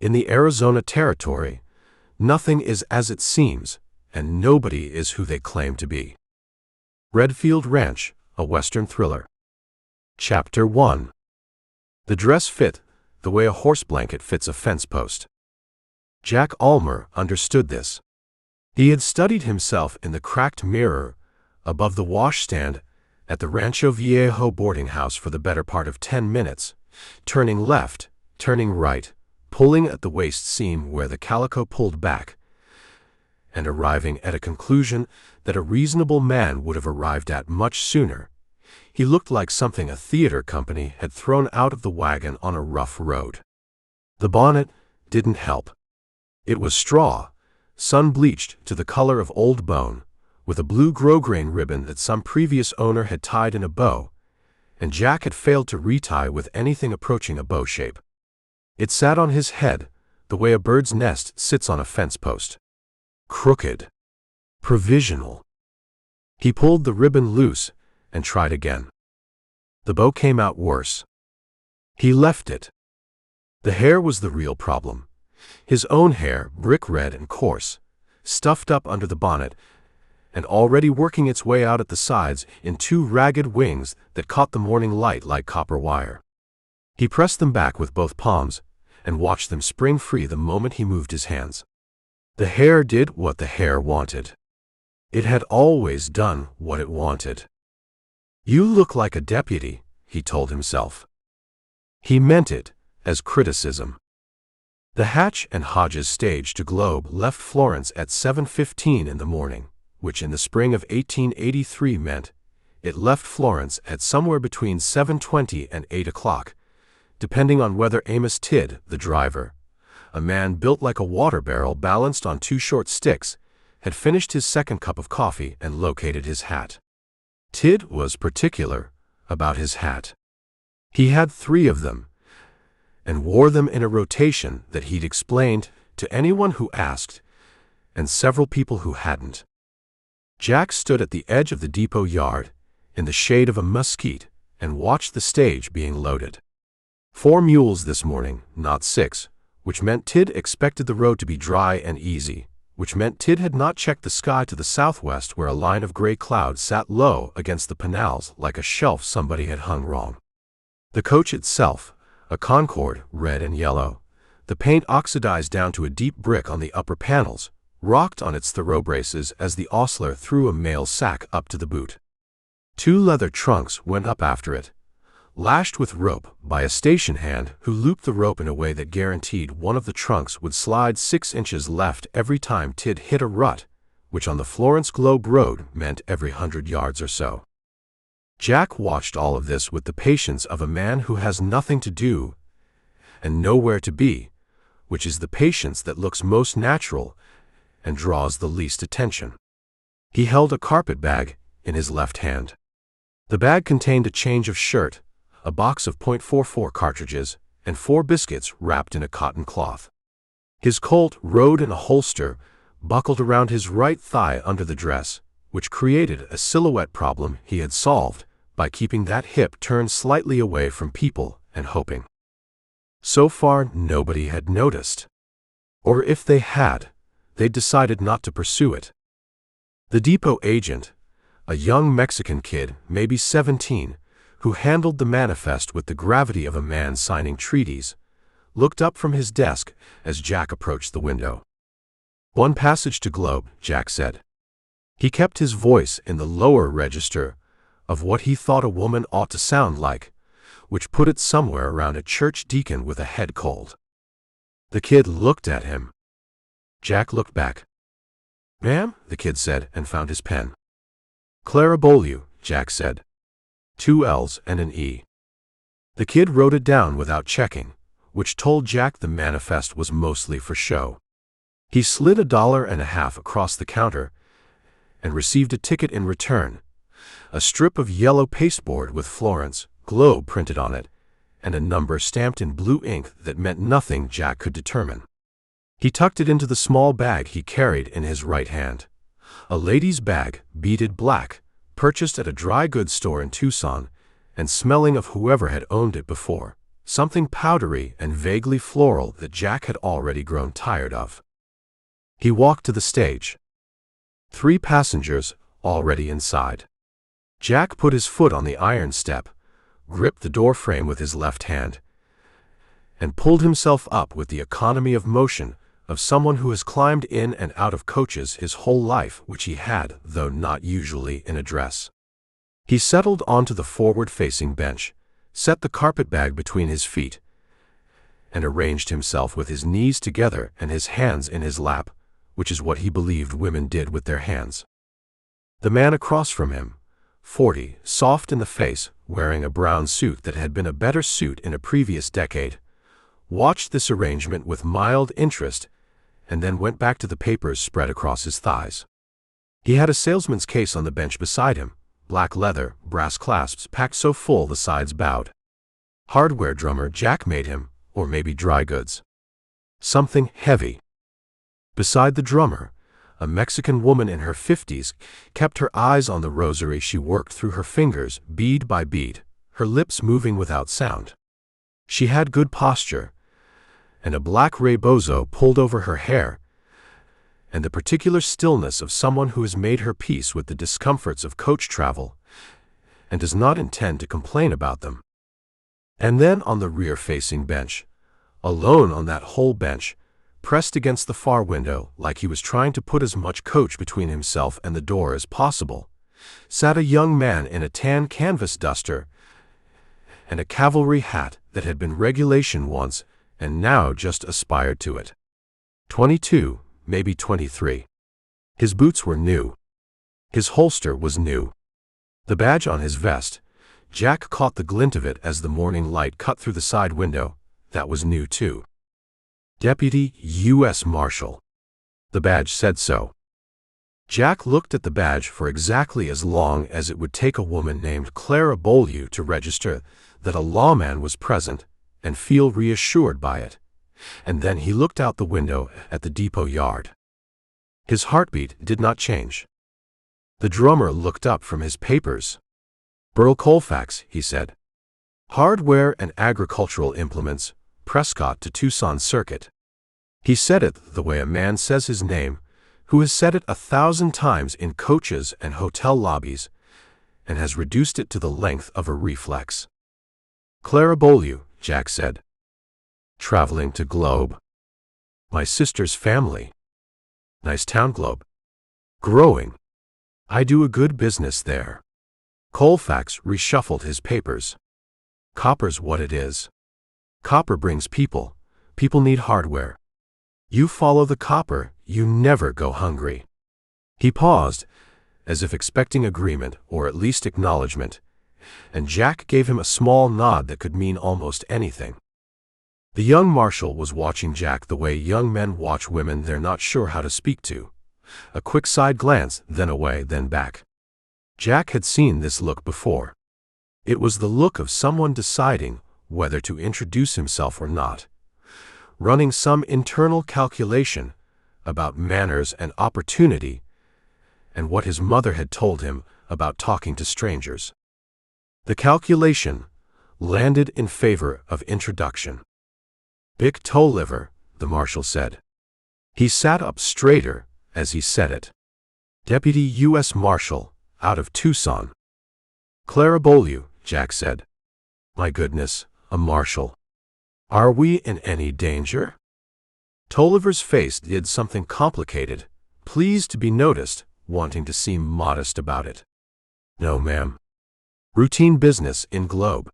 In the Arizona territory, nothing is as it seems, and nobody is who they claim to be. REDFIELD RANCH, a Western thriller. Chapter 1. The dress fit the way a horse blanket fits a fence post. Jack Almer understood this. He had studied himself in the cracked mirror above the washstand at the Rancho Viejo boarding house for the better part of 10 minutes, turning left, turning right, pulling at the waist seam where the calico pulled back, and arriving at a conclusion that a reasonable man would have arrived at much sooner. He looked like something a theater company had thrown out of the wagon on a rough road. The bonnet didn't help. It was straw, sun-bleached to the color of old bone, with a blue grosgrain ribbon that some previous owner had tied in a bow, and Jack had failed to retie with anything approaching a bow shape. It sat on his head, the way a bird's nest sits on a fence post. Crooked. Provisional. He pulled the ribbon loose and tried again. The bow came out worse. He left it. The hair was the real problem. His own hair, brick red and coarse, stuffed up under the bonnet, and already working its way out at the sides in two ragged wings that caught the morning light like copper wire. He pressed them back with both palms and watched them spring free the moment he moved his hands. The hair did what the hair wanted. It had always done what it wanted. "You look like a deputy," he told himself. He meant it as criticism. The Hatch and Hodges stage to Globe left Florence at 7:15 in the morning, which in the spring of 1883 meant it left Florence at somewhere between 7:20 and 8 o'clock, depending on whether Amos Tidd, the driver, a man built like a water barrel balanced on two short sticks, had finished his second cup of coffee and located his hat. Tidd was particular about his hat. He had 3 of them, and wore them in a rotation that he'd explained to anyone who asked, and several people who hadn't. Jack stood at the edge of the depot yard, in the shade of a mesquite, and watched the stage being loaded. 4 mules this morning, not 6, which meant Tidd expected the road to be dry and easy, which meant Tidd had not checked the sky to the southwest where a line of gray clouds sat low against the panels like a shelf somebody had hung wrong. The coach itself, a Concorde, red and yellow, the paint oxidized down to a deep brick on the upper panels, rocked on its thoroughbraces as the ostler threw a mail sack up to the boot. 2 leather trunks went up after it, lashed with rope by a station hand who looped the rope in a way that guaranteed one of the trunks would slide 6 inches left every time Tidd hit a rut, which on the Florence Globe Road meant every 100 yards or so. Jack watched all of this with the patience of a man who has nothing to do and nowhere to be, which is the patience that looks most natural and draws the least attention. He held a carpet bag in his left hand. The bag contained a change of shirt, a box of .44 cartridges, and 4 biscuits wrapped in a cotton cloth. His Colt rode in a holster buckled around his right thigh under the dress, which created a silhouette problem he had solved by keeping that hip turned slightly away from people and hoping. So far, nobody had noticed. Or if they had, they'd decided not to pursue it. The depot agent, a young Mexican kid, maybe 17, who handled the manifest with the gravity of a man signing treaties, looked up from his desk as Jack approached the window. "One passage to Globe," Jack said. He kept his voice in the lower register of what he thought a woman ought to sound like, which put it somewhere around a church deacon with a head cold. The kid looked at him. Jack looked back. "Ma'am," the kid said, and found his pen. "Clara Beaulieu," Jack said. 2 L's and an E. The kid wrote it down without checking, which told Jack the manifest was mostly for show. He slid $1.50 across the counter and received a ticket in return, a strip of yellow pasteboard with Florence Globe printed on it, and a number stamped in blue ink that meant nothing Jack could determine. He tucked it into the small bag he carried in his right hand. A lady's bag, beaded black, purchased at a dry goods store in Tucson, and smelling of whoever had owned it before, something powdery and vaguely floral that Jack had already grown tired of. He walked to the stage. 3 passengers already inside. Jack put his foot on the iron step, gripped the door frame with his left hand, and pulled himself up with the economy of motion of someone who has climbed in and out of coaches his whole life, which he had, though not usually in a dress. He settled onto the forward-facing bench, set the carpetbag between his feet, and arranged himself with his knees together and his hands in his lap, which is what he believed women did with their hands. The man across from him, 40, soft in the face, wearing a brown suit that had been a better suit in a previous decade, watched this arrangement with mild interest and then went back to the papers spread across his thighs. He had a salesman's case on the bench beside him, black leather, brass clasps packed so full the sides bowed. Hardware drummer Jack made him, or maybe dry goods. Something heavy. Beside the drummer, a Mexican woman in her 50s kept her eyes on the rosary she worked through her fingers, bead by bead, her lips moving without sound. She had good posture, and a black rebozo pulled over her hair, and the particular stillness of someone who has made her peace with the discomforts of coach travel and does not intend to complain about them. And then on the rear-facing bench, alone on that whole bench, pressed against the far window like he was trying to put as much coach between himself and the door as possible, sat a young man in a tan canvas duster and a cavalry hat that had been regulation once and now just aspired to it. 22, maybe 23. His boots were new. His holster was new. The badge on his vest, Jack caught the glint of it as the morning light cut through the side window, that was new too. Deputy U.S. Marshal. The badge said so. Jack looked at the badge for exactly as long as it would take a woman named Clara Beaulieu to register that a lawman was present and feel reassured by it, and then he looked out the window at the depot yard. His heartbeat did not change. The drummer looked up from his papers. "Burl Colfax," he said. "Hardware and agricultural implements, Prescott to Tucson Circuit." He said it the way a man says his name, who has said it 1,000 times in coaches and hotel lobbies, and has reduced it to the length of a reflex. "Clara Beaulieu," Jack said. "Traveling to Globe." "My sister's family." "Nice town, Globe." "Growing. I do a good business there." Colfax reshuffled his papers. "Copper's what it is. Copper brings people. People need hardware. You follow the copper, you never go hungry." He paused, as if expecting agreement or at least acknowledgement, and Jack gave him a small nod that could mean almost anything. The young marshal was watching Jack the way young men watch women they're not sure how to speak to. A quick side glance, then away, then back. Jack had seen this look before. It was the look of someone deciding whether to introduce himself or not, running some internal calculation about manners and opportunity and what his mother had told him about talking to strangers. The calculation landed in favor of introduction. "Bick Tolliver," the marshal said. He sat up straighter as he said it. "Deputy U.S. Marshal, out of Tucson." "Clara Beaulieu," Jack said. "My goodness, a marshal. Are we in any danger?" Tolliver's face did something complicated, pleased to be noticed, wanting to seem modest about it. "No, ma'am. Routine business in Globe.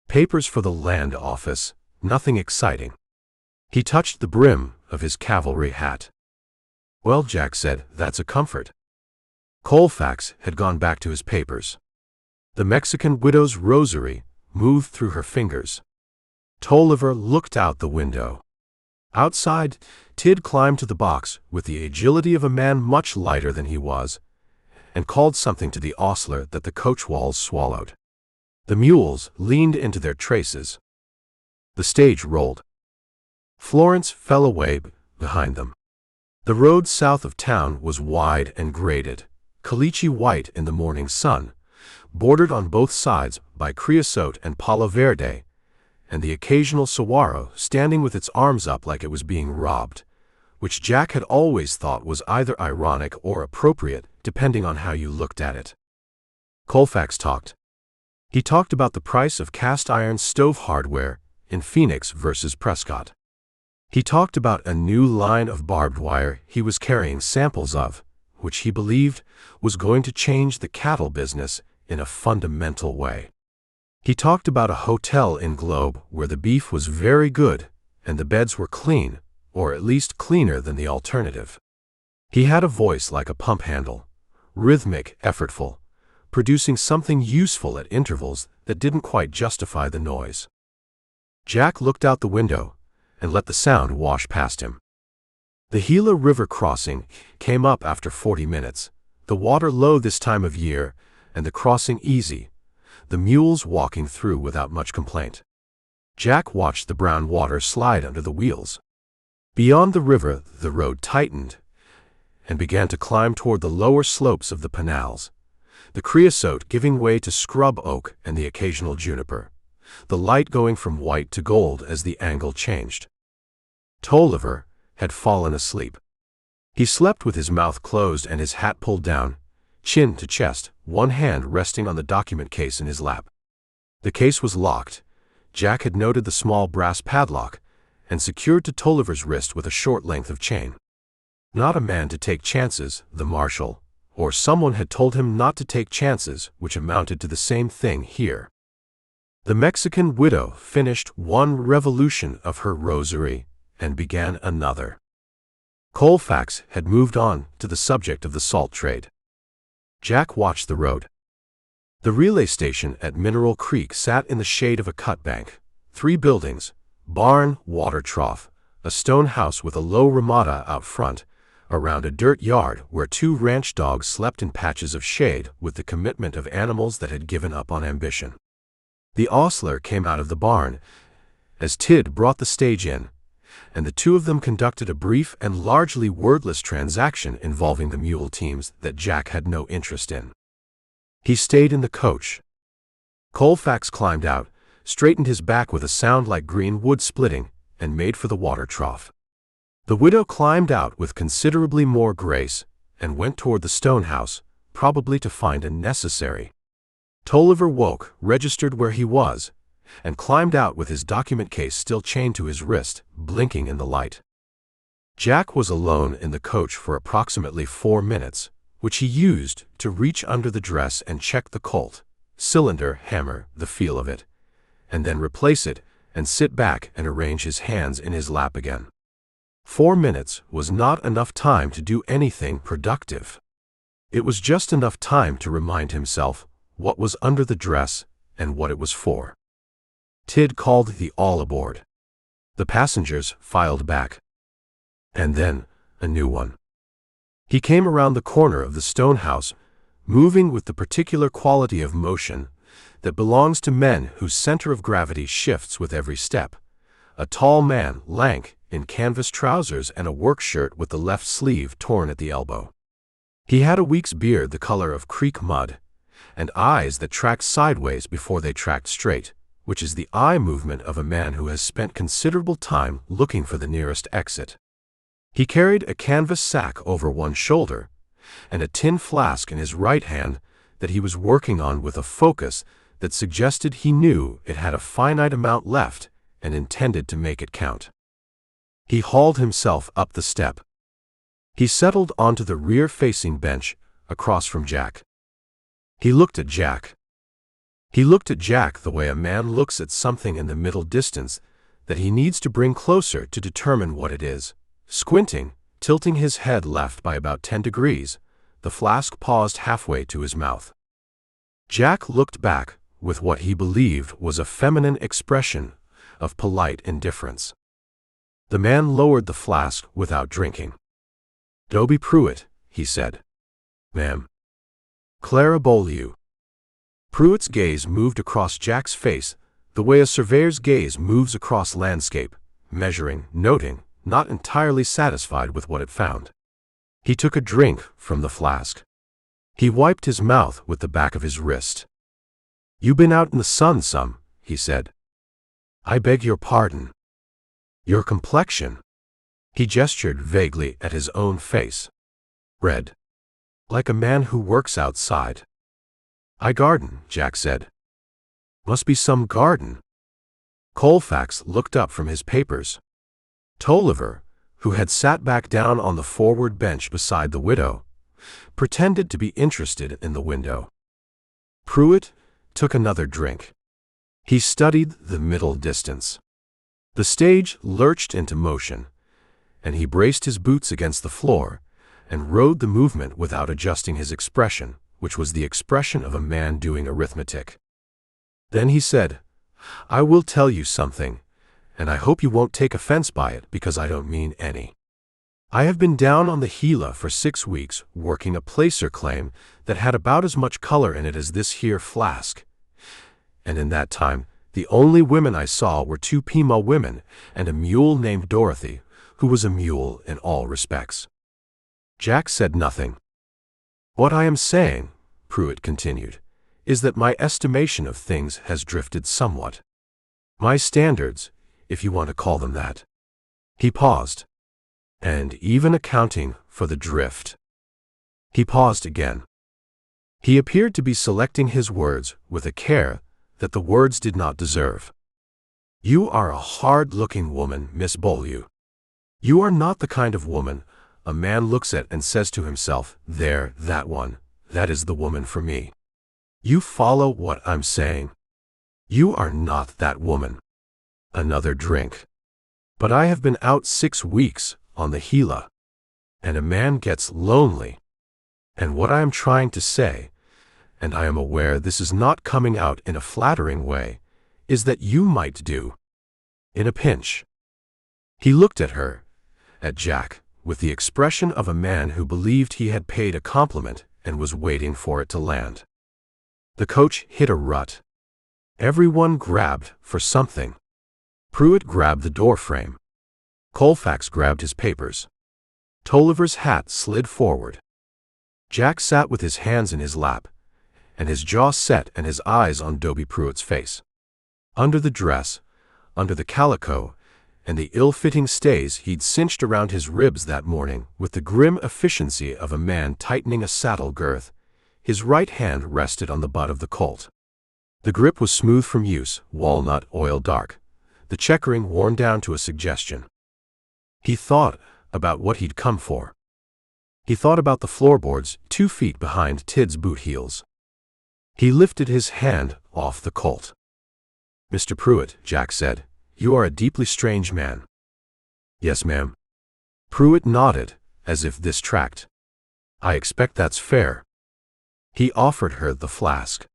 Papers for the land office, nothing exciting." He touched the brim of his cavalry hat. "Well," Jack said, "that's a comfort." Colfax had gone back to his papers. The Mexican widow's rosary moved through her fingers. Tolliver looked out the window. Outside, Tid climbed to the box with the agility of a man much lighter than he was, and called something to the ostler that the coach walls swallowed. The mules leaned into their traces. The stage rolled. Florence fell away behind them. The road south of town was wide and graded, caliche white in the morning sun, bordered on both sides by creosote and palo verde, and the occasional saguaro standing with its arms up like it was being robbed, which Jack had always thought was either ironic or appropriate, depending on how you looked at it. Colfax talked. He talked about the price of cast-iron stove hardware in Phoenix versus Prescott. He talked about a new line of barbed wire he was carrying samples of, which he believed was going to change the cattle business in a fundamental way. He talked about a hotel in Globe where the beef was very good and the beds were clean, or at least cleaner than the alternative. He had a voice like a pump handle, rhythmic, effortful, producing something useful at intervals that didn't quite justify the noise. Jack looked out the window and let the sound wash past him. The Gila River crossing came up after 40 minutes, the water low this time of year and the crossing easy, the mules walking through without much complaint. Jack watched the brown water slide under the wheels. Beyond the river, the road tightened and began to climb toward the lower slopes of the Pinals, the creosote giving way to scrub oak and the occasional juniper, the light going from white to gold as the angle changed. Tolliver had fallen asleep. He slept with his mouth closed and his hat pulled down, chin to chest, one hand resting on the document case in his lap. The case was locked. Jack had noted the small brass padlock and secured to Tolliver's wrist with a short length of chain. Not a man to take chances, the marshal, or someone had told him not to take chances, which amounted to the same thing here. The Mexican widow finished one revolution of her rosary and began another. Colfax had moved on to the subject of the salt trade. Jack watched the road. The relay station at Mineral Creek sat in the shade of a cut bank. 3 buildings, barn, water trough, a stone house with a low ramada out front, around a dirt yard where 2 ranch dogs slept in patches of shade with the commitment of animals that had given up on ambition. The ostler came out of the barn as Tid brought the stage in, and the 2 of them conducted a brief and largely wordless transaction involving the mule teams that Jack had no interest in. He stayed in the coach. Colfax climbed out, straightened his back with a sound like green wood splitting, and made for the water trough. The widow climbed out with considerably more grace and went toward the stone house, probably to find a necessary. Tolliver woke, registered where he was, and climbed out with his document case still chained to his wrist, blinking in the light. Jack was alone in the coach for approximately 4 minutes, which he used to reach under the dress and check the Colt, cylinder, hammer, the feel of it, and then replace it and sit back and arrange his hands in his lap again. 4 minutes was not enough time to do anything productive. It was just enough time to remind himself what was under the dress and what it was for. Tid called the all aboard. The passengers filed back. And then a new one. He came around the corner of the stone house, moving with the particular quality of motion that belongs to men whose center of gravity shifts with every step. A tall man, lank, in canvas trousers and a work shirt with the left sleeve torn at the elbow. He had a week's beard the color of creek mud, and eyes that tracked sideways before they tracked straight, which is the eye movement of a man who has spent considerable time looking for the nearest exit. He carried a canvas sack over one shoulder and a tin flask in his right hand that he was working on with a focus that suggested he knew it had a finite amount left and intended to make it count. He hauled himself up the step. He settled onto the rear-facing bench across from Jack. He looked at Jack. He looked at Jack the way a man looks at something in the middle distance that he needs to bring closer to determine what it is. Squinting, tilting his head left by about 10 degrees, the flask paused halfway to his mouth. Jack looked back with what he believed was a feminine expression of polite indifference. The man lowered the flask without drinking. "Dobie Pruitt," he said. "Ma'am." "Clara Beaulieu." Pruitt's gaze moved across Jack's face the way a surveyor's gaze moves across landscape, measuring, noting, not entirely satisfied with what it found. He took a drink from the flask. He wiped his mouth with the back of his wrist. "You been out in the sun some," he said. I beg your pardon. Your complexion. He gestured vaguely at his own face. Red. Like a man who works outside. I garden, Jack said. Must be some garden. Colfax looked up from his papers. Tolliver, who had sat back down on the forward bench beside the widow, pretended to be interested in the window. Pruitt took another drink. He studied the middle distance. The stage lurched into motion, and he braced his boots against the floor and rode the movement without adjusting his expression, which was the expression of a man doing arithmetic. Then he said, I will tell you something, and I hope you won't take offense by it because I don't mean any. I have been down on the Gila for 6 weeks working a placer claim that had about as much color in it as this here flask. And in that time, the only women I saw were 2 Pima women and a mule named Dorothy, who was a mule in all respects. Jack said nothing. What I am saying, Pruitt continued, is that my estimation of things has drifted somewhat. My standards, if you want to call them that. He paused. And even accounting for the drift. He paused again. He appeared to be selecting his words with a care that the words did not deserve. You are a hard-looking woman, Miss Beaulieu. You are not the kind of woman a man looks at and says to himself, there, that one, that is the woman for me. You follow what I'm saying. You are not that woman. Another drink. But I have been out 6 weeks on the Gila, and a man gets lonely. And what I am trying to say, and I am aware this is not coming out in a flattering way, is that you might do. In a pinch. He looked at her, at Jack, with the expression of a man who believed he had paid a compliment and was waiting for it to land. The coach hit a rut. Everyone grabbed for something. Pruitt grabbed the door frame. Colfax grabbed his papers. Tolliver's hat slid forward. Jack sat with his hands in his lap, and his jaw set and his eyes on Dobie Pruitt's face. Under the dress, under the calico, and the ill-fitting stays he'd cinched around his ribs that morning with the grim efficiency of a man tightening a saddle girth, his right hand rested on the butt of the Colt. The grip was smooth from use, walnut oil dark, the checkering worn down to a suggestion. He thought about what he'd come for. He thought about the floorboards 2 feet behind Tid's boot heels. He lifted his hand off the Colt. Mr. Pruitt, Jack said, you are a deeply strange man. Yes, ma'am. Pruitt nodded, as if this tracked. I expect that's fair. He offered her the flask.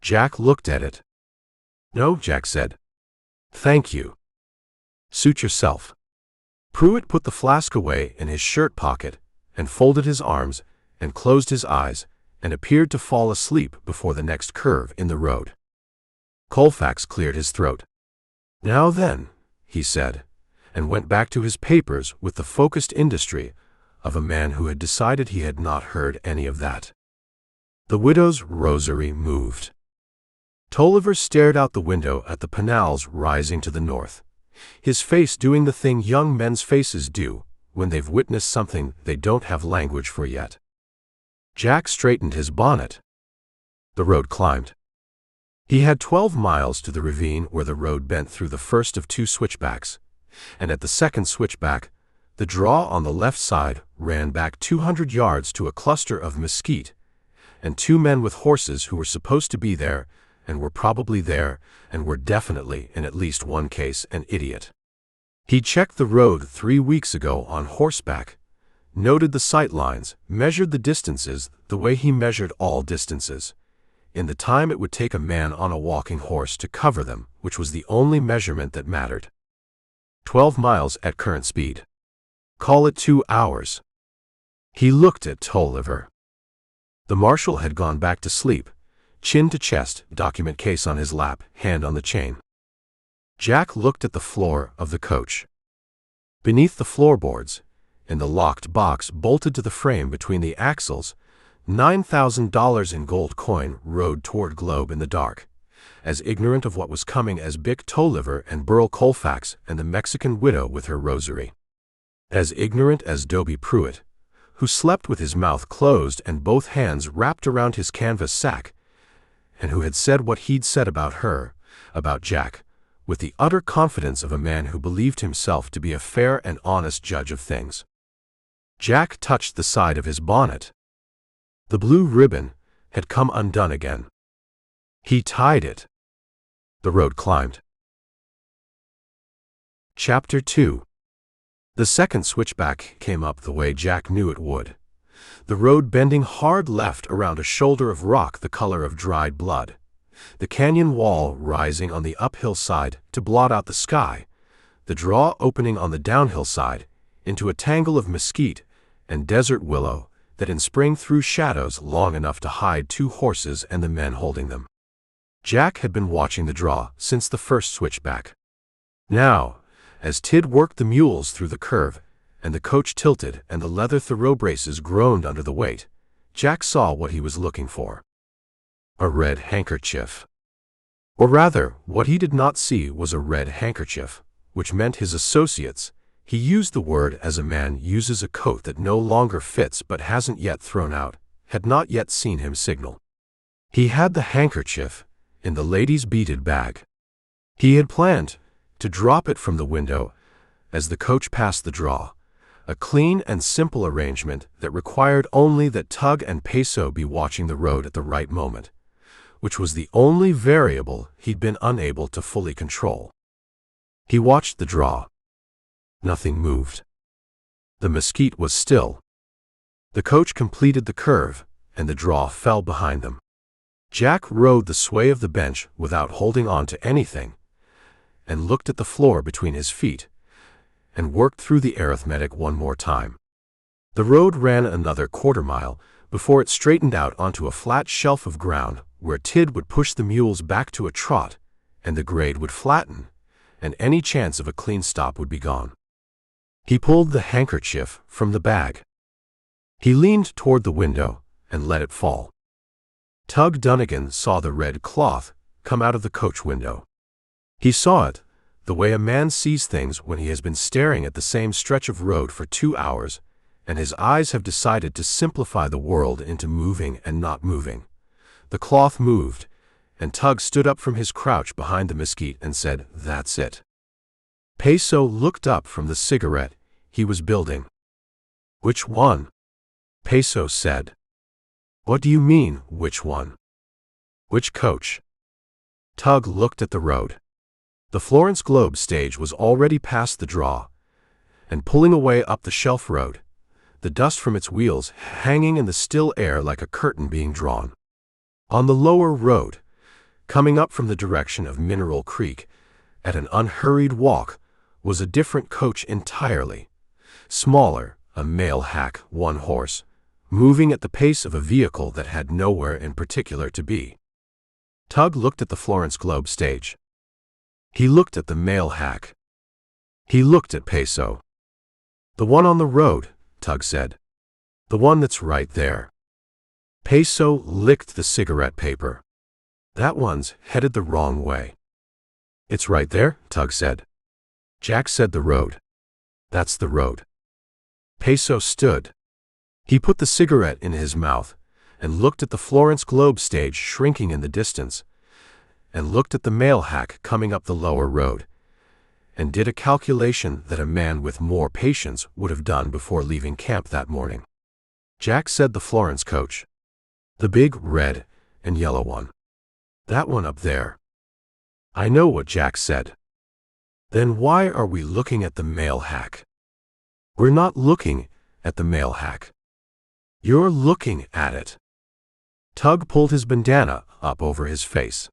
Jack looked at it. No, Jack said. Thank you. Suit yourself. Pruitt put the flask away in his shirt pocket, and folded his arms, and closed his eyes, and appeared to fall asleep before the next curve in the road. Colfax cleared his throat. Now then, he said, and went back to his papers with the focused industry of a man who had decided he had not heard any of that. The widow's rosary moved. Tolliver stared out the window at the Pinals rising to the north, his face doing the thing young men's faces do when they've witnessed something they don't have language for yet. Jack straightened his bonnet. The road climbed. He had 12 miles to the ravine where the road bent through the first of 2 switchbacks, and at the second switchback, the draw on the left side ran back 200 yards to a cluster of mesquite, and 2 men with horses who were supposed to be there, and were probably there, and were definitely, in at least one case, an idiot. He checked the road 3 weeks ago on horseback, noted the sight lines, measured the distances the way he measured all distances, in the time it would take a man on a walking horse to cover them, which was the only measurement that mattered. 12 miles at current speed. Call it 2 hours. He looked at Tolliver. The marshal had gone back to sleep, chin to chest, document case on his lap, hand on the chain. Jack looked at the floor of the coach. Beneath the floorboards, in the locked box bolted to the frame between the axles, $9,000 in gold coin rode toward Globe in the dark, as ignorant of what was coming as Bick Tolliver and Burl Colfax and the Mexican widow with her rosary. As ignorant as Dobie Pruitt, who slept with his mouth closed and both hands wrapped around his canvas sack, and who had said what he'd said about her, about Jack, with the utter confidence of a man who believed himself to be a fair and honest judge of things. Jack touched the side of his bonnet. The blue ribbon had come undone again. He tied it. The road climbed. Chapter 2. The second switchback came up the way Jack knew it would, the road bending hard left around a shoulder of rock the color of dried blood, the canyon wall rising on the uphill side to blot out the sky, the draw opening on the downhill side into a tangle of mesquite and desert willow that in spring threw shadows long enough to hide two horses and the men holding them. Jack had been watching the draw since the first switchback. Now, as Tid worked the mules through the curve, and the coach tilted and the leather thoroughbraces groaned under the weight, Jack saw what he was looking for. A red handkerchief. Or rather, what he did not see was a red handkerchief, which meant his associates. He used the word as a man uses a coat that no longer fits but hasn't yet thrown out, had not yet seen him signal. He had the handkerchief in the lady's beaded bag. He had planned to drop it from the window as the coach passed the draw, a clean and simple arrangement that required only that Tug and Peso be watching the road at the right moment, which was the only variable he'd been unable to fully control. He watched the draw. Nothing moved. The mesquite was still. The coach completed the curve, and the draw fell behind them. Jack rode the sway of the bench without holding on to anything, and looked at the floor between his feet, and worked through the arithmetic one more time. The road ran another quarter-mile before it straightened out onto a flat shelf of ground where Tid would push the mules back to a trot, and the grade would flatten, and any chance of a clean stop would be gone. He pulled the handkerchief from the bag. He leaned toward the window and let it fall. Tug Dunnigan saw the red cloth come out of the coach window. He saw it the way a man sees things when he has been staring at the same stretch of road for 2 hours, and his eyes have decided to simplify the world into moving and not moving. The cloth moved, and Tug stood up from his crouch behind the mesquite and said, "That's it." Peso looked up from the cigarette he was building. "Which one?" Peso said. "What do you mean, which one?" "Which coach?" Tug looked at the road. The Florence Globe stage was already past the draw, and pulling away up the shelf road, the dust from its wheels hanging in the still air like a curtain being drawn. On the lower road, coming up from the direction of Mineral Creek, at an unhurried walk, was a different coach entirely. Smaller, a mail hack, one horse, moving at the pace of a vehicle that had nowhere in particular to be. Tug looked at the Florence Globe stage. He looked at the mail hack. He looked at Peso. "The one on the road," Tug said. "The one that's right there." Peso licked the cigarette paper. "That one's headed the wrong way." "It's right there," Tug said. Jack said the road. "That's the road." Peso stood. He put the cigarette in his mouth and looked at the Florence Globe stage shrinking in the distance, and looked at the mail hack coming up the lower road, and did a calculation that a man with more patience would have done before leaving camp that morning. Jack said the Florence coach. "The big red and yellow one. That one up there." "I know what Jack said." "Then why are we looking at the mail hack?" "We're not looking at the mail hack." "You're looking at it." Tug pulled his bandana up over his face.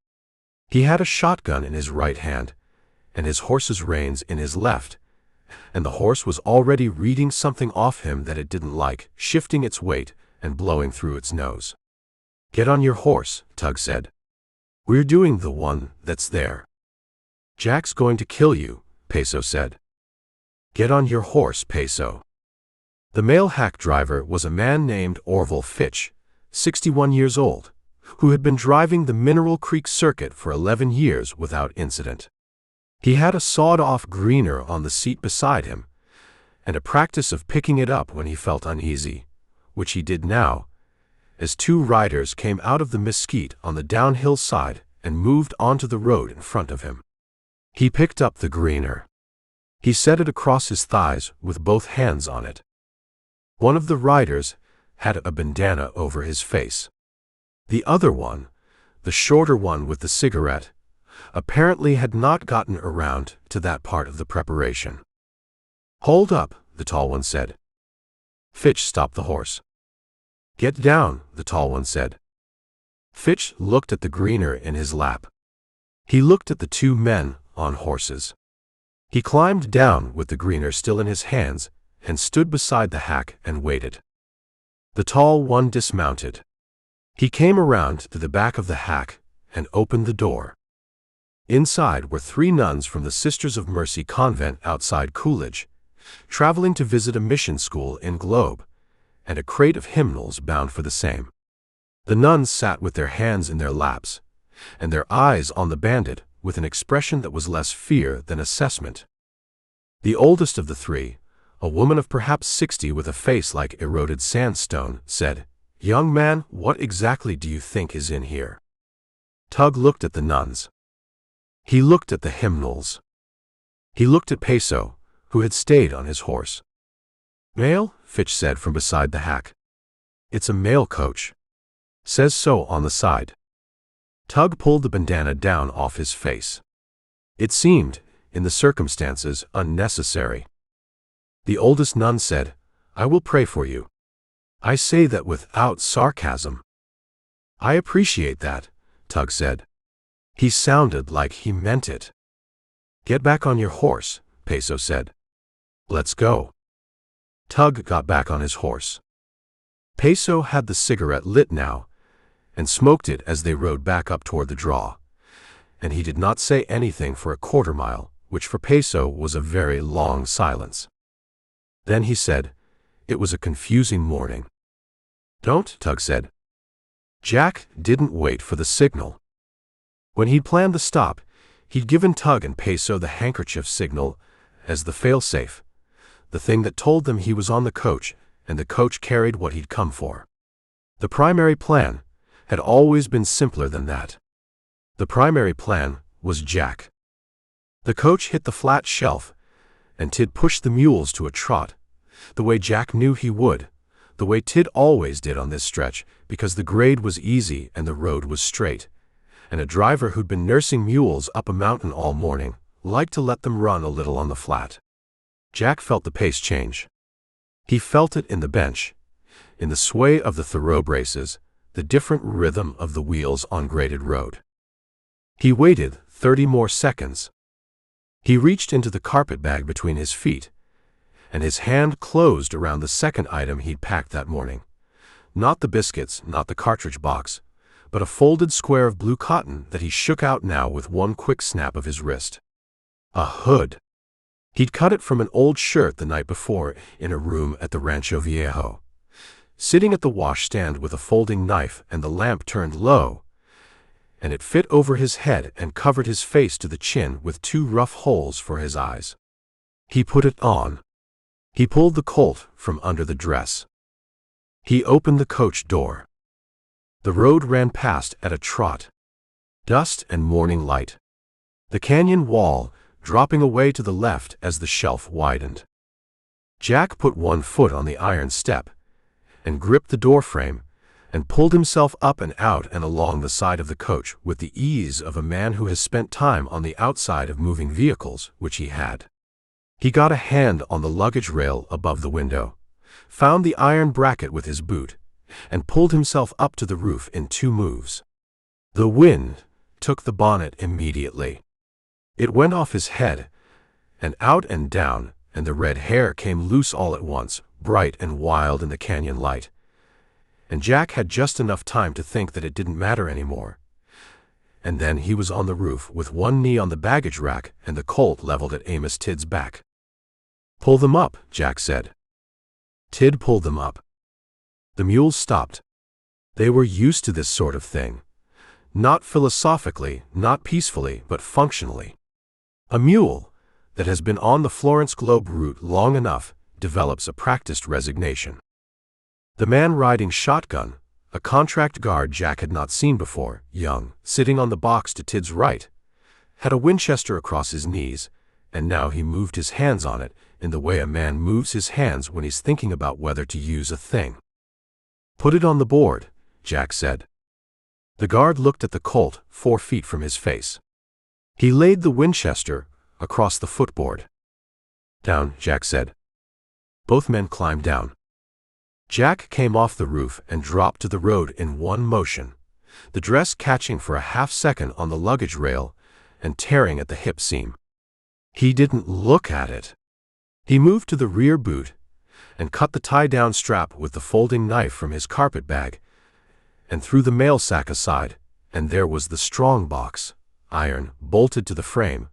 He had a shotgun in his right hand, and his horse's reins in his left, and the horse was already reading something off him that it didn't like, shifting its weight and blowing through its nose. "Get on your horse," Tug said. "We're doing the one that's there." "Jack's going to kill you," Peso said. "Get on your horse, Peso." The mail hack driver was a man named Orville Fitch, 61 years old, who had been driving the Mineral Creek Circuit for 11 years without incident. He had a sawed-off greener on the seat beside him, and a practice of picking it up when he felt uneasy, which he did now, as two riders came out of the mesquite on the downhill side and moved onto the road in front of him. He picked up the greener. He set it across his thighs with both hands on it. One of the riders had a bandana over his face. The other one, the shorter one with the cigarette, apparently had not gotten around to that part of the preparation. "Hold up," the tall one said. Fitch stopped the horse. "Get down," the tall one said. Fitch looked at the greener in his lap. He looked at the two men on horses. He climbed down with the greener still in his hands and stood beside the hack and waited. The tall one dismounted. He came around to the back of the hack and opened the door. Inside were 3 nuns from the Sisters of Mercy convent outside Coolidge, traveling to visit a mission school in Globe, and a crate of hymnals bound for the same. The nuns sat with their hands in their laps, and their eyes on the bandit with an expression that was less fear than assessment. The oldest of the 3, a woman of perhaps 60 with a face like eroded sandstone, said, "Young man, what exactly do you think is in here?" Tug looked at the nuns. He looked at the hymnals. He looked at Peso, who had stayed on his horse. "Mail?" Fitch said from beside the hack. "It's a mail coach. Says so on the side." Tug pulled the bandana down off his face. It seemed, in the circumstances, unnecessary. The oldest nun said, "I will pray for you." I say that without sarcasm. "I appreciate that," Tug said. He sounded like he meant it. "Get back on your horse," Peso said. "Let's go." Tug got back on his horse. Peso had the cigarette lit now, and smoked it as they rode back up toward the draw, and he did not say anything for a quarter mile, which for Peso was a very long silence. Then he said, "It was a confusing morning." "Don't," Tug said. Jack didn't wait for the signal. When he'd planned the stop, he'd given Tug and Peso the handkerchief signal as the fail-safe, the thing that told them he was on the coach and the coach carried what he'd come for. The primary plan had always been simpler than that. The primary plan was Jack. The coach hit the flat shelf, and Tid pushed the mules to a trot, the way Jack knew he would, the way Tid always did on this stretch, because the grade was easy and the road was straight, and a driver who'd been nursing mules up a mountain all morning liked to let them run a little on the flat. Jack felt the pace change. He felt it in the bench, in the sway of the thoroughbred braces, the different rhythm of the wheels on graded road. He waited 30 more seconds. He reached into the carpet bag between his feet, and his hand closed around the second item he'd packed that morning. Not the biscuits, not the cartridge box, but a folded square of blue cotton that he shook out now with one quick snap of his wrist. A hood. He'd cut it from an old shirt the night before in a room at the Rancho Viejo. Sitting at the washstand with a folding knife and the lamp turned low, and it fit over his head and covered his face to the chin with 2 rough holes for his eyes. He put it on. He pulled the colt from under the dress. He opened the coach door. The road ran past at a trot. Dust and morning light. The canyon wall dropping away to the left as the shelf widened. Jack put one foot on the iron step and gripped the doorframe and pulled himself up and out and along the side of the coach with the ease of a man who has spent time on the outside of moving vehicles, which he had. He got a hand on the luggage rail above the window, found the iron bracket with his boot, and pulled himself up to the roof in 2 moves. The wind took the bonnet immediately. It went off his head, and out and down, and the red hair came loose all at once, bright and wild in the canyon light. And Jack had just enough time to think that it didn't matter anymore. And then he was on the roof with one knee on the baggage rack and the colt leveled at Amos Tid's back. "Pull them up," Jack said. Tid pulled them up. The mules stopped. They were used to this sort of thing. Not philosophically, not peacefully, but functionally. A mule that has been on the Florence Globe route long enough develops a practiced resignation. The man riding shotgun, a contract guard Jack had not seen before, young, sitting on the box to Tid's right, had a Winchester across his knees, and now he moved his hands on it in the way a man moves his hands when he's thinking about whether to use a thing. "Put it on the board," Jack said. The guard looked at the Colt 4 feet from his face. He laid the Winchester across the footboard. "Down," Jack said. Both men climbed down. Jack came off the roof and dropped to the road in one motion, the dress catching for a half-second on the luggage rail and tearing at the hip seam. He didn't look at it. He moved to the rear boot and cut the tie-down strap with the folding knife from his carpet bag and threw the mail sack aside, and there was the strong box, iron, bolted to the frame,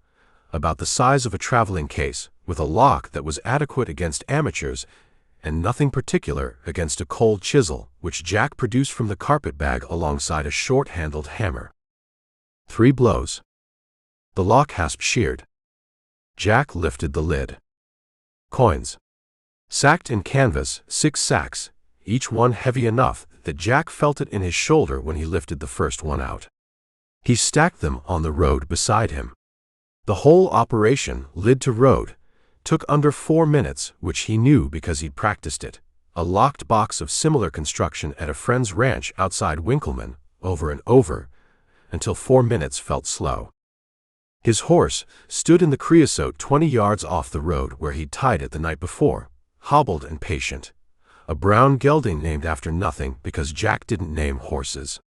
about the size of a traveling case, with a lock that was adequate against amateurs and nothing particular against a cold chisel, which Jack produced from the carpet bag alongside a short-handled hammer. 3 blows. The lock hasp sheared. Jack lifted the lid. Coins. Sacked in canvas, 6 sacks, each one heavy enough that Jack felt it in his shoulder when he lifted the first one out. He stacked them on the road beside him. The whole operation, lid to road, took under 4 minutes, which he knew because he'd practiced it. A locked box of similar construction at a friend's ranch outside Winkleman, over and over, until 4 minutes felt slow. His horse stood in the creosote 20 yards off the road where he'd tied it the night before, hobbled and patient. A brown gelding named after nothing because Jack didn't name horses.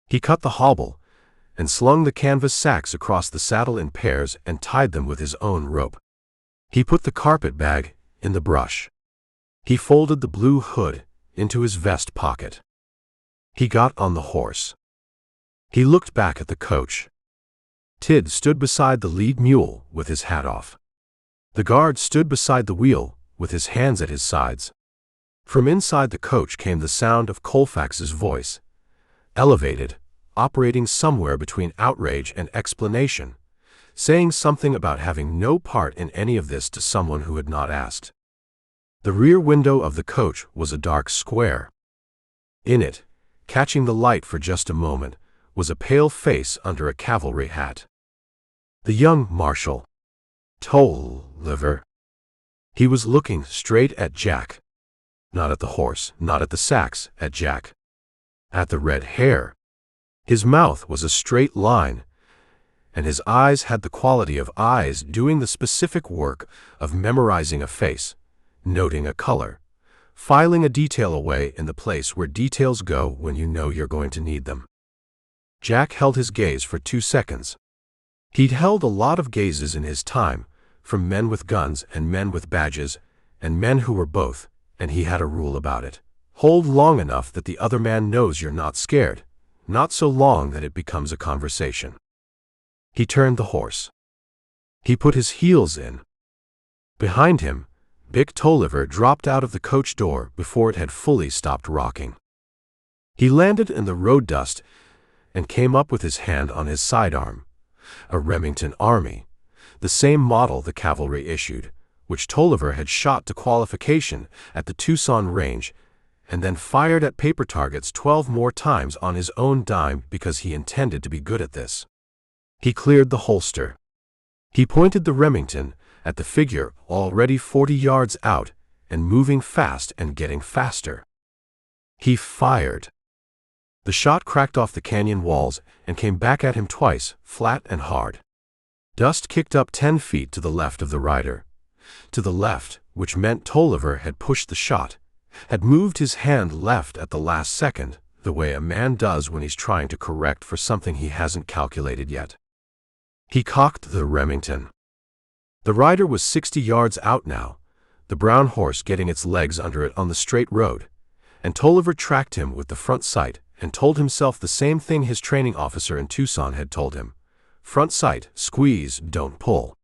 He cut the hobble and slung the canvas sacks across the saddle in pairs and tied them with his own rope. He put the carpet bag in the brush. He folded the blue hood into his vest pocket. He got on the horse. He looked back at the coach. Tid stood beside the lead mule with his hat off. The guard stood beside the wheel with his hands at his sides. From inside the coach came the sound of Colfax's voice, elevated, operating somewhere between outrage and explanation, saying something about having no part in any of this to someone who had not asked. The rear window of the coach was a dark square. In it, catching the light for just a moment, was a pale face under a cavalry hat. The young marshal, Tolliver. He was looking straight at Jack. Not at the horse, not at the sacks, at Jack. At the red hair. His mouth was a straight line, and his eyes had the quality of eyes doing the specific work of memorizing a face, noting a color, filing a detail away in the place where details go when you know you're going to need them. Jack held his gaze for 2 seconds. He'd held a lot of gazes in his time, from men with guns and men with badges, and men who were both, and he had a rule about it. Hold long enough that the other man knows you're not scared, not so long that it becomes a conversation. He turned the horse. He put his heels in. Behind him, Big Tolliver dropped out of the coach door before it had fully stopped rocking. He landed in the road dust and came up with his hand on his sidearm, a Remington Army, the same model the cavalry issued, which Tolliver had shot to qualification at the Tucson range and then fired at paper targets 12 more times on his own dime because he intended to be good at this. He cleared the holster. He pointed the Remington at the figure already 40 yards out and moving fast and getting faster. He fired. The shot cracked off the canyon walls and came back at him twice, flat and hard. Dust kicked up 10 feet to the left of the rider. To the left, which meant Tolliver had pushed the shot, had moved his hand left at the last second, the way a man does when he's trying to correct for something he hasn't calculated yet. He cocked the Remington. The rider was 60 yards out now, the brown horse getting its legs under it on the straight road, and Tolliver tracked him with the front sight and told himself the same thing his training officer in Tucson had told him. Front sight, squeeze, don't pull.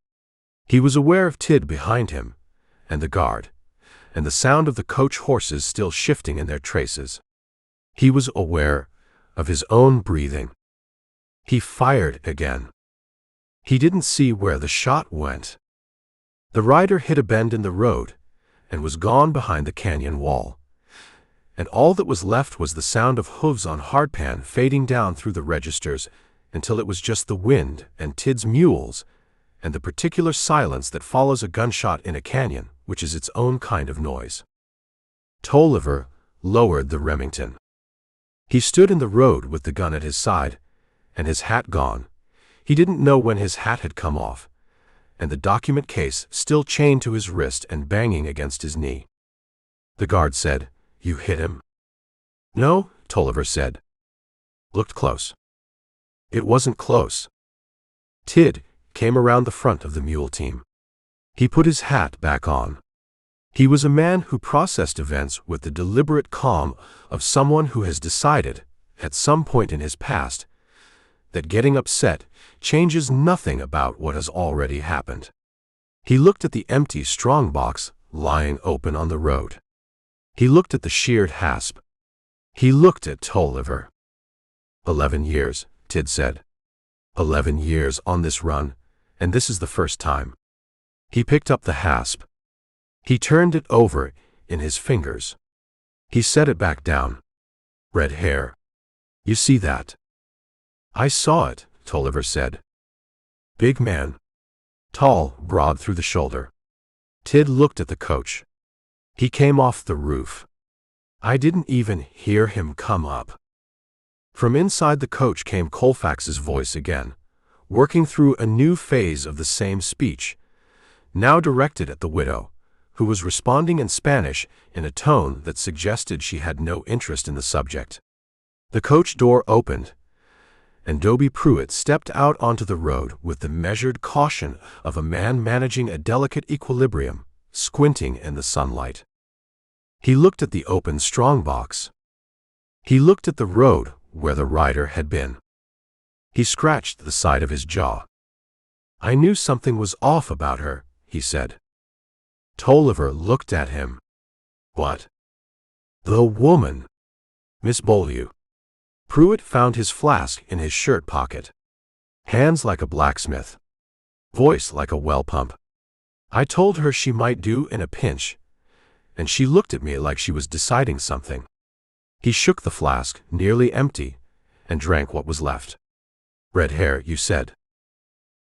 He was aware of Tid behind him, and the guard, and the sound of the coach horses still shifting in their traces. He was aware of his own breathing. He fired again. He didn't see where the shot went. The rider hit a bend in the road and was gone behind the canyon wall, and all that was left was the sound of hooves on hardpan fading down through the registers until it was just the wind and Tid's mules and the particular silence that follows a gunshot in a canyon, which is its own kind of noise. Tolliver lowered the Remington. He stood in the road with the gun at his side and his hat gone. He didn't know when his hat had come off, and the document case still chained to his wrist and banging against his knee. The guard said, "You hit him?" "No," Tolliver said. "Looked close." It wasn't close. Tid came around the front of the mule team. He put his hat back on. He was a man who processed events with the deliberate calm of someone who has decided, at some point in his past, that getting upset changes nothing about what has already happened. He looked at the empty strongbox lying open on the road. He looked at the sheared hasp. He looked at Tolliver. 11 years, Tid said. 11 years on this run, and this is the first time. He picked up the hasp. He turned it over in his fingers. He set it back down. Red hair. You see that? I saw it, Tolliver said. Big man. Tall, broad through the shoulder. Tid looked at the coach. He came off the roof. I didn't even hear him come up. From inside the coach came Colfax's voice again, working through a new phase of the same speech, now directed at the widow, who was responding in Spanish in a tone that suggested she had no interest in the subject. The coach door opened, and Dobie Pruitt stepped out onto the road with the measured caution of a man managing a delicate equilibrium, squinting in the sunlight. He looked at the open strongbox. He looked at the road where the rider had been. He scratched the side of his jaw. I knew something was off about her, he said. Tolliver looked at him. What? The woman. Miss Beaulieu. Pruitt found his flask in his shirt pocket. Hands like a blacksmith. Voice like a well pump. I told her she might do in a pinch, and she looked at me like she was deciding something. He shook the flask, nearly empty, and drank what was left. Red hair, you said.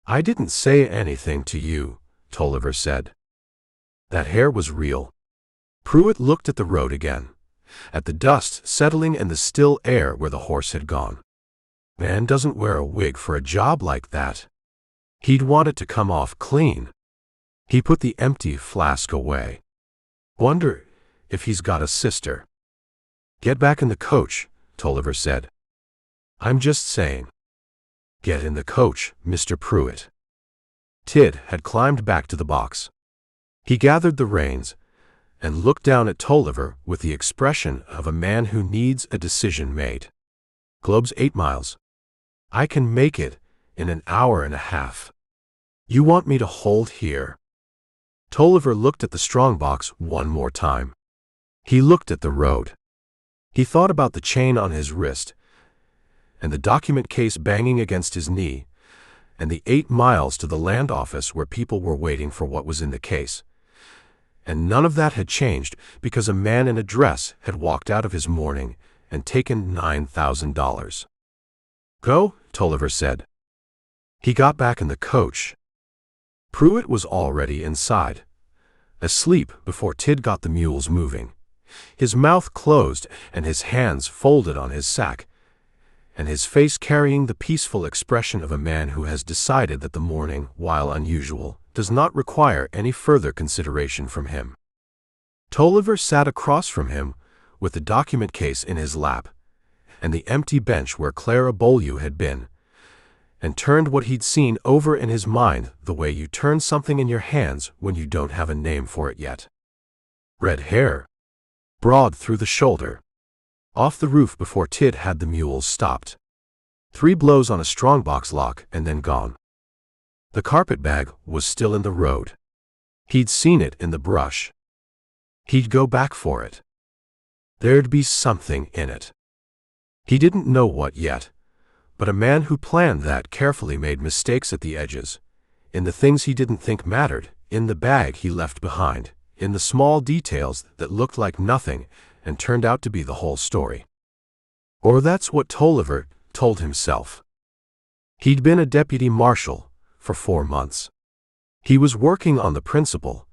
I didn't say anything to you, Tolliver said. That hair was real. Pruitt looked at the road again, at the dust settling in the still air where the horse had gone. Man doesn't wear a wig for a job like that. He'd want it to come off clean. He put the empty flask away. Wonder if he's got a sister. Get back in the coach, Tolliver said. I'm just saying. Get in the coach, Mr. Pruitt. Tid had climbed back to the box. He gathered the reins and looked down at Tolliver with the expression of a man who needs a decision made. Globe's 8 miles. I can make it in an hour and a half. You want me to hold here? Tolliver looked at the strongbox one more time. He looked at the road. He thought about the chain on his wrist, and the document case banging against his knee, and the 8 miles to the land office where people were waiting for what was in the case. And none of that had changed because a man in a dress had walked out of his morning and taken $9,000. Go, Tolliver said. He got back in the coach. Pruitt was already inside, asleep before Tid got the mules moving. His mouth closed and his hands folded on his sack, and his face carrying the peaceful expression of a man who has decided that the morning, while unusual, does not require any further consideration from him. Tolliver sat across from him with the document case in his lap and the empty bench where Clara Beaulieu had been, and turned what he'd seen over in his mind the way you turn something in your hands when you don't have a name for it yet. Red hair. Broad through the shoulder. Off the roof before Tid had the mules stopped. 3 blows on a strongbox lock and then gone. The carpet bag was still in the road. He'd seen it in the brush. He'd go back for it. There'd be something in it. He didn't know what yet, but a man who planned that carefully made mistakes at the edges, in the things he didn't think mattered, in the bag he left behind, in the small details that looked like nothing and turned out to be the whole story. Or that's what Tolliver told himself. He'd been a deputy marshal for 4 months. He was working on the principle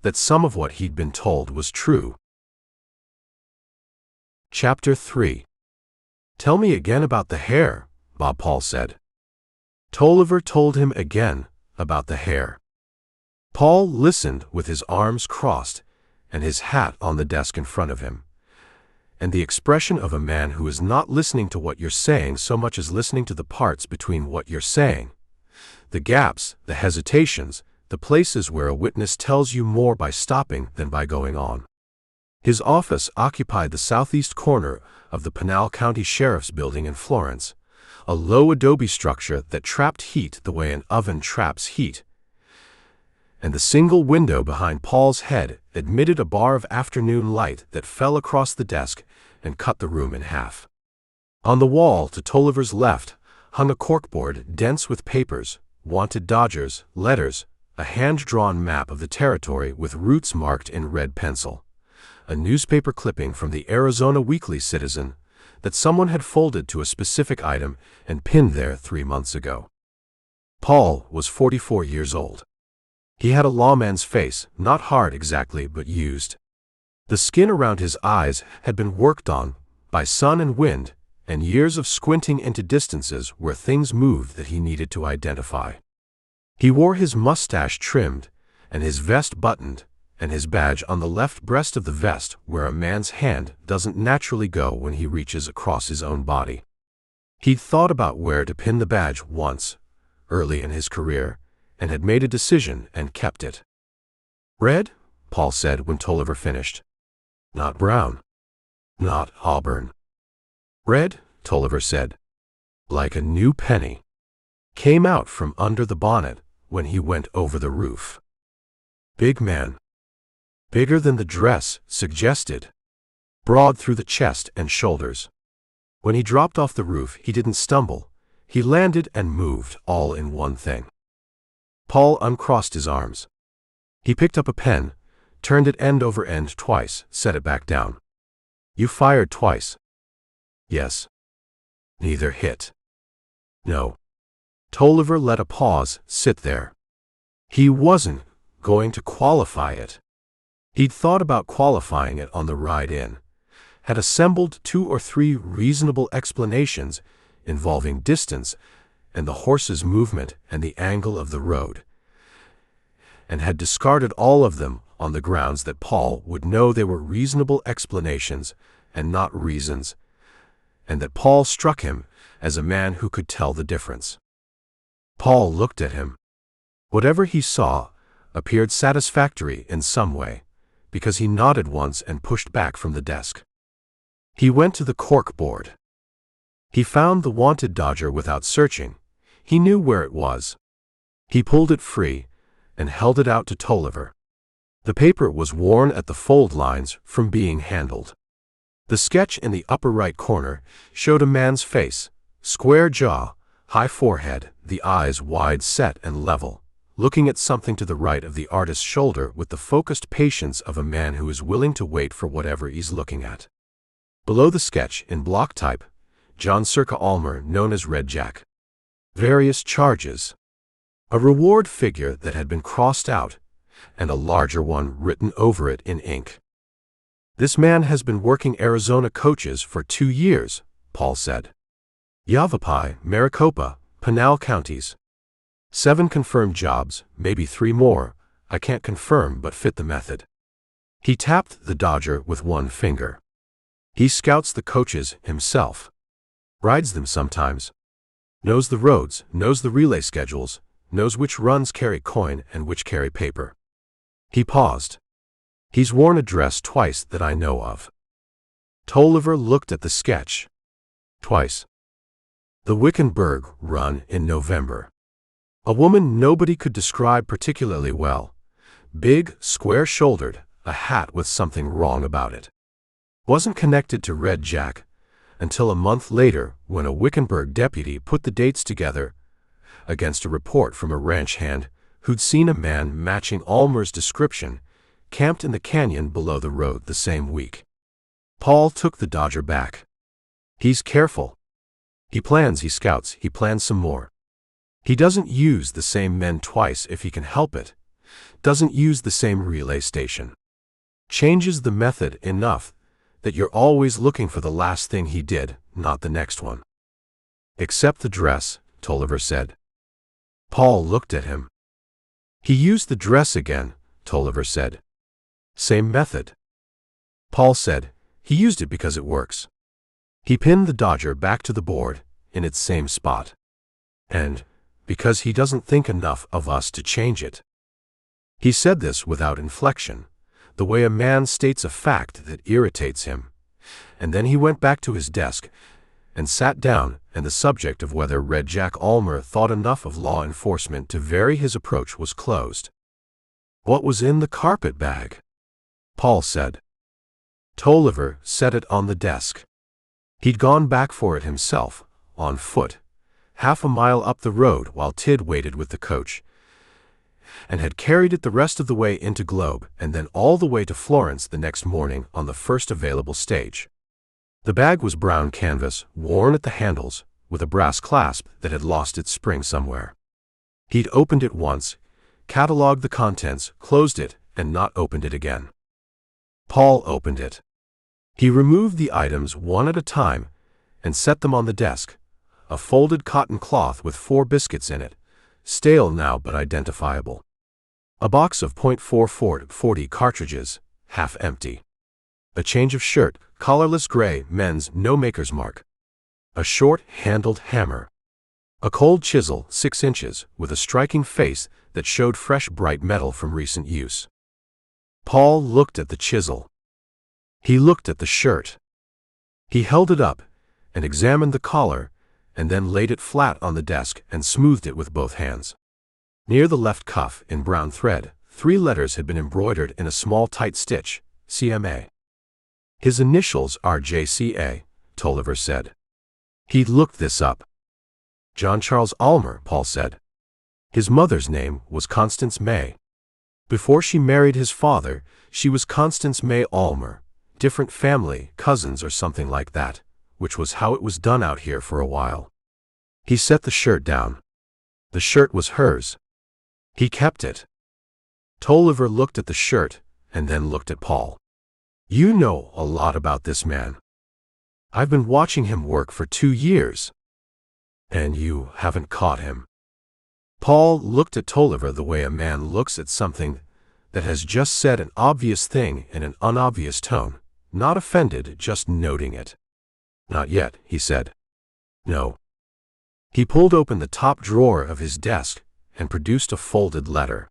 that some of what he'd been told was true. Chapter 3. "Tell me again about the hair," Bob Paul said. Tolliver told him again about the hair. Paul listened with his arms crossed and his hat on the desk in front of him, and the expression of a man who is not listening to what you're saying so much as listening to the parts between what you're saying. The gaps, the hesitations, the places where a witness tells you more by stopping than by going on. His office occupied the southeast corner of the Pinal County Sheriff's Building in Florence, a low adobe structure that trapped heat the way an oven traps heat, and the single window behind Paul's head admitted a bar of afternoon light that fell across the desk and cut the room in half. On the wall to Tolliver's left hung a corkboard dense with papers, wanted dodgers, letters, a hand-drawn map of the territory with routes marked in red pencil, a newspaper clipping from the Arizona Weekly Citizen that someone had folded to a specific item and pinned there 3 months ago. Paul was 44 years old. He had a lawman's face, not hard exactly, but used. The skin around his eyes had been worked on by sun and wind and years of squinting into distances where things moved that he needed to identify. He wore his mustache trimmed and his vest buttoned and his badge on the left breast of the vest where a man's hand doesn't naturally go when he reaches across his own body. He'd thought about where to pin the badge once, early in his career, and had made a decision and kept it. "Red?" Paul said when Tolliver finished. "Not brown. Not auburn." "Red," Tolliver said, "like a new penny. Came out from under the bonnet when he went over the roof." "Big man." "Bigger than the dress suggested. Broad through the chest and shoulders. When he dropped off the roof, he didn't stumble. He landed and moved all in one thing." Paul uncrossed his arms. He picked up a pen, turned it end over end twice, set it back down. "You fired twice." "Yes." "Neither hit." "No." Tolliver let a pause sit there. He wasn't going to qualify it. He'd thought about qualifying it on the ride in, had assembled 2 or 3 reasonable explanations involving distance and the horse's movement and the angle of the road, and had discarded all of them on the grounds that Paul would know they were reasonable explanations and not reasons, and that Paul struck him as a man who could tell the difference. Paul looked at him. Whatever he saw appeared satisfactory in some way, because he nodded once and pushed back from the desk. He went to the cork board. He found the wanted dodger without searching. He knew where it was. He pulled it free and held it out to Tolliver. The paper was worn at the fold lines from being handled. The sketch in the upper right corner showed a man's face, square jaw, high forehead, the eyes wide set and level, looking at something to the right of the artist's shoulder with the focused patience of a man who is willing to wait for whatever he's looking at. Below the sketch, in block type, John Circa Almer, known as Red Jack. Various charges. A reward figure that had been crossed out, and a larger one written over it in ink. "This man has been working Arizona coaches for 2 years, Paul said. Yavapai, Maricopa, Pinal counties. 7 confirmed jobs, maybe 3 more, I can't confirm but fit the method." He tapped the dodger with one finger. "He scouts the coaches himself. Rides them sometimes. Knows the roads, knows the relay schedules, knows which runs carry coin and which carry paper." He paused. "He's worn a dress twice that I know of." Tolliver looked at the sketch. "Twice." "The Wickenburg run in November. A woman nobody could describe particularly well. Big, square-shouldered, a hat with something wrong about it. Wasn't connected to Red Jack, until a month later when a Wickenburg deputy put the dates together against a report from a ranch hand who'd seen a man matching Almer's description camped in the canyon below the road the same week. Paul took the Dodger back. He's careful. He plans, he scouts, he plans some more. He doesn't use the same men twice if he can help it. Doesn't use the same relay station. Changes the method enough that you're always looking for the last thing he did, not the next one. Except the dress, Tolliver said. Paul looked at him. He used the dress again, Tolliver said. Same method. Paul said, he used it because it works. He pinned the Dodger back to the board, in its same spot. And because he doesn't think enough of us to change it. He said this without inflection, the way a man states a fact that irritates him. And then he went back to his desk and sat down, and the subject of whether Red Jack Almer thought enough of law enforcement to vary his approach was closed. What was in the carpet bag? Paul said. Tolliver set it on the desk. He'd gone back for it himself, on foot, half a mile up the road while Tid waited with the coach, and had carried it the rest of the way into Globe and then all the way to Florence the next morning on the first available stage. The bag was brown canvas, worn at the handles, with a brass clasp that had lost its spring somewhere. He'd opened it once, catalogued the contents, closed it, and not opened it again. Paul opened it. He removed the items one at a time and set them on the desk, a folded cotton cloth with 4 biscuits in it, stale now but identifiable. A box of .44-40 cartridges, half empty. A change of shirt, collarless gray, men's, no maker's mark. A short-handled hammer. A cold chisel, 6 inches, with a striking face that showed fresh bright metal from recent use. Paul looked at the chisel. He looked at the shirt. He held it up and examined the collar, and then laid it flat on the desk and smoothed it with both hands. Near the left cuff, in brown thread, 3 letters had been embroidered in a small tight stitch, CMA. His initials are JCA, Tolliver said. He'd looked this up. John Charles Almer, Paul said. His mother's name was Constance May. Before she married his father, she was Constance May Almer, different family, cousins or something like that, which was how it was done out here for a while. He set the shirt down. The shirt was hers. He kept it. Tolliver looked at the shirt and then looked at Paul. You know a lot about this man. I've been watching him work for 2 years. And you haven't caught him. Paul looked at Tolliver the way a man looks at something that has just said an obvious thing in an unobvious tone, not offended, just noting it. Not yet, he said. No. He pulled open the top drawer of his desk and produced a folded letter.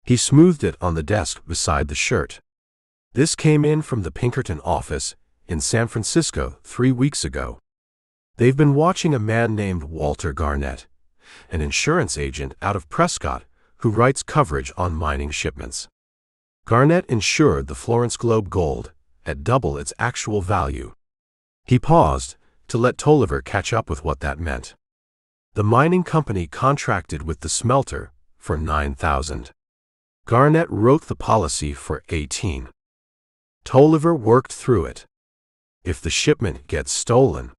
He smoothed it on the desk beside the shirt. This came in from the Pinkerton office in San Francisco 3 weeks ago. They've been watching a man named Walter Garnett, an insurance agent out of Prescott who writes coverage on mining shipments. Garnett insured the Florence Globe Gold at double its actual value. He paused to let Tolliver catch up with what that meant. The mining company contracted with the smelter for $9,000. Garnett wrote the policy for $18,000. Tolliver worked through it. If the shipment gets stolen,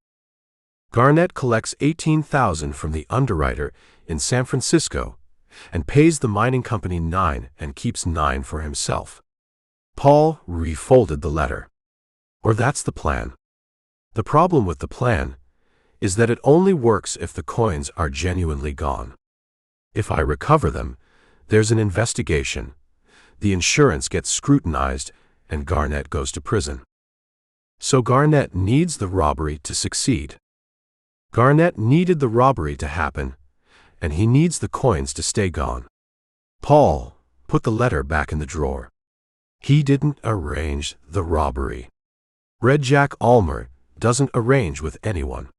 Garnett collects $18,000 from the underwriter in San Francisco and pays the mining company $9,000 and keeps $9,000 for himself. Paul refolded the letter. Or that's the plan. The problem with the plan is that it only works if the coins are genuinely gone. If I recover them, there's an investigation, the insurance gets scrutinized, and Garnett goes to prison. So Garnett needs the robbery to succeed. Garnett needed the robbery to happen, and he needs the coins to stay gone. Paul put the letter back in the drawer. He didn't arrange the robbery. Red Jack Almer doesn't arrange with anyone.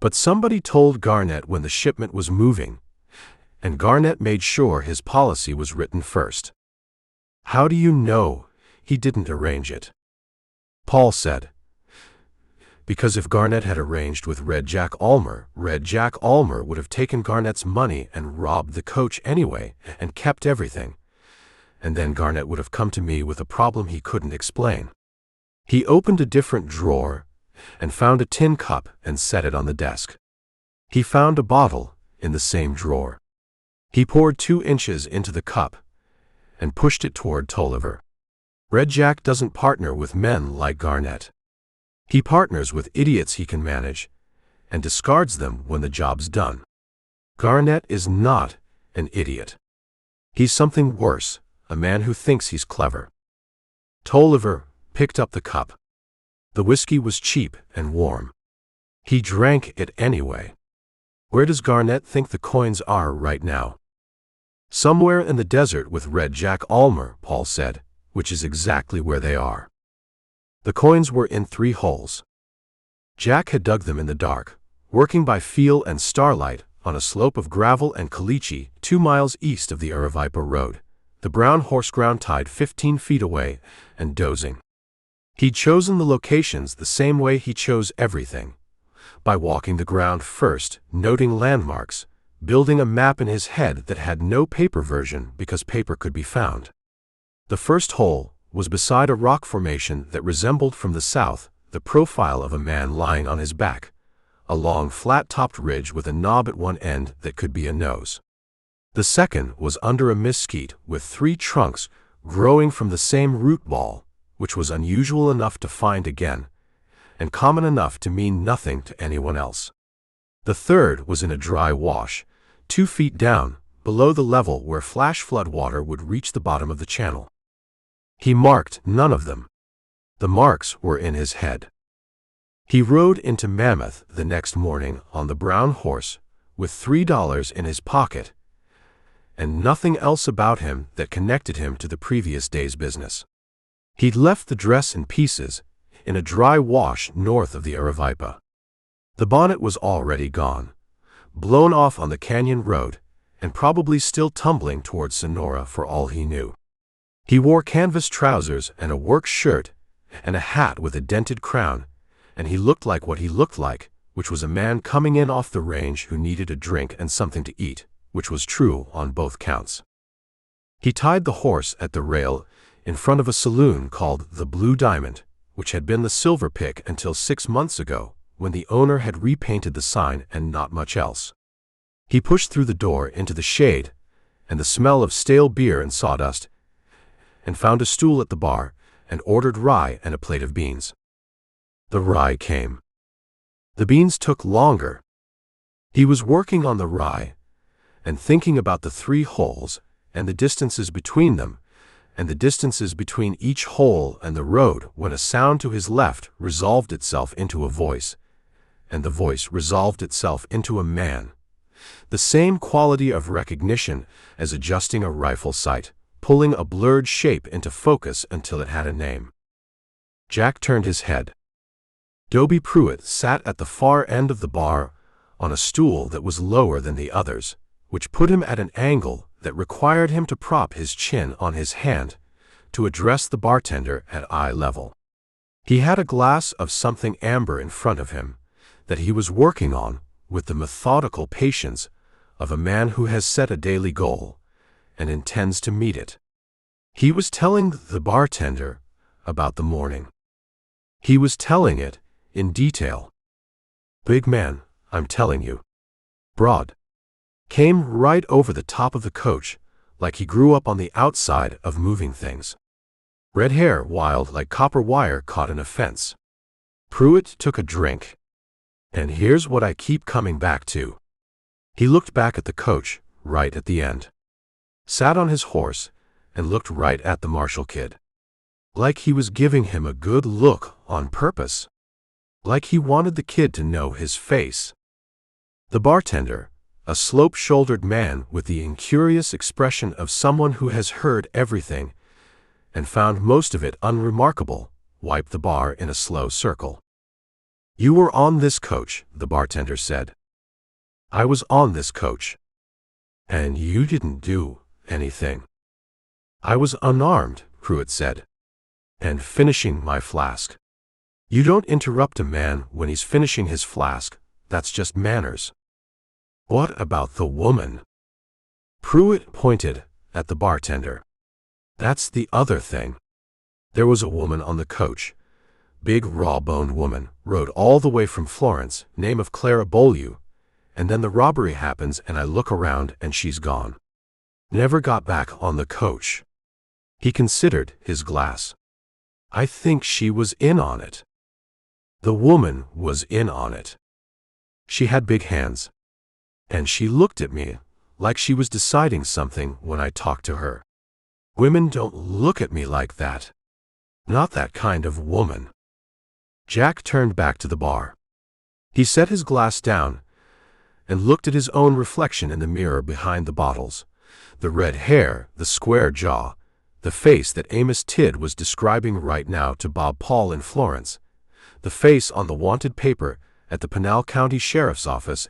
But somebody told Garnett when the shipment was moving, and Garnett made sure his policy was written first. How do you know he didn't arrange it? Paul said. Because if Garnett had arranged with Red Jack Almer would have taken Garnett's money and robbed the coach anyway and kept everything. And then Garnett would have come to me with a problem he couldn't explain. He opened a different drawer and found a tin cup and set it on the desk. He found a bottle in the same drawer. He poured 2 inches into the cup and pushed it toward Tolliver. Red Jack doesn't partner with men like Garnett. He partners with idiots he can manage and discards them when the job's done. Garnett is not an idiot. He's something worse, a man who thinks he's clever. Tolliver picked up the cup. The whiskey was cheap and warm. He drank it anyway. Where does Garnett think the coins are right now? Somewhere in the desert with Red Jack Almer, Paul said, which is exactly where they are. The coins were in 3 holes. Jack had dug them in the dark, working by feel and starlight on a slope of gravel and caliche 2 miles east of the Aravaipa Road, the brown horse ground tied 15 feet away and dozing. He'd chosen the locations the same way he chose everything, by walking the ground first, noting landmarks, building a map in his head that had no paper version because paper could be found. The first hole was beside a rock formation that resembled from the south the profile of a man lying on his back, a long flat-topped ridge with a knob at one end that could be a nose. The second was under a mesquite with 3 trunks growing from the same root ball, which was unusual enough to find again, and common enough to mean nothing to anyone else. The third was in a dry wash, 2 feet down, below the level where flash flood water would reach the bottom of the channel. He marked none of them. The marks were in his head. He rode into Mammoth the next morning on the brown horse with $3 in his pocket and nothing else about him that connected him to the previous day's business. He'd left the dress in pieces in a dry wash north of the Aravaipa. The bonnet was already gone, blown off on the canyon road and probably still tumbling towards Sonora for all he knew. He wore canvas trousers and a work shirt and a hat with a dented crown, and he looked like what he looked like, which was a man coming in off the range who needed a drink and something to eat, which was true on both counts. He tied the horse at the rail in front of a saloon called the Blue Diamond, which had been the Silver Pick until 6 months ago, when the owner had repainted the sign and not much else. He pushed through the door into the shade and the smell of stale beer and sawdust, and found a stool at the bar and ordered rye and a plate of beans. The rye came. The beans took longer. He was working on the rye and thinking about the 3 holes and the distances between them and the distances between each hole and the road when a sound to his left resolved itself into a voice, and the voice resolved itself into a man. The same quality of recognition as adjusting a rifle sight, pulling a blurred shape into focus until it had a name. Jack turned his head. Dobie Pruitt sat at the far end of the bar on a stool that was lower than the others, which put him at an angle that required him to prop his chin on his hand to address the bartender at eye level. He had a glass of something amber in front of him that he was working on with the methodical patience of a man who has set a daily goal and intends to meet it. He was telling the bartender about the morning. He was telling it in detail. Big man, I'm telling you. Broad. Came right over the top of the coach, like he grew up on the outside of moving things. Red hair wild like copper wire caught in a fence. Pruitt took a drink. And here's what I keep coming back to. He looked back at the coach, right at the end. Sat on his horse and looked right at the marshal kid. Like he was giving him a good look on purpose. Like he wanted the kid to know his face. The bartender, a slope-shouldered man with the incurious expression of someone who has heard everything and found most of it unremarkable, wiped the bar in a slow circle. You were on this coach, the bartender said. I was on this coach. And you didn't do anything. I was unarmed, Pruitt said. And finishing my flask. You don't interrupt a man when he's finishing his flask. That's just manners. What about the woman? Pruitt pointed at the bartender. That's the other thing. There was a woman on the coach. Big raw-boned woman, rode all the way from Florence, name of Clara Beaulieu, and then the robbery happens and I look around and she's gone. Never got back on the coach. He considered his glass. I think she was in on it. The woman was in on it. She had big hands. And she looked at me like she was deciding something when I talked to her. Women don't look at me like that. Not that kind of woman. Jack turned back to the bar. He set his glass down and looked at his own reflection in the mirror behind the bottles. The red hair, the square jaw, the face that Amos Tidd was describing right now to Bob Paul in Florence, the face on the wanted paper at the Pinal County Sheriff's Office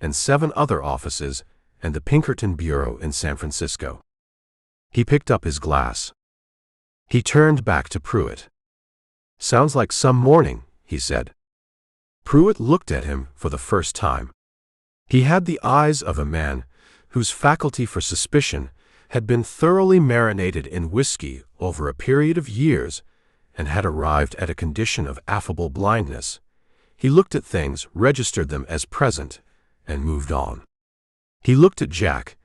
and 7 other offices and the Pinkerton Bureau in San Francisco. He picked up his glass. He turned back to Pruitt. Sounds like some morning, he said. Pruitt looked at him for the first time. He had the eyes of a man whose faculty for suspicion had been thoroughly marinated in whiskey over a period of years and had arrived at a condition of affable blindness. He looked at things, registered them as present, and moved on. He looked at Jack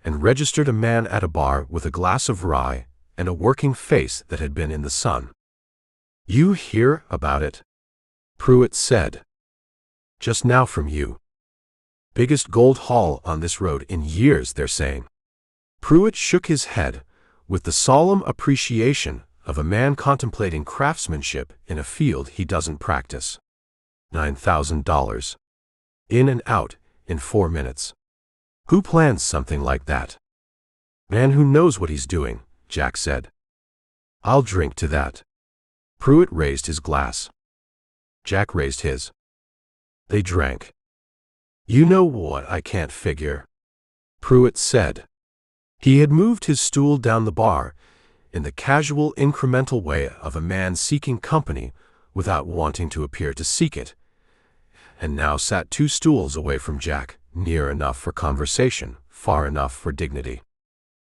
and registered a man at a bar with a glass of rye and a working face that had been in the sun. You hear about it? Pruitt said. Just now from you. Biggest gold haul on this road in years, they're saying. Pruitt shook his head with the solemn appreciation of a man contemplating craftsmanship in a field he doesn't practice. $9,000. In and out in 4 minutes. Who plans something like that? Man who knows what he's doing, Jack said. I'll drink to that. Pruitt raised his glass. Jack raised his. They drank. You know what I can't figure? Pruitt said. He had moved his stool down the bar in the casual, incremental way of a man seeking company without wanting to appear to seek it, and now sat 2 stools away from Jack, near enough for conversation, far enough for dignity.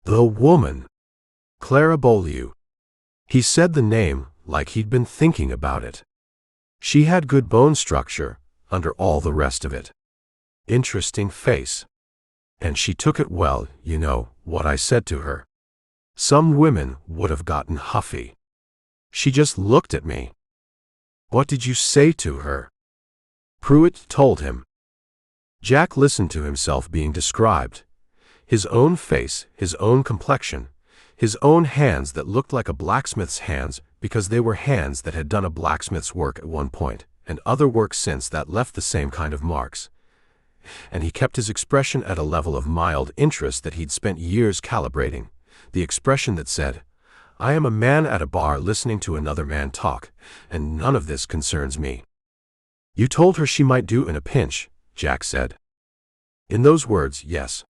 The woman. Clara Beaulieu. He said the name like he'd been thinking about it. She had good bone structure under all the rest of it. Interesting face. And she took it well, you know, what I said to her. Some women would have gotten huffy. She just looked at me. What did you say to her? Pruitt told him. Jack listened to himself being described. His own face, his own complexion, his own hands that looked like a blacksmith's hands because they were hands that had done a blacksmith's work at one point, and other work since that left the same kind of marks. And he kept his expression at a level of mild interest that he'd spent years calibrating, the expression that said, I am a man at a bar listening to another man talk, and none of this concerns me. You told her she might do in a pinch, Jack said. In those words, yes.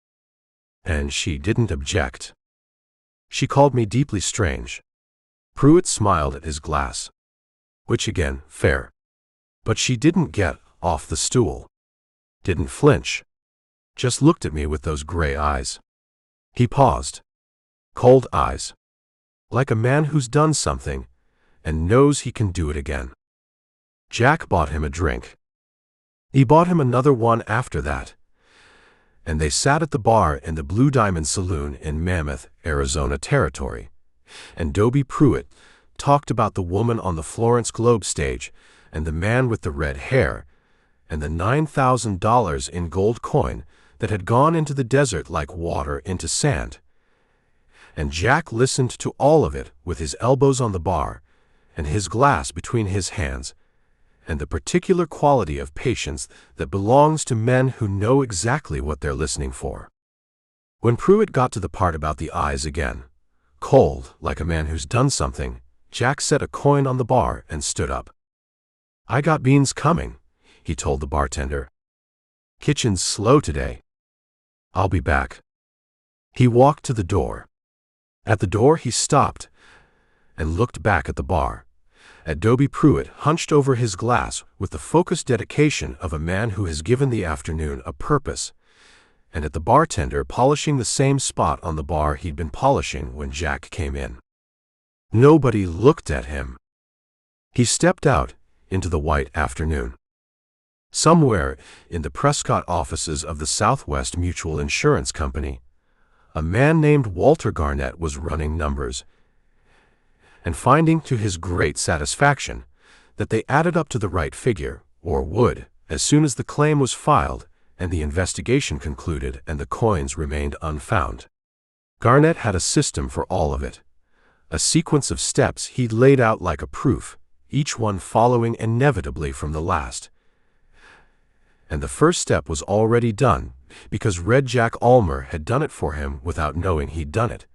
And she didn't object. She called me deeply strange. Pruitt smiled at his glass. Which again, fair. But she didn't get off the stool. Didn't flinch. Just looked at me with those gray eyes. He paused. Cold eyes. Like a man who's done something and knows he can do it again. Jack bought him a drink. He bought him another one after that. And they sat at the bar in the Blue Diamond Saloon in Mammoth, Arizona Territory. And Dobie Pruitt talked about the woman on the Florence Globe stage and the man with the red hair and the $9,000 in gold coin that had gone into the desert like water into sand. And Jack listened to all of it with his elbows on the bar and his glass between his hands, and the particular quality of patience that belongs to men who know exactly what they're listening for. When Pruitt got to the part about the eyes again, cold, like a man who's done something, Jack set a coin on the bar and stood up. I got beans coming, he told the bartender. Kitchen's slow today. I'll be back. He walked to the door. At the door he stopped and looked back at the bar, Adobe Pruitt hunched over his glass with the focused dedication of a man who has given the afternoon a purpose, and at the bartender polishing the same spot on the bar he'd been polishing when Jack came in. Nobody looked at him. He stepped out into the white afternoon. Somewhere in the Prescott offices of the Southwest Mutual Insurance Company, a man named Walter Garnett was running numbers, and finding to his great satisfaction that they added up to the right figure, or would, as soon as the claim was filed and the investigation concluded and the coins remained unfound. Garnett had a system for all of it, a sequence of steps he'd laid out like a proof, each one following inevitably from the last. And the first step was already done, because Red Jack Almer had done it for him without knowing he'd done it.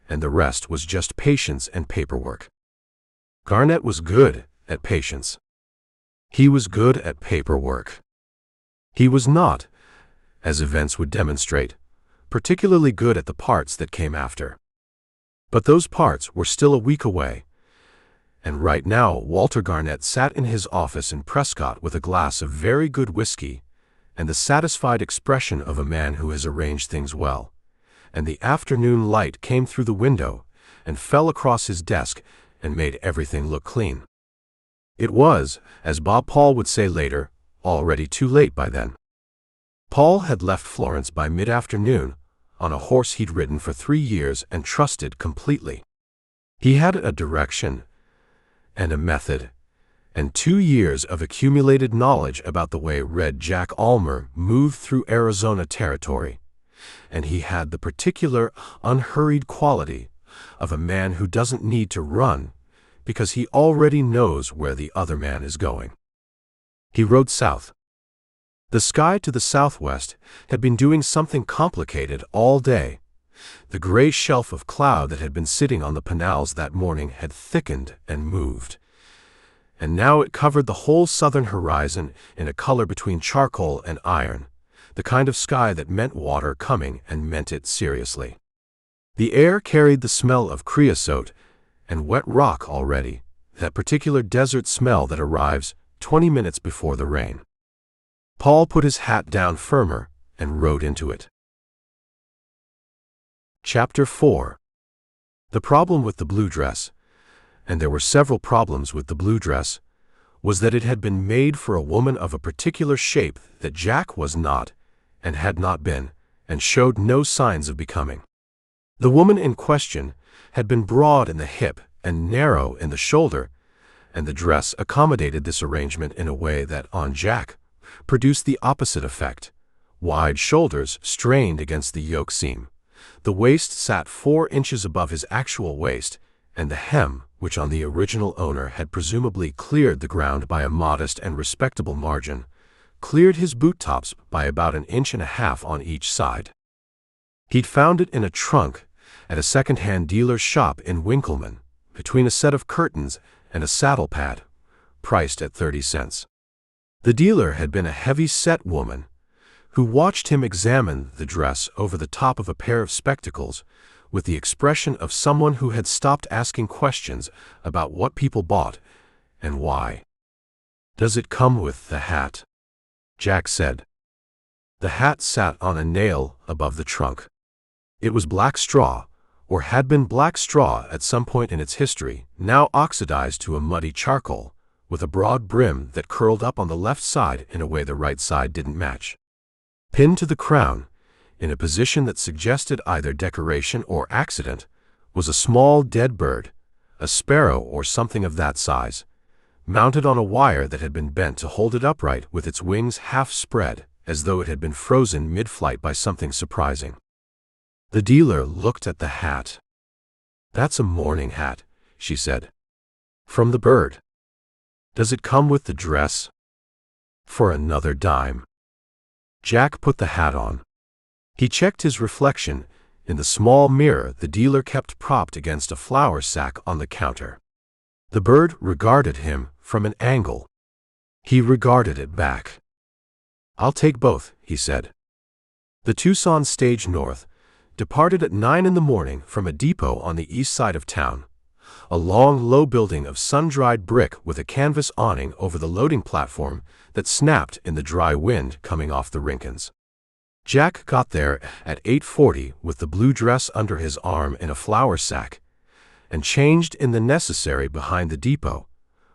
And the rest was just patience and paperwork. Garnett was good at patience. He was good at paperwork. He was not, as events would demonstrate, particularly good at the parts that came after. But those parts were still a week away, and right now Walter Garnett sat in his office in Prescott with a glass of very good whiskey and the satisfied expression of a man who has arranged things well, and the afternoon light came through the window and fell across his desk and made everything look clean. It was, as Bob Paul would say later, already too late by then. Paul had left Florence by mid-afternoon on a horse he'd ridden for 3 years and trusted completely. He had a direction and a method, and 2 years of accumulated knowledge about the way Red Jack Almer moved through Arizona territory, and he had the particular, unhurried quality of a man who doesn't need to run because he already knows where the other man is going. He rode south. The sky to the southwest had been doing something complicated all day. The gray shelf of cloud that had been sitting on the Pinals that morning had thickened and moved, and now it covered the whole southern horizon in a color between charcoal and iron, the kind of sky that meant water coming and meant it seriously. The air carried the smell of creosote and wet rock already, that particular desert smell that arrives 20 minutes before the rain. Paul put his hat down firmer and rode into it. Chapter 4. The problem with the blue dress, and there were several problems with the blue dress, was that it had been made for a woman of a particular shape that Jack was not, and had not been, and showed no signs of becoming. The woman in question had been broad in the hip and narrow in the shoulder, and the dress accommodated this arrangement in a way that, on Jack, produced the opposite effect. Wide shoulders strained against the yoke seam. The waist sat 4 inches above his actual waist, and the hem, which on the original owner had presumably cleared the ground by a modest and respectable margin, cleared his boot tops by about 1.5 inches on each side. He'd found it in a trunk at a second-hand dealer's shop in Winkleman, between a set of curtains and a saddle pad, priced at 30 cents. The dealer had been a heavy-set woman who watched him examine the dress over the top of a pair of spectacles with the expression of someone who had stopped asking questions about what people bought and why. "Does it come with the hat?" Jack said. The hat sat on a nail above the trunk. It was black straw, or had been black straw at some point in its history, now oxidized to a muddy charcoal, with a broad brim that curled up on the left side in a way the right side didn't match. Pinned to the crown, in a position that suggested either decoration or accident, was a small dead bird, a sparrow or something of that size, mounted on a wire that had been bent to hold it upright with its wings half spread, as though it had been frozen mid-flight by something surprising. The dealer looked at the hat. "That's a morning hat," she said. "From the bird." "Does it come with the dress?" "For another dime." Jack put the hat on. He checked his reflection in the small mirror the dealer kept propped against a flour sack on the counter. The bird regarded him from an angle. He regarded it back. "I'll take both," he said. The Tucson Stage North departed at 9 in the morning from a depot on the east side of town, a long, low building of sun-dried brick with a canvas awning over the loading platform that snapped in the dry wind coming off the rinkins. Jack got there at 8:40 with the blue dress under his arm in a flour sack, and changed in the necessary behind the depot,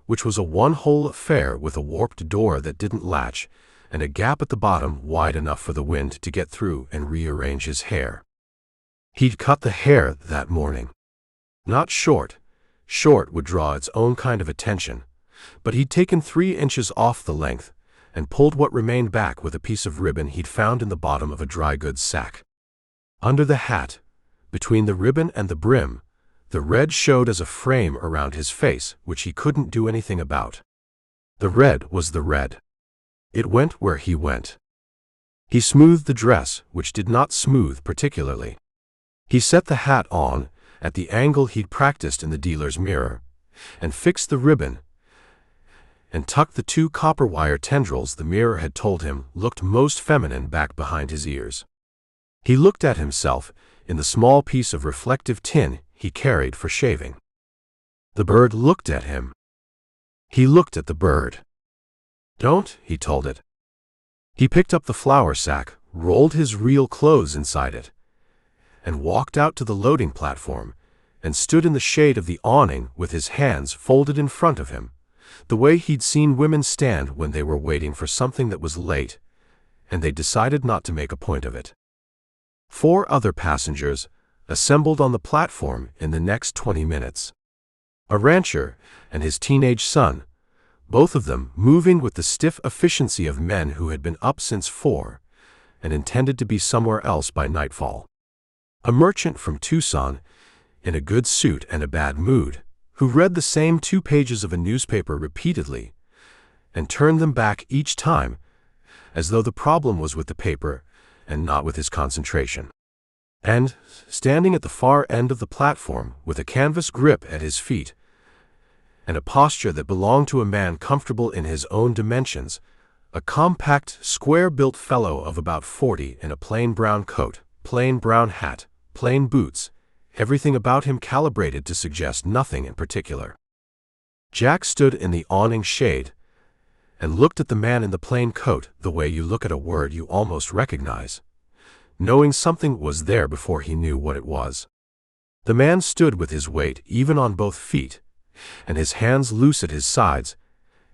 which was a one-hole affair with a warped door that didn't latch and a gap at the bottom wide enough for the wind to get through and rearrange his hair. He'd cut the hair that morning. Not short. Short would draw its own kind of attention, but he'd taken 3 inches off the length and pulled what remained back with a piece of ribbon he'd found in the bottom of a dry goods sack. Under the hat, between the ribbon and the brim, the red showed as a frame around his face, which he couldn't do anything about. The red was the red. It went where he went. He smoothed the dress, which did not smooth particularly. He set the hat on, at the angle he'd practiced in the dealer's mirror, and fixed the ribbon, and tucked the 2 copper wire tendrils the mirror had told him looked most feminine back behind his ears. He looked at himself in the small piece of reflective tin he carried for shaving. The bird looked at him. He looked at the bird. "Don't," he told it. He picked up the flour sack, rolled his real clothes inside it, and walked out to the loading platform and stood in the shade of the awning with his hands folded in front of him, the way he'd seen women stand when they were waiting for something that was late, and they decided not to make a point of it. 4 other passengers assembled on the platform in the next 20 minutes. A rancher and his teenage son, both of them moving with the stiff efficiency of men who had been up since 4 and intended to be somewhere else by nightfall. A merchant from Tucson, in a good suit and a bad mood, who read the same 2 pages of a newspaper repeatedly and turned them back each time, as though the problem was with the paper and not with his concentration. And, standing at the far end of the platform with a canvas grip at his feet, and a posture that belonged to a man comfortable in his own dimensions, a compact, square-built fellow of about 40 in a plain brown coat, plain brown hat, plain boots, everything about him calibrated to suggest nothing in particular. Jack stood in the awning shade and looked at the man in the plain coat the way you look at a word you almost recognize, knowing something was there before he knew what it was. The man stood with his weight even on both feet, and his hands loose at his sides,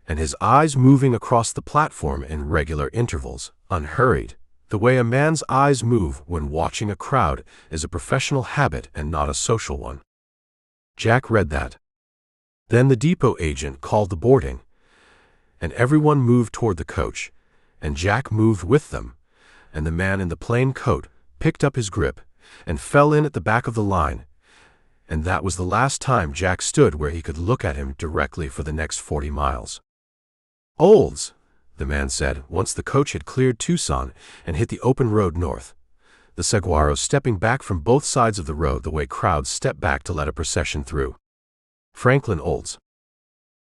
and his eyes moving across the platform in regular intervals, unhurried. The way a man's eyes move when watching a crowd is a professional habit and not a social one. Jack read that. Then the depot agent called the boarding, and everyone moved toward the coach, and Jack moved with them, and the man in the plain coat picked up his grip and fell in at the back of the line, and that was the last time Jack stood where he could look at him directly for the next 40 miles. "Olds," the man said, once the coach had cleared Tucson and hit the open road north, the saguaros stepping back from both sides of the road the way crowds step back to let a procession through. "Franklin Olds."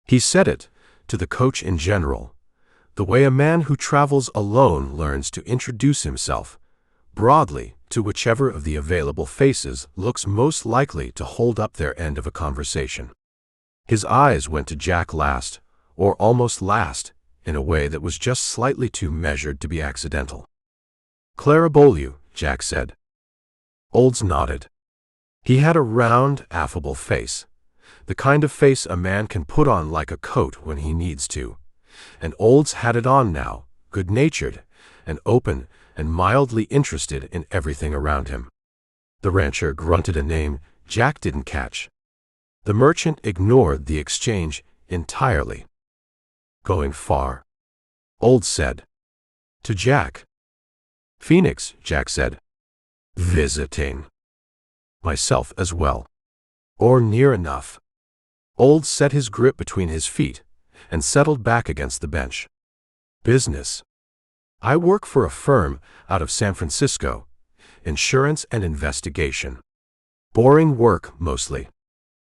He said it, to the coach in general, the way a man who travels alone learns to introduce himself, broadly, to whichever of the available faces looks most likely to hold up their end of a conversation. His eyes went to Jack last, or almost last, in a way that was just slightly too measured to be accidental. "Clara Beaulieu," Jack said. Olds nodded. He had a round, affable face, the kind of face a man can put on like a coat when he needs to, and Olds had it on now, good-natured and open and mildly interested in everything around him. The rancher grunted a name Jack didn't catch. The merchant ignored the exchange entirely. "Going far?" Olds said. To Jack. "Phoenix," Jack said. "Visiting." "Myself as well." "Or near enough." Olds set his grip between his feet and settled back against the bench. "Business. I work for a firm out of San Francisco, insurance and investigation. Boring work, mostly.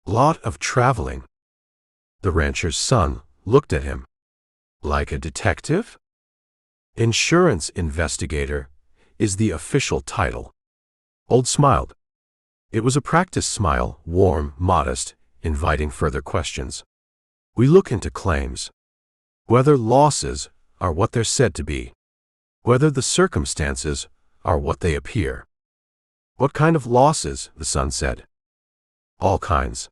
Lot of traveling." The rancher's son looked at him. "Like a detective?" "Insurance investigator is the official title." Olds smiled. It was a practiced smile, warm, modest, inviting further questions. We look into claims. Whether losses are what they're said to be. Whether the circumstances are what they appear. What kind of losses? The son said. All kinds.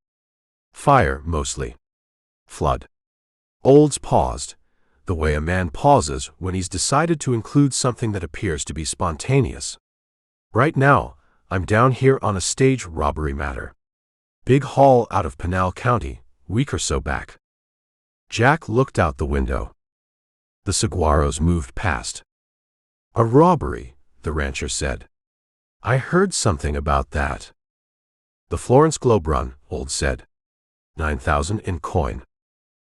Fire, mostly. Flood. Olds paused, the way a man pauses when he's decided to include something that appears to be spontaneous. Right now, I'm down here on a stage robbery matter. Big haul out of Pinal County, week or so back. Jack looked out the window. The saguaros moved past. A robbery, the rancher said. I heard something about that. The Florence Globe Run, Old said. 9,000 in coin.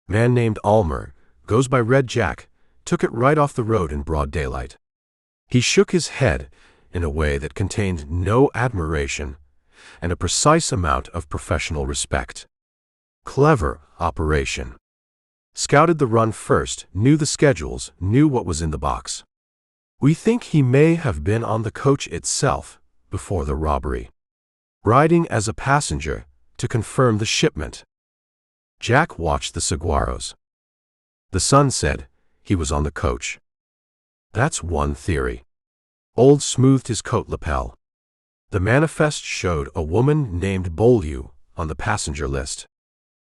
Man named Almer, goes by Red Jack, took it right off the road in broad daylight. He shook his head in a way that contained no admiration and a precise amount of professional respect. Clever operation. Scouted the run first, knew the schedules, knew what was in the box. We think he may have been on the coach itself before the robbery, riding as a passenger to confirm the shipment. Jack watched the saguaros. The son said he was on the coach. That's one theory. Old smoothed his coat lapel. The manifest showed a woman named Beaulieu on the passenger list.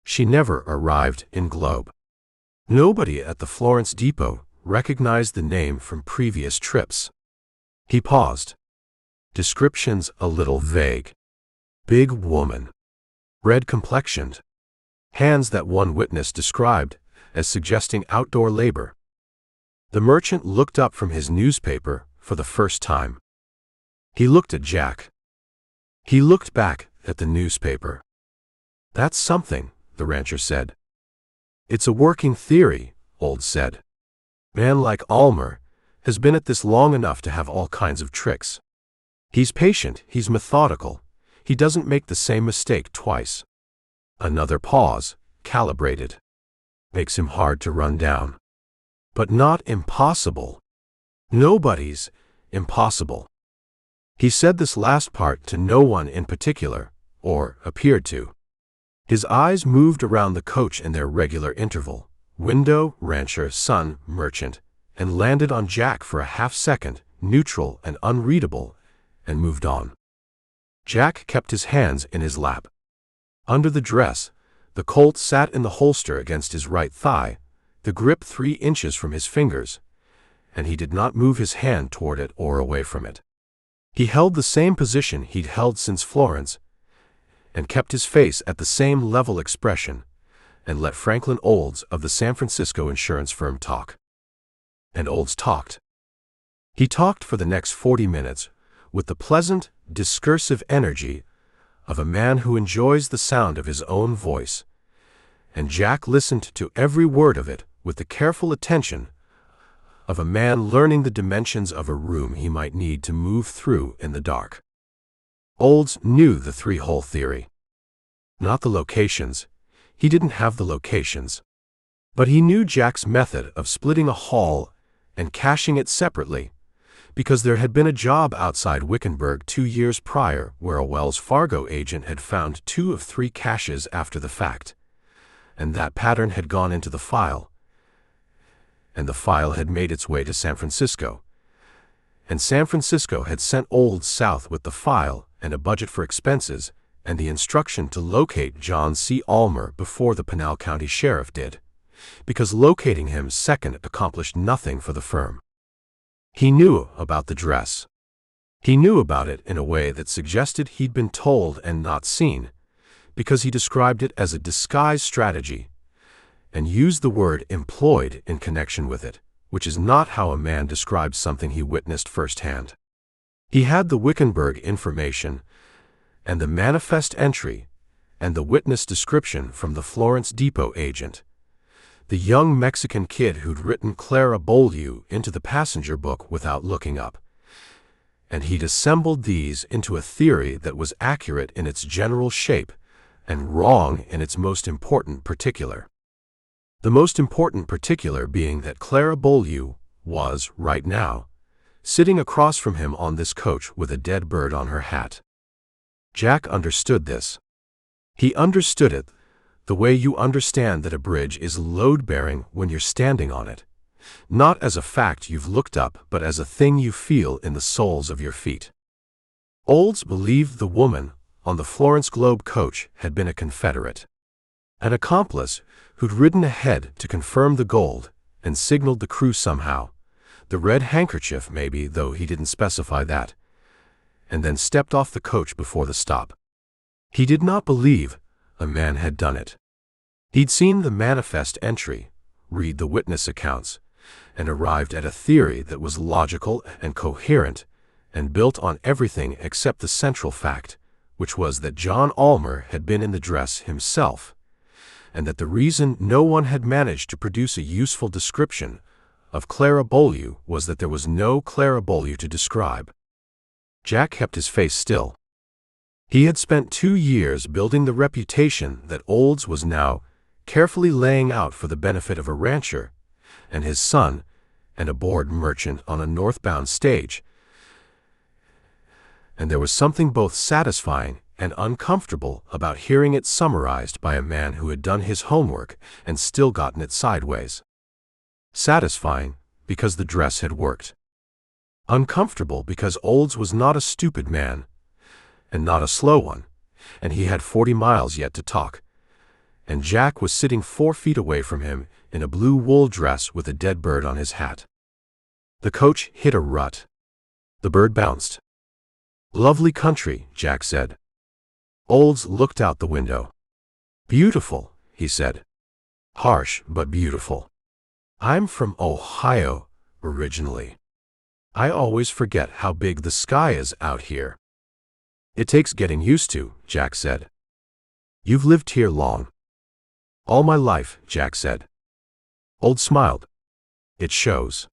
She never arrived in Globe. Nobody at the Florence depot recognized the name from previous trips. He paused. Descriptions a little vague. Big woman. Red-complexioned. Hands that one witness described as suggesting outdoor labor. The merchant looked up from his newspaper for the first time. He looked at Jack. He looked back at the newspaper. That's something, the rancher said. It's a working theory, Old said. Man like Almer has been at this long enough to have all kinds of tricks. He's patient, he's methodical, he doesn't make the same mistake twice. Another pause, calibrated. Makes him hard to run down. But not impossible. Nobody's impossible. He said this last part to no one in particular, or appeared to. His eyes moved around the coach in their regular interval, window, rancher, son, merchant, and landed on Jack for a half-second, neutral and unreadable, and moved on. Jack kept his hands in his lap. Under the dress, the Colt sat in the holster against his right thigh, the grip 3 inches from his fingers, and he did not move his hand toward it or away from it. He held the same position he'd held since Florence, and kept his face at the same level expression, and let Franklin Olds of the San Francisco insurance firm talk. And Olds talked. He talked for the next 40 minutes with the pleasant, discursive energy of a man who enjoys the sound of his own voice, and Jack listened to every word of it with the careful attention of a man learning the dimensions of a room he might need to move through in the dark. Olds knew the 3-hole theory. Not the locations. He didn't have the locations. But he knew Jack's method of splitting a haul and cashing it separately, because there had been a job outside Wickenburg 2 years prior where a Wells Fargo agent had found 2 of 3 caches after the fact, and that pattern had gone into the file, and the file had made its way to San Francisco, and San Francisco had sent Olds south with the file and a budget for expenses and the instruction to locate John C. Almer before the Pinal County Sheriff did, because locating him second accomplished nothing for the firm. He knew about the dress. He knew about it in a way that suggested he'd been told and not seen, because he described it as a disguise strategy and used the word employed in connection with it, which is not how a man describes something he witnessed firsthand. He had the Wickenburg information and the manifest entry and the witness description from the Florence depot agent, the young Mexican kid who'd written Clara Beaulieu into the passenger book without looking up, and he'd assembled these into a theory that was accurate in its general shape and wrong in its most important particular. The most important particular being that Clara Beaulieu was, right now, sitting across from him on this coach with a dead bird on her hat. Jack understood this. He understood it The way you understand that a bridge is load-bearing when you're standing on it, not as a fact you've looked up but as a thing you feel in the soles of your feet. Olds believed the woman on the Florence Globe coach had been a Confederate, an accomplice who'd ridden ahead to confirm the gold and signaled the crew somehow, the red handkerchief maybe, though he didn't specify that, and then stepped off the coach before the stop. He did not believe a man had done it. He'd seen the manifest entry, read the witness accounts, and arrived at a theory that was logical and coherent and built on everything except the central fact, which was that John Almer had been in the dress himself, and that the reason no one had managed to produce a useful description of Clara Beaulieu was that there was no Clara Beaulieu to describe. Jack kept his face still. He had spent 2 years building the reputation that Olds was now carefully laying out for the benefit of a rancher and his son and a board merchant on a northbound stage, and there was something both satisfying and uncomfortable about hearing it summarized by a man who had done his homework and still gotten it sideways. Satisfying because the dress had worked. Uncomfortable because Olds was not a stupid man, and not a slow one, and he had 40 miles yet to talk, and Jack was sitting 4 feet away from him in a blue wool dress with a dead bird on his hat. The coach hit a rut. The bird bounced. "Lovely country," Jack said. Olds looked out the window. "Beautiful," he said. "Harsh, but beautiful. I'm from Ohio, originally. I always forget how big the sky is out here." "It takes getting used to," Jack said. "You've lived here long." "All my life," Jack said. Olds smiled. "It shows.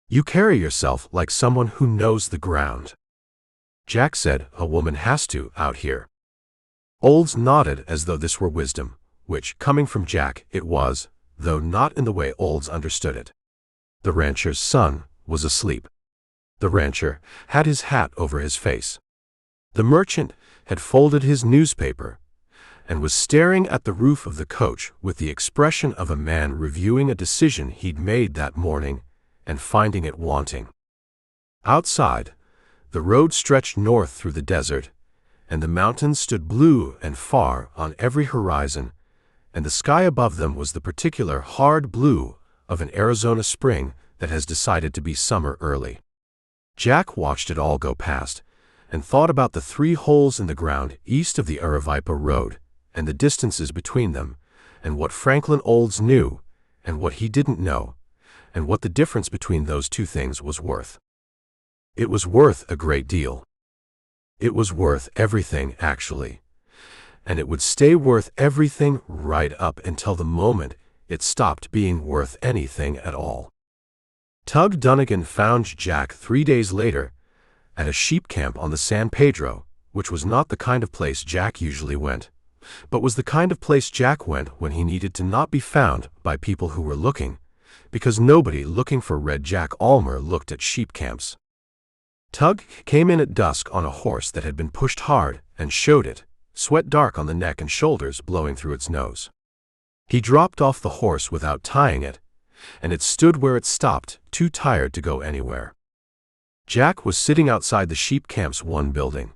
You carry yourself like someone who knows the ground." Jack said, "A woman has to, out here." Olds nodded as though this were wisdom, which, coming from Jack, it was, though not in the way Olds understood it. The rancher's son was asleep. The rancher had his hat over his face. The merchant had folded his newspaper and was staring at the roof of the coach with the expression of a man reviewing a decision he'd made that morning and finding it wanting. Outside, the road stretched north through the desert, and the mountains stood blue and far on every horizon, and the sky above them was the particular hard blue of an Arizona spring that has decided to be summer early. Jack watched it all go past and thought about the 3 holes in the ground east of the Aravipa Road and the distances between them, and what Franklin Olds knew and what he didn't know, and what the difference between those 2 things was worth. It was worth a great deal. It was worth everything, actually, and it would stay worth everything right up until the moment it stopped being worth anything at all. Tug Dunnigan found Jack 3 days later at a sheep camp on the San Pedro, which was not the kind of place Jack usually went, but was the kind of place Jack went when he needed to not be found by people who were looking, because nobody looking for Red Jack Almer looked at sheep camps. Tug came in at dusk on a horse that had been pushed hard and showed it, sweat dark on the neck and shoulders blowing through its nose. He dropped off the horse without tying it, and it stood where it stopped, too tired to go anywhere. Jack was sitting outside the sheep camp's one building,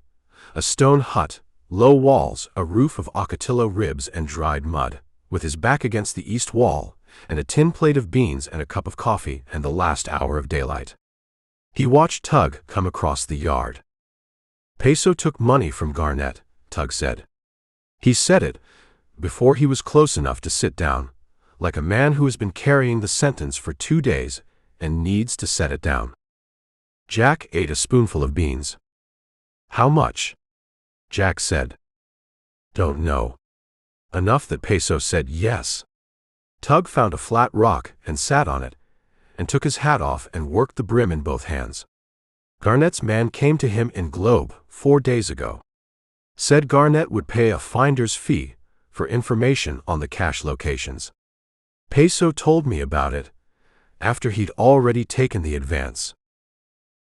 a stone hut, low walls, a roof of ocotillo ribs and dried mud, with his back against the east wall, and a tin plate of beans and a cup of coffee and the last hour of daylight. He watched Tug come across the yard. "Peso took money from Garnett," Tug said. He said it before he was close enough to sit down, like a man who has been carrying the sentence for 2 days and needs to set it down. Jack ate a spoonful of beans. "How much?" Jack said. "Don't know. Enough that Peso said yes." Tug found a flat rock and sat on it, and took his hat off and worked the brim in both hands. "Garnett's man came to him in Globe 4 days ago. Said Garnett would pay a finder's fee for information on the cache locations. Peso told me about it after he'd already taken the advance."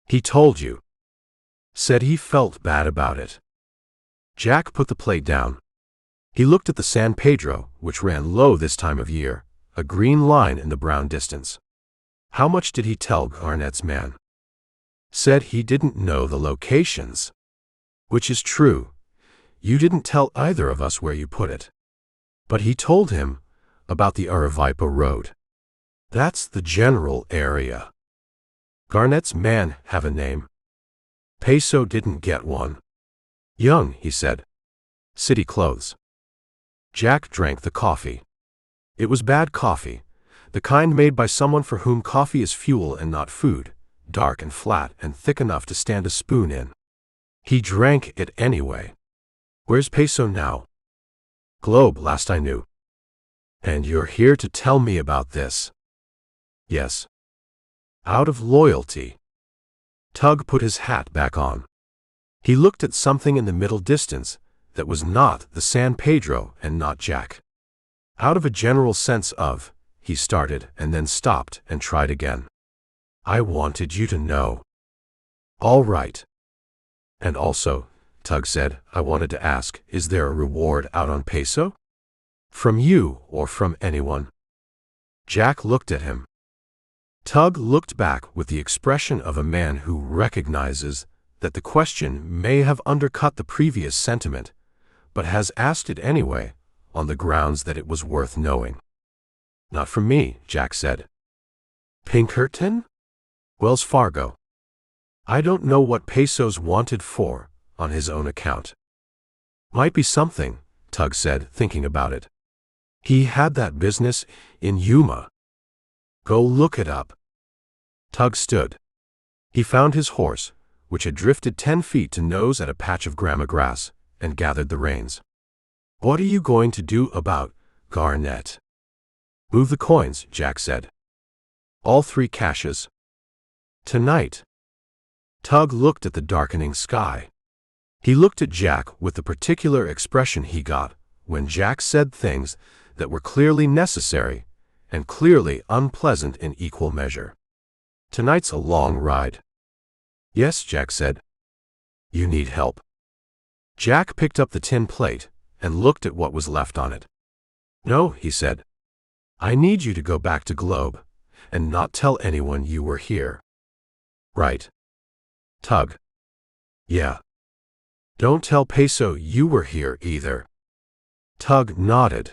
"He told you?" "Said he felt bad about it." Jack put the plate down. He looked at the San Pedro, which ran low this time of year, a green line in the brown distance. How much did he tell Garnett's man? Said he didn't know the locations. Which is true. You didn't tell either of us where you put it. But he told him about the Aravipa Road. That's the general area. Garnett's man have a name? Peso didn't get one. Young, he said. City clothes. Jack drank the coffee. It was bad coffee, the kind made by someone for whom coffee is fuel and not food, dark and flat and thick enough to stand a spoon in. He drank it anyway. Where's Peso now? Globe, last I knew. And you're here to tell me about this? Yes. Out of loyalty. Tug put his hat back on. He looked at something in the middle distance that was not the San Pedro and not Jack. Out of a general sense of, he started and then stopped and tried again. I wanted you to know. All right. And also, Tug said, I wanted to ask, is there a reward out on Peso? From you or from anyone? Jack looked at him. Tug looked back with the expression of a man who recognizes that the question may have undercut the previous sentiment, but has asked it anyway, on the grounds that it was worth knowing. Not from me, Jack said. Pinkerton? Wells Fargo. I don't know what Peso's wanted for, on his own account. Might be something, Tug said, thinking about it. He had that business in Yuma. Go look it up. Tug stood. He found his horse, which had drifted 10 feet to nose at a patch of grama grass, and gathered the reins. What are you going to do about Garnett? Move the coins, Jack said. All 3 caches. Tonight. Tug looked at the darkening sky. He looked at Jack with the particular expression he got when Jack said things that were clearly necessary and clearly unpleasant in equal measure. Tonight's a long ride. Yes, Jack said. You need help. Jack picked up the tin plate and looked at what was left on it. No, he said. I need you to go back to Globe and not tell anyone you were here. Right. Tug. Yeah. Don't tell Peso you were here either. Tug nodded.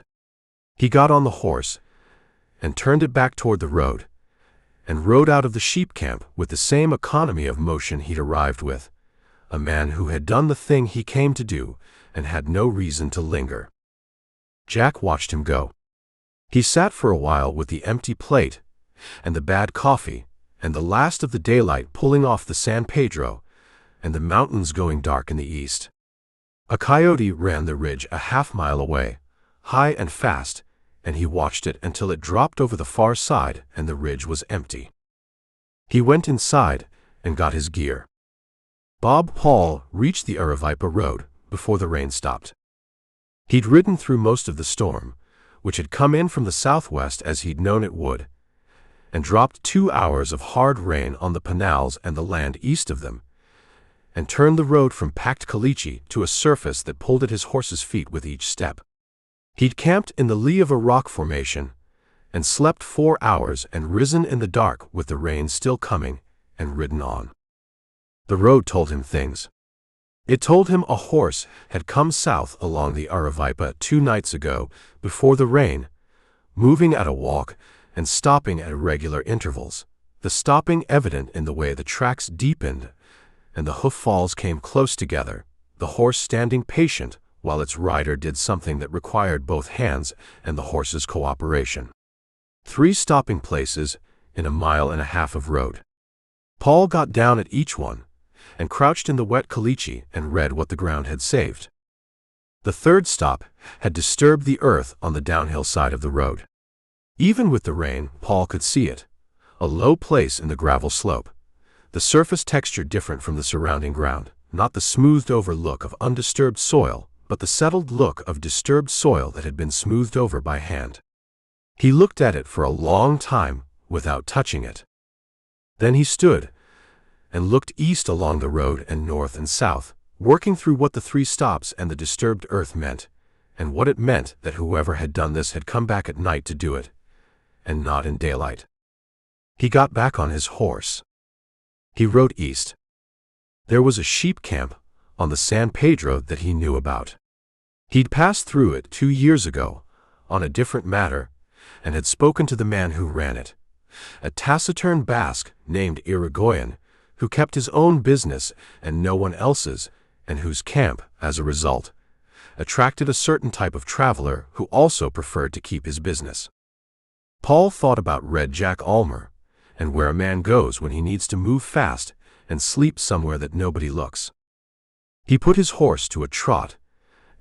He got on the horse and turned it back toward the road and rode out of the sheep camp with the same economy of motion he'd arrived with, a man who had done the thing he came to do and had no reason to linger. Jack watched him go. He sat for a while with the empty plate and the bad coffee and the last of the daylight pulling off the San Pedro and the mountains going dark in the east. A coyote ran the ridge a half-mile away, high and fast, and he watched it until it dropped over the far side and the ridge was empty. He went inside and got his gear. Bob Paul reached the Aravipa Road before the rain stopped. He'd ridden through most of the storm, which had come in from the southwest as he'd known it would, and dropped 2 hours of hard rain on the canals and the land east of them, and turned the road from packed caliche to a surface that pulled at his horse's feet with each step. He'd camped in the lee of a rock formation, and slept 4 hours and risen in the dark with the rain still coming, and ridden on. The road told him things. It told him a horse had come south along the Aravipa 2 nights ago, before the rain, moving at a walk and stopping at irregular intervals, the stopping evident in the way the tracks deepened and the hoof falls came close together, the horse standing patient while its rider did something that required both hands and the horse's cooperation. 3 stopping places in 1.5 miles of road. Paul got down at each one and crouched in the wet caliche and read what the ground had saved. The 3rd stop had disturbed the earth on the downhill side of the road. Even with the rain, Paul could see it, a low place in the gravel slope, the surface texture different from the surrounding ground, not the smoothed-over look of undisturbed soil, but the settled look of disturbed soil that had been smoothed over by hand. He looked at it for a long time without touching it. Then he stood and looked east along the road and north and south, working through what the 3 stops and the disturbed earth meant, and what it meant that whoever had done this had come back at night to do it, and not in daylight. He got back on his horse. He rode east. There was a sheep camp on the San Pedro that he knew about. He'd passed through it 2 years ago, on a different matter, and had spoken to the man who ran it, a taciturn Basque named Irigoyen, who kept his own business and no one else's, and whose camp, as a result, attracted a certain type of traveler who also preferred to keep his business. Paul thought about Red Jack Almer, and where a man goes when he needs to move fast and sleep somewhere that nobody looks. He put his horse to a trot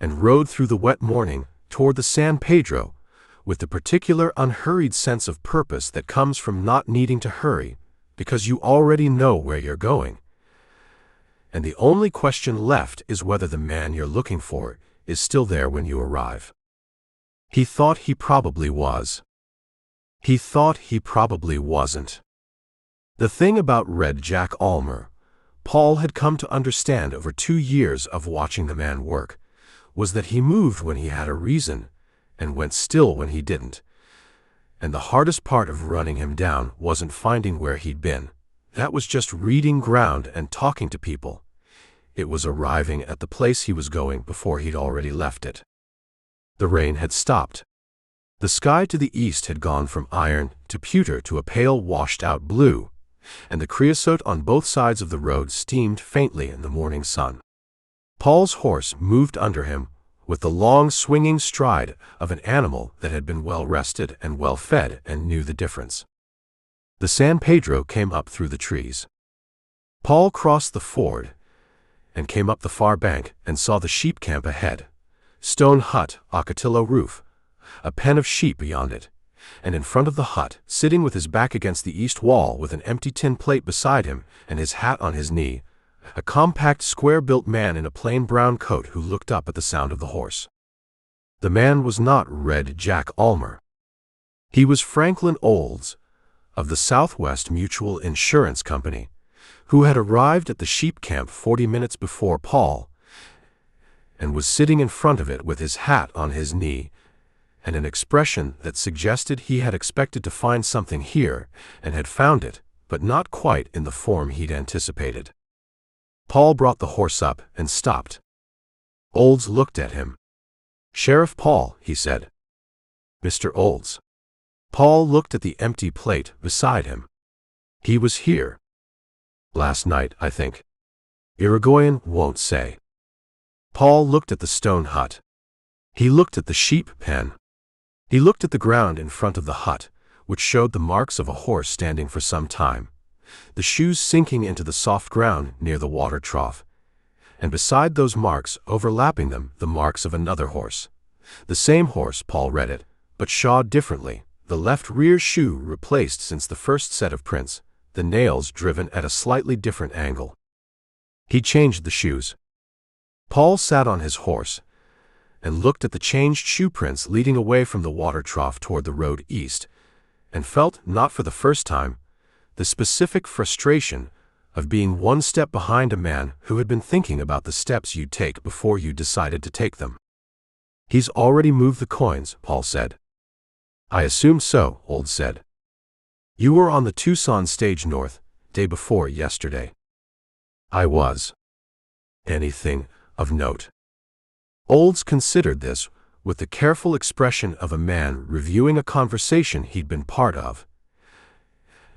and rode through the wet morning toward the San Pedro with the particular unhurried sense of purpose that comes from not needing to hurry because you already know where you're going. And the only question left is whether the man you're looking for is still there when you arrive. He thought he probably was. He thought he probably wasn't. The thing about Red Jack Almer, Paul had come to understand over 2 years of watching the man work, was that he moved when he had a reason and went still when he didn't. And the hardest part of running him down wasn't finding where he'd been. That was just reading ground and talking to people. It was arriving at the place he was going before he'd already left it. The rain had stopped. The sky to the east had gone from iron to pewter to a pale washed-out blue, and the creosote on both sides of the road steamed faintly in the morning sun. Paul's horse moved under him with the long swinging stride of an animal that had been well rested and well fed and knew the difference. The San Pedro came up through the trees. Paul crossed the ford and came up the far bank and saw the sheep camp ahead, stone hut, ocotillo roof, a pen of sheep beyond it, and in front of the hut, sitting with his back against the east wall with an empty tin plate beside him and his hat on his knee, a compact, square-built man in a plain brown coat who looked up at the sound of the horse. The man was not Red Jack Almer. He was Franklin Olds, of the Southwest Mutual Insurance Company, who had arrived at the sheep camp 40 minutes before Paul, and was sitting in front of it with his hat on his knee, and an expression that suggested he had expected to find something here and had found it, but not quite in the form he'd anticipated. Paul brought the horse up and stopped. Olds looked at him. "Sheriff Paul," he said. "Mr. Olds." Paul looked at the empty plate beside him. "He was here last night, I think." Irigoyen won't say. Paul looked at the stone hut. He looked at the sheep pen. He looked at the ground in front of the hut, which showed the marks of a horse standing for some time, the shoes sinking into the soft ground near the water trough, and beside those marks, overlapping them, the marks of another horse. The same horse, Paul read it, but shod differently, the left rear shoe replaced since the first set of prints, the nails driven at a slightly different angle. He changed the shoes. Paul sat on his horse and looked at the changed shoe prints leading away from the water trough toward the road east, and felt, not for the first time, the specific frustration of being one step behind a man who had been thinking about the steps you'd take before you decided to take them. "He's already moved the coins," Paul said. "I assume so," Olds said. "You were on the Tucson stage north, day before yesterday." "I was." "Anything of note?" Olds considered this with the careful expression of a man reviewing a conversation he'd been part of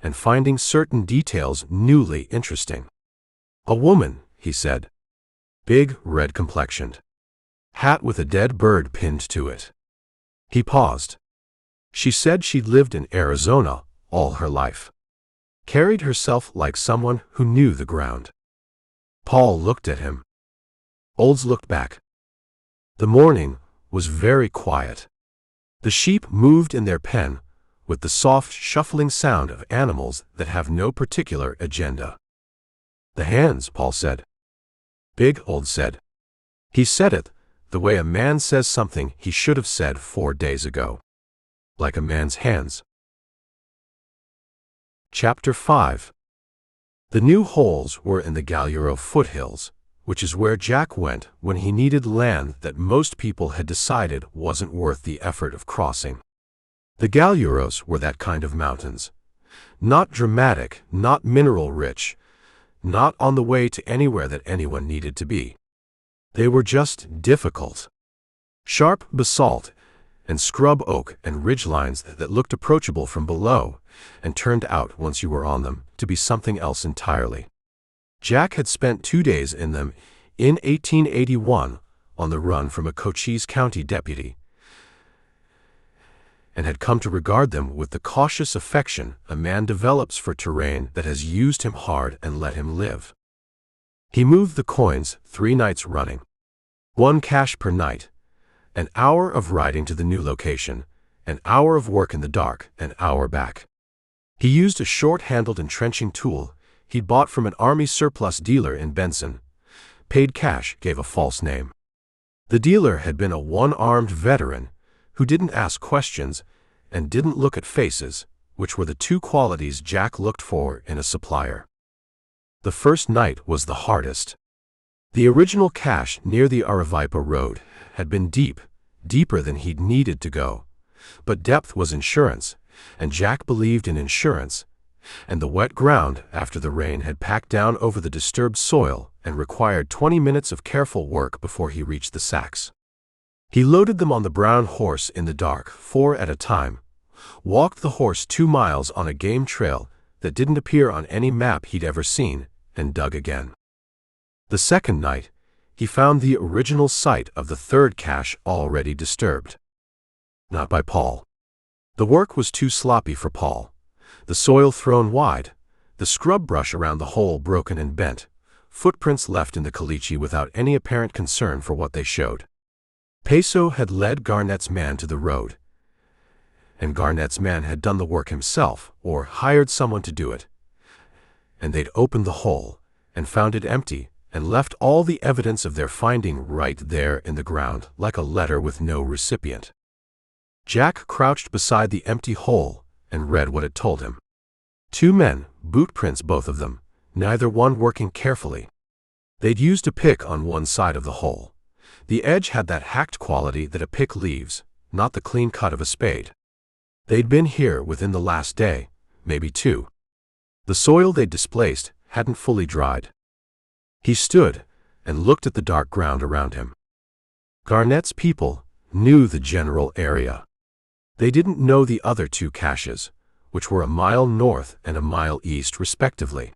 and finding certain details newly interesting. "A woman," he said. "Big, red-complexioned. Hat with a dead bird pinned to it." He paused. "She said she'd lived in Arizona all her life. Carried herself like someone who knew the ground." Paul looked at him. Olds looked back. The morning was very quiet. The sheep moved in their pen with the soft, shuffling sound of animals that have no particular agenda. "The hands," Paul said. "Big," Olds said. He said it the way a man says something he should have said 4 days ago. Like a man's hands. Chapter 5. The new holes were in the Galluro foothills, which is where Jack went when he needed land that most people had decided wasn't worth the effort of crossing. The Galuros were that kind of mountains. Not dramatic, not mineral-rich, not on the way to anywhere that anyone needed to be. They were just difficult. Sharp basalt and scrub oak and ridgelines that looked approachable from below and turned out, once you were on them, to be something else entirely. Jack had spent 2 days in them in 1881 on the run from a Cochise County deputy, and had come to regard them with the cautious affection a man develops for terrain that has used him hard and let him live. He moved the coins 3 nights running. 1 cash per night. An hour of riding to the new location, an hour of work in the dark, an hour back. He used a short-handled entrenching tool he'd bought from an army surplus dealer in Benson. Paid cash, gave a false name. The dealer had been a one-armed veteran who didn't ask questions and didn't look at faces, which were the 2 qualities Jack looked for in a supplier. The first night was the hardest. The original cache near the Aravaipa Road had been deep, deeper than he'd needed to go. But depth was insurance, and Jack believed in insurance, and the wet ground after the rain had packed down over the disturbed soil and required 20 minutes of careful work before he reached the sacks. He loaded them on the brown horse in the dark, 4 at a time, walked the horse 2 miles on a game trail that didn't appear on any map he'd ever seen, and dug again. The second night, he found the original site of the 3rd cache already disturbed. Not by Paul. The work was too sloppy for Paul. The soil thrown wide, the scrub brush around the hole broken and bent, footprints left in the caliche without any apparent concern for what they showed. Peso had led Garnett's man to the road, and Garnett's man had done the work himself or hired someone to do it, and they'd opened the hole and found it empty and left all the evidence of their finding right there in the ground, like a letter with no recipient. Jack crouched beside the empty hole and read what it told him. 2 men, boot prints both of them, neither one working carefully. They'd used a pick on one side of the hole. The edge had that hacked quality that a pick leaves, not the clean cut of a spade. They'd been here within the last day, maybe 2. The soil they'd displaced hadn't fully dried. He stood and looked at the dark ground around him. Garnett's people knew the general area. They didn't know the other 2 caches, which were a mile north and a mile east respectively.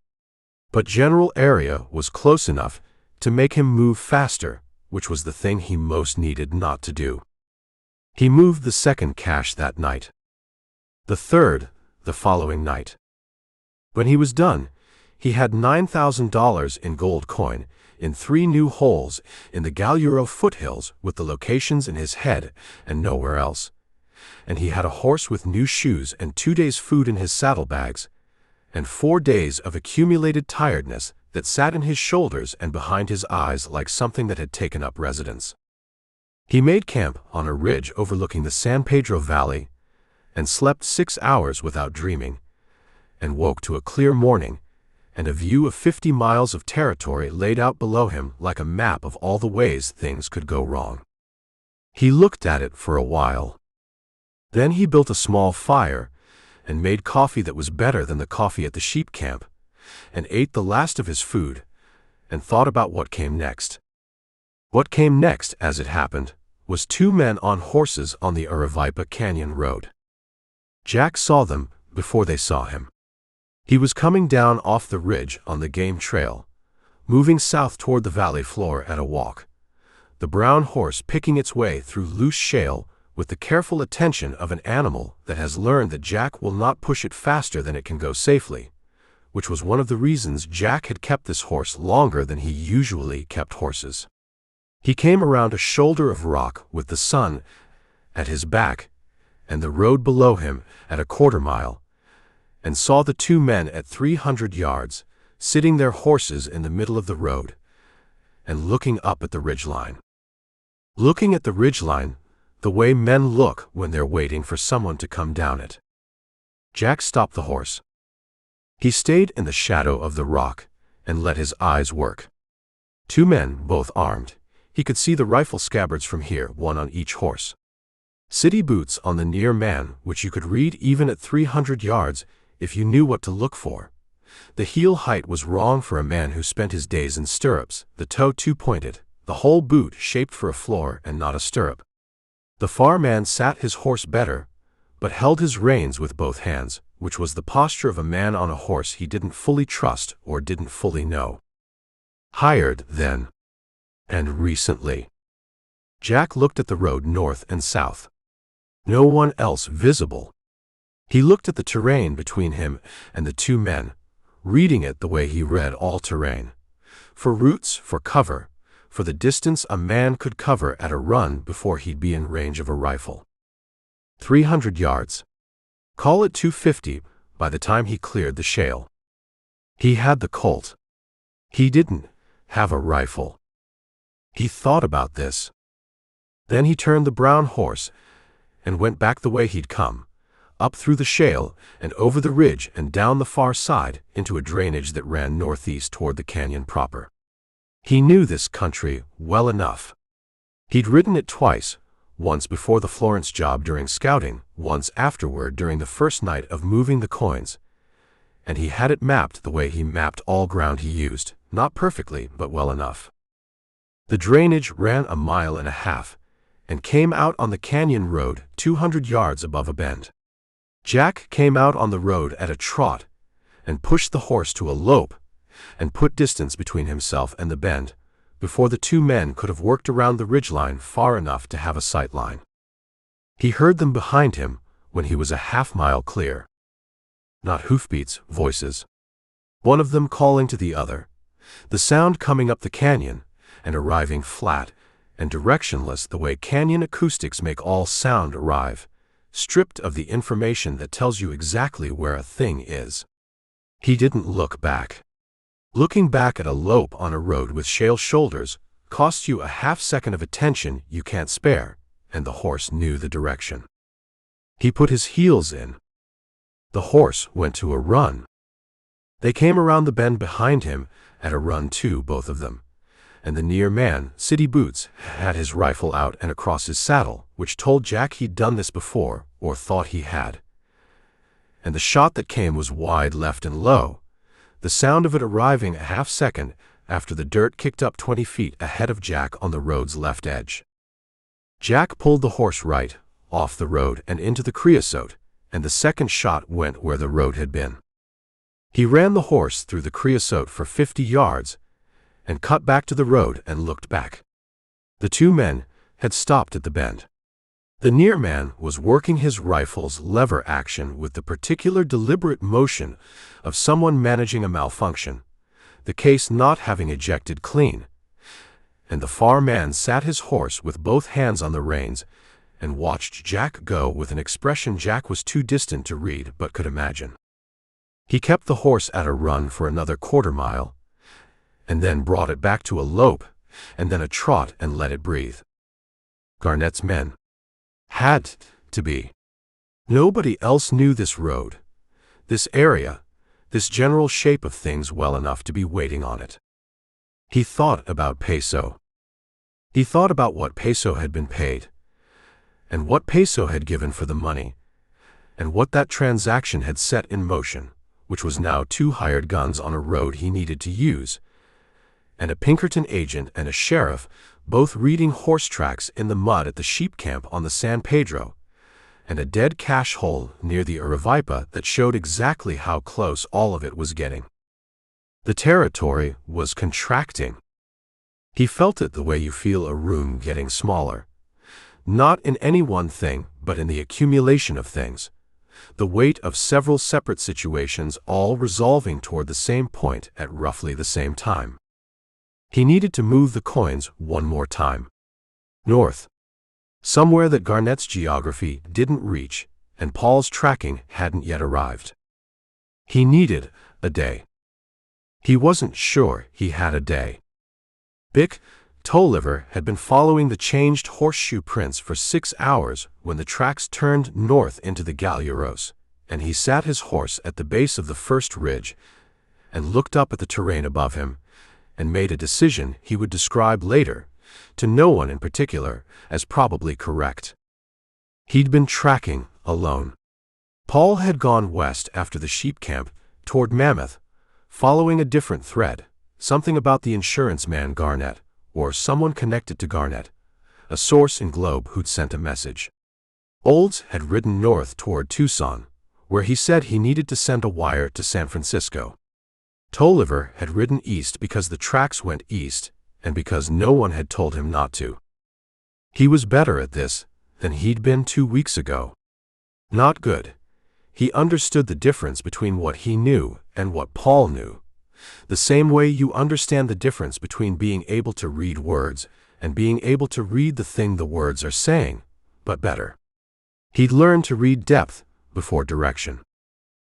But general area was close enough to make him move faster, which was the thing he most needed not to do. He moved the 2nd cache that night. The 3rd, the following night. When he was done, he had $9,000 in gold coin in 3 new holes in the Galuro foothills with the locations in his head and nowhere else. And he had a horse with new shoes and 2 days' food in his saddlebags, and 4 days of accumulated tiredness that sat in his shoulders and behind his eyes like something that had taken up residence. He made camp on a ridge overlooking the San Pedro Valley and slept 6 hours without dreaming, and woke to a clear morning and a view of 50 miles of territory laid out below him like a map of all the ways things could go wrong. He looked at it for a while. Then he built a small fire and made coffee that was better than the coffee at the sheep camp, and ate the last of his food, and thought about what came next. What came next, as it happened, was 2 men on horses on the Aravaipa Canyon Road. Jack saw them before they saw him. He was coming down off the ridge on the game trail, moving south toward the valley floor at a walk, the brown horse picking its way through loose shale with the careful attention of an animal that has learned that Jack will not push it faster than it can go safely, which was one of the reasons Jack had kept this horse longer than he usually kept horses. He came around a shoulder of rock with the sun at his back and the road below him at a quarter mile, and saw the 2 men at 300 yards, sitting their horses in the middle of the road, and looking up at the ridgeline. Looking at the ridgeline the way men look when they're waiting for someone to come down it. Jack stopped the horse. He stayed in the shadow of the rock and let his eyes work. 2 men, both armed. He could see the rifle scabbards from here, 1 on each horse. City boots on the near man, which you could read even at 300 yards if you knew what to look for. The heel height was wrong for a man who spent his days in stirrups, the toe too pointed, the whole boot shaped for a floor and not a stirrup. The far man sat his horse better, but held his reins with both hands, which was the posture of a man on a horse he didn't fully trust or didn't fully know. Hired, then. And recently. Jack looked at the road north and south. No one else visible. He looked at the terrain between him and the 2 men, reading it the way he read all terrain. For routes, for cover, for the distance a man could cover at a run before he'd be in range of a rifle. 300 yards. Call it 250 by the time he cleared the shale. He had the Colt. He didn't have a rifle. He thought about this. Then he turned the brown horse and went back the way he'd come, up through the shale and over the ridge and down the far side into a drainage that ran northeast toward the canyon proper. He knew this country well enough. He'd ridden it twice, once before the Florence job during scouting, once afterward during the first night of moving the coins, and he had it mapped the way he mapped all ground he used, not perfectly, but well enough. The drainage ran 1.5 miles and came out on the canyon road 200 yards above a bend. Jack came out on the road at a trot and pushed the horse to a lope and put distance between himself and the bend before the 2 men could have worked around the ridgeline far enough to have a sight line. He heard them behind him when he was 1/2 mile clear. Not hoofbeats, voices. One of them calling to the other, the sound coming up the canyon and arriving flat and directionless the way canyon acoustics make all sound arrive, stripped of the information that tells you exactly where a thing is. He didn't look back. Looking back at a lope on a road with shale shoulders costs you a 1/2 second of attention you can't spare, and the horse knew the direction. He put his heels in. The horse went to a run. They came around the bend behind him at a run too, both of them, and the near man, City Boots, had his rifle out and across his saddle, which told Jack he'd done this before, or thought he had. And the shot that came was wide left and low, the sound of it arriving a 1/2 second after the dirt kicked up 20 feet ahead of Jack on the road's left edge. Jack pulled the horse right, off the road and into the creosote, and the second shot went where the road had been. He ran the horse through the creosote for 50 yards and cut back to the road and looked back. The 2 men had stopped at the bend. The near man was working his rifle's lever action with the particular deliberate motion of someone managing a malfunction, the case not having ejected clean, and the far man sat his horse with both hands on the reins and watched Jack go with an expression Jack was too distant to read but could imagine. He kept the horse at a run for another 1/4 mile, and then brought it back to a lope, and then a trot and let it breathe. Garnett's men. Had to be. Nobody else knew this road, this area, this general shape of things well enough to be waiting on it. He thought about Peso. He thought about what Peso had been paid, and what Peso had given for the money, and what that transaction had set in motion, which was now 2 hired guns on a road he needed to use, and a Pinkerton agent and a sheriff both reading horse tracks in the mud at the sheep camp on the San Pedro, and a dead cache hole near the Urivipa that showed exactly how close all of it was getting. The territory was contracting. He felt it the way you feel a room getting smaller, not in any one thing, but in the accumulation of things, the weight of several separate situations all resolving toward the same point at roughly the same time. He needed to move the coins one more time. North. Somewhere that Garnett's geography didn't reach, and Paul's tracking hadn't yet arrived. He needed a day. He wasn't sure he had a day. Bick Tolliver had been following the changed horseshoe prints for 6 hours when the tracks turned north into the Galleros, and he sat his horse at the base of the first ridge and looked up at the terrain above him and made a decision he would describe later, to no one in particular, as probably correct. He'd been tracking alone. Paul had gone west after the sheep camp, toward Mammoth, following a different thread, something about the insurance man Garnett, or someone connected to Garnett, a source in Globe who'd sent a message. Olds had ridden north toward Tucson, where he said he needed to send a wire to San Francisco. Tolliver had ridden east because the tracks went east, and because no one had told him not to. He was better at this than he'd been 2 weeks ago. Not good. He understood the difference between what he knew and what Paul knew, the same way you understand the difference between being able to read words and being able to read the thing the words are saying, but better. He'd learned to read depth before direction.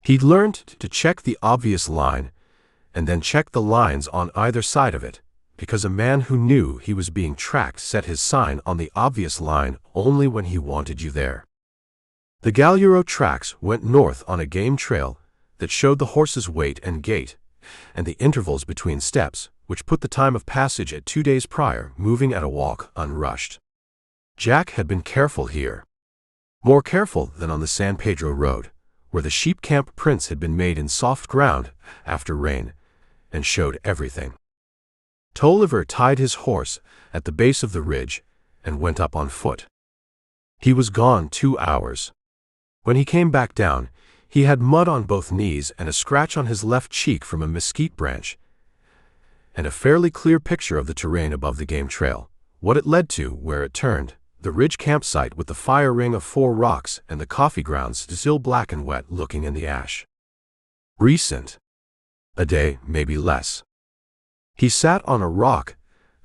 He'd learned to check the obvious line and then check the lines on either side of it, because a man who knew he was being tracked set his sign on the obvious line only when he wanted you there. The Galuro tracks went north on a game trail that showed the horse's weight and gait, and the intervals between steps, which put the time of passage at 2 days prior, moving at a walk, unrushed. Jack had been careful here. More careful than on the San Pedro Road, where the sheep camp prints had been made in soft ground after rain, and showed everything. Tolliver tied his horse at the base of the ridge and went up on foot. He was gone 2 hours. When he came back down, he had mud on both knees and a scratch on his left cheek from a mesquite branch, and a fairly clear picture of the terrain above the game trail, what it led to, where it turned, the ridge campsite with the fire ring of 4 rocks and the coffee grounds still black and wet looking in the ash. Recent. A day, maybe less. He sat on a rock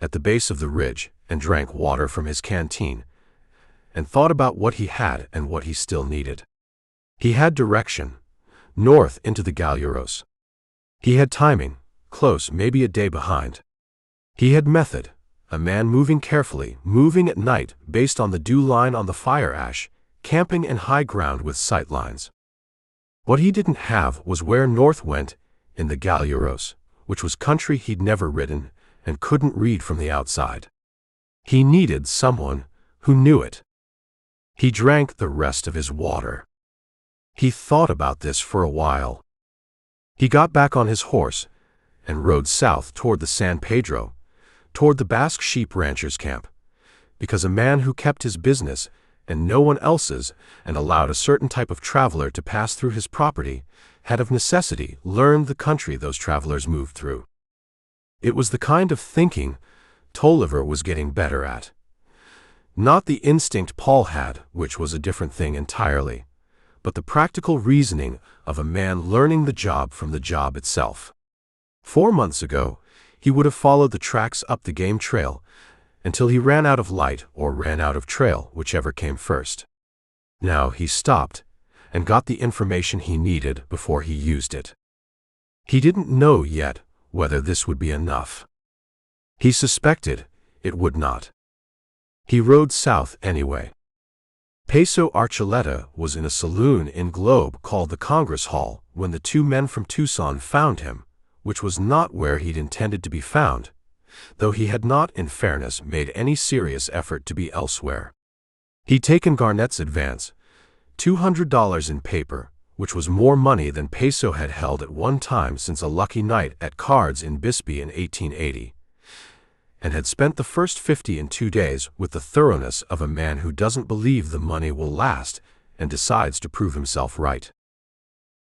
at the base of the ridge and drank water from his canteen, and thought about what he had and what he still needed. He had direction, north into the Galuros. He had timing, close, maybe a day behind. He had method, a man moving carefully, moving at night based on the dew line on the fire ash, camping in high ground with sight lines. What he didn't have was where north went in the Galuros, which was country he'd never ridden and couldn't read from the outside. He needed someone who knew it. He drank the rest of his water. He thought about this for a while. He got back on his horse and rode south toward the San Pedro, toward the Basque sheep ranchers' camp, because a man who kept his business and no one else's and allowed a certain type of traveler to pass through his property had of necessity learned the country those travelers moved through. It was the kind of thinking Tolliver was getting better at. Not the instinct Paul had, which was a different thing entirely, but the practical reasoning of a man learning the job from the job itself. 4 months ago, he would have followed the tracks up the game trail until he ran out of light or ran out of trail, whichever came first. Now he stopped and got the information he needed before he used it. He didn't know yet whether this would be enough. He suspected it would not. He rode south anyway. Peso Archuleta was in a saloon in Globe called the Congress Hall when the 2 men from Tucson found him, which was not where he'd intended to be found, though he had not, in fairness, made any serious effort to be elsewhere. He'd taken Garnett's advance, $200 in paper, which was more money than Peso had held at one time since a lucky night at cards in Bisbee in 1880, and had spent the first 50 in 2 days with the thoroughness of a man who doesn't believe the money will last and decides to prove himself right.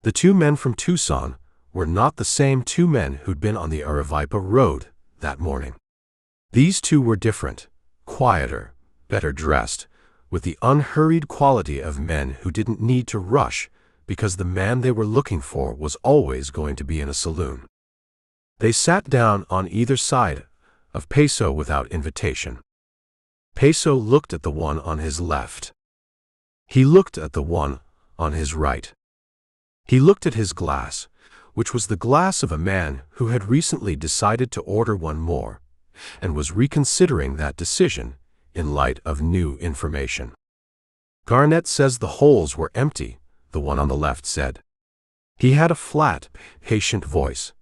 The 2 men from Tucson were not the same 2 men who'd been on the Aravaipa Road that morning. These 2 were different, quieter, better dressed, with the unhurried quality of men who didn't need to rush because the man they were looking for was always going to be in a saloon. They sat down on either side of Peso without invitation. Peso looked at the one on his left. He looked at the one on his right. He looked at his glass, which was the glass of a man who had recently decided to order one more, and was reconsidering that decision in light of new information. Garnett says the holes were empty, the one on the left said. He had a flat, patient voice,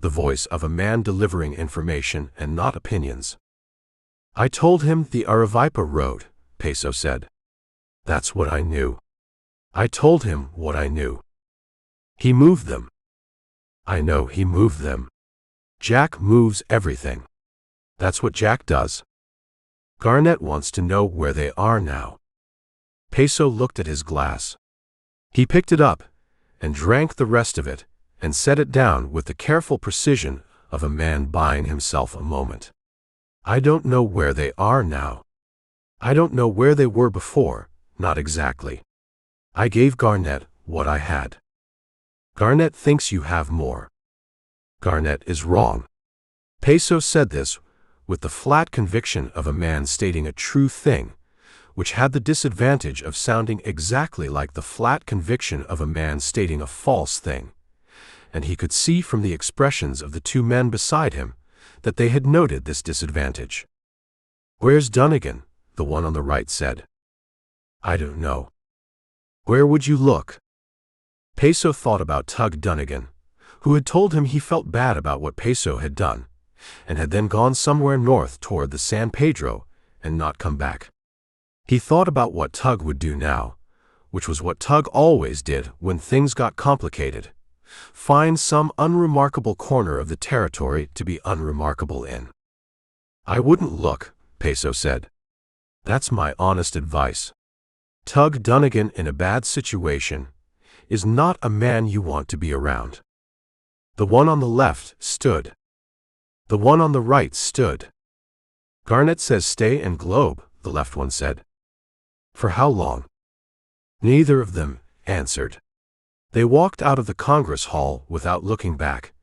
the voice of a man delivering information and not opinions. "I told him the Aravaipa road," Peso said. "That's what I knew. I told him what I knew. He moved them." "I know he moved them. Jack moves everything. That's what Jack does." "Garnett wants to know where they are now." Peso looked at his glass. He picked it up and drank the rest of it and set it down with the careful precision of a man buying himself a moment. "I don't know where they are now. I don't know where they were before, not exactly. I gave Garnett what I had. Garnett thinks you have more. Garnett is wrong." Peso said this with the flat conviction of a man stating a true thing, which had the disadvantage of sounding exactly like the flat conviction of a man stating a false thing, and he could see from the expressions of the two men beside him that they had noted this disadvantage. "Where's Dunnigan?" the one on the right said. "I don't know." "Where would you look?" Peso thought about Tug Dunnigan, who had told him he felt bad about what Peso had done, and had then gone somewhere north toward the San Pedro and not come back. He thought about what Tug would do now, which was what Tug always did when things got complicated: find some unremarkable corner of the territory to be unremarkable in. "I wouldn't look," Peso said. "That's my honest advice. Tug Dunnigan in a bad situation is not a man you want to be around." The one on the left stood. The one on the right stood. "Garnett says stay and Globe," the left one said. "For how long?" Neither of them answered. They walked out of the Congress Hall without looking back,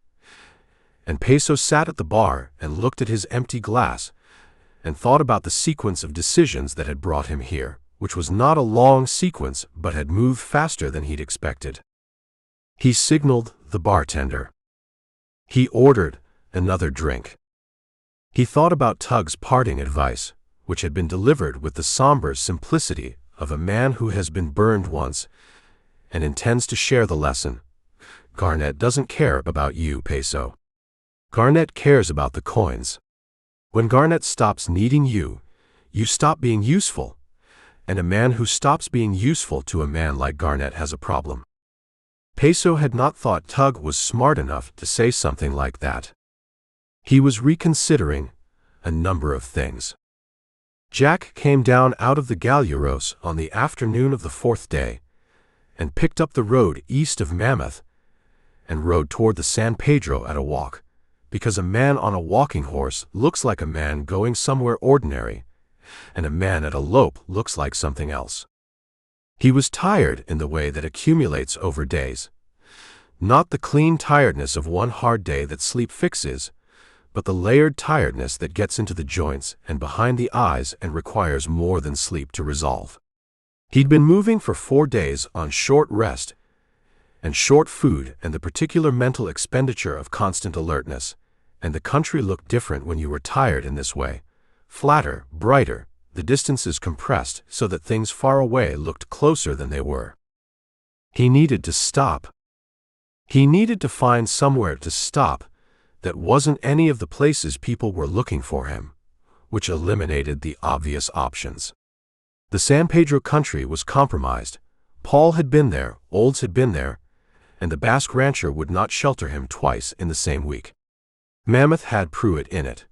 and Peso sat at the bar and looked at his empty glass and thought about the sequence of decisions that had brought him here, which was not a long sequence but had moved faster than he'd expected. He signaled the bartender. He ordered another drink. He thought about Tug's parting advice, which had been delivered with the somber simplicity of a man who has been burned once and intends to share the lesson. "Garnett doesn't care about you, Peso. Garnett cares about the coins. When Garnett stops needing you, you stop being useful, and a man who stops being useful to a man like Garnett has a problem." Peso had not thought Tug was smart enough to say something like that. He was reconsidering a number of things. Jack came down out of the Galleros on the afternoon of the fourth day and picked up the road east of Mammoth and rode toward the San Pedro at a walk, because a man on a walking horse looks like a man going somewhere ordinary, and a man at a lope looks like something else. He was tired in the way that accumulates over days. Not the clean tiredness of one hard day that sleep fixes, but the layered tiredness that gets into the joints and behind the eyes and requires more than sleep to resolve. He'd been moving for 4 days on short rest and short food and the particular mental expenditure of constant alertness, and the country looked different when you were tired in this way. Flatter, brighter, the distances compressed so that things far away looked closer than they were. He needed to stop. He needed to find somewhere to stop that wasn't any of the places people were looking for him, which eliminated the obvious options. The San Pedro country was compromised. Paul had been there, Olds had been there, and the Basque rancher would not shelter him twice in the same week. Mammoth had Pruitt in it,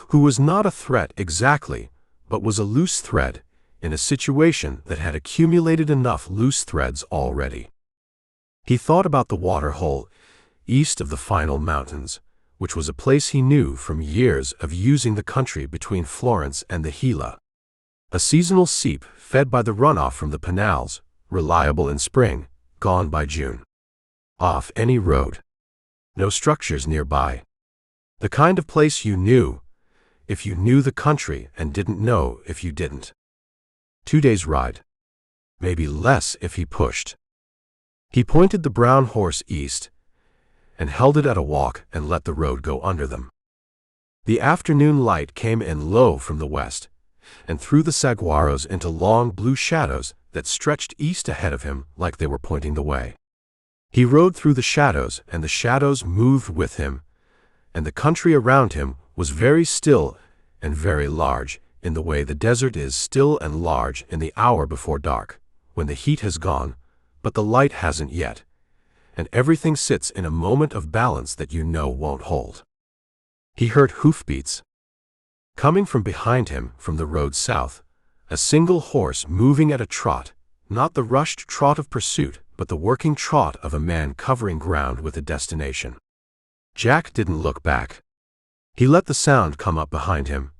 who was not a threat exactly, but was a loose thread in a situation that had accumulated enough loose threads already. He thought about the water hole east of the final mountains, which was a place he knew from years of using the country between Florence and the Gila. A seasonal seep fed by the runoff from the canals, reliable in spring, gone by June. Off any road. No structures nearby. The kind of place you knew if you knew the country and didn't know if you didn't. 2 days' ride. Maybe less if he pushed. He pointed the brown horse east and held it at a walk and let the road go under them. The afternoon light came in low from the west and threw the saguaros into long blue shadows that stretched east ahead of him like they were pointing the way. He rode through the shadows, and the shadows moved with him, and the country around him was very still and very large, in the way the desert is still and large in the hour before dark, when the heat has gone, but the light hasn't yet, and everything sits in a moment of balance that you know won't hold. He heard hoofbeats. Coming from behind him, from the road south, a single horse moving at a trot, not the rushed trot of pursuit, but the working trot of a man covering ground with a destination. Jack didn't look back. He let the sound come up behind him,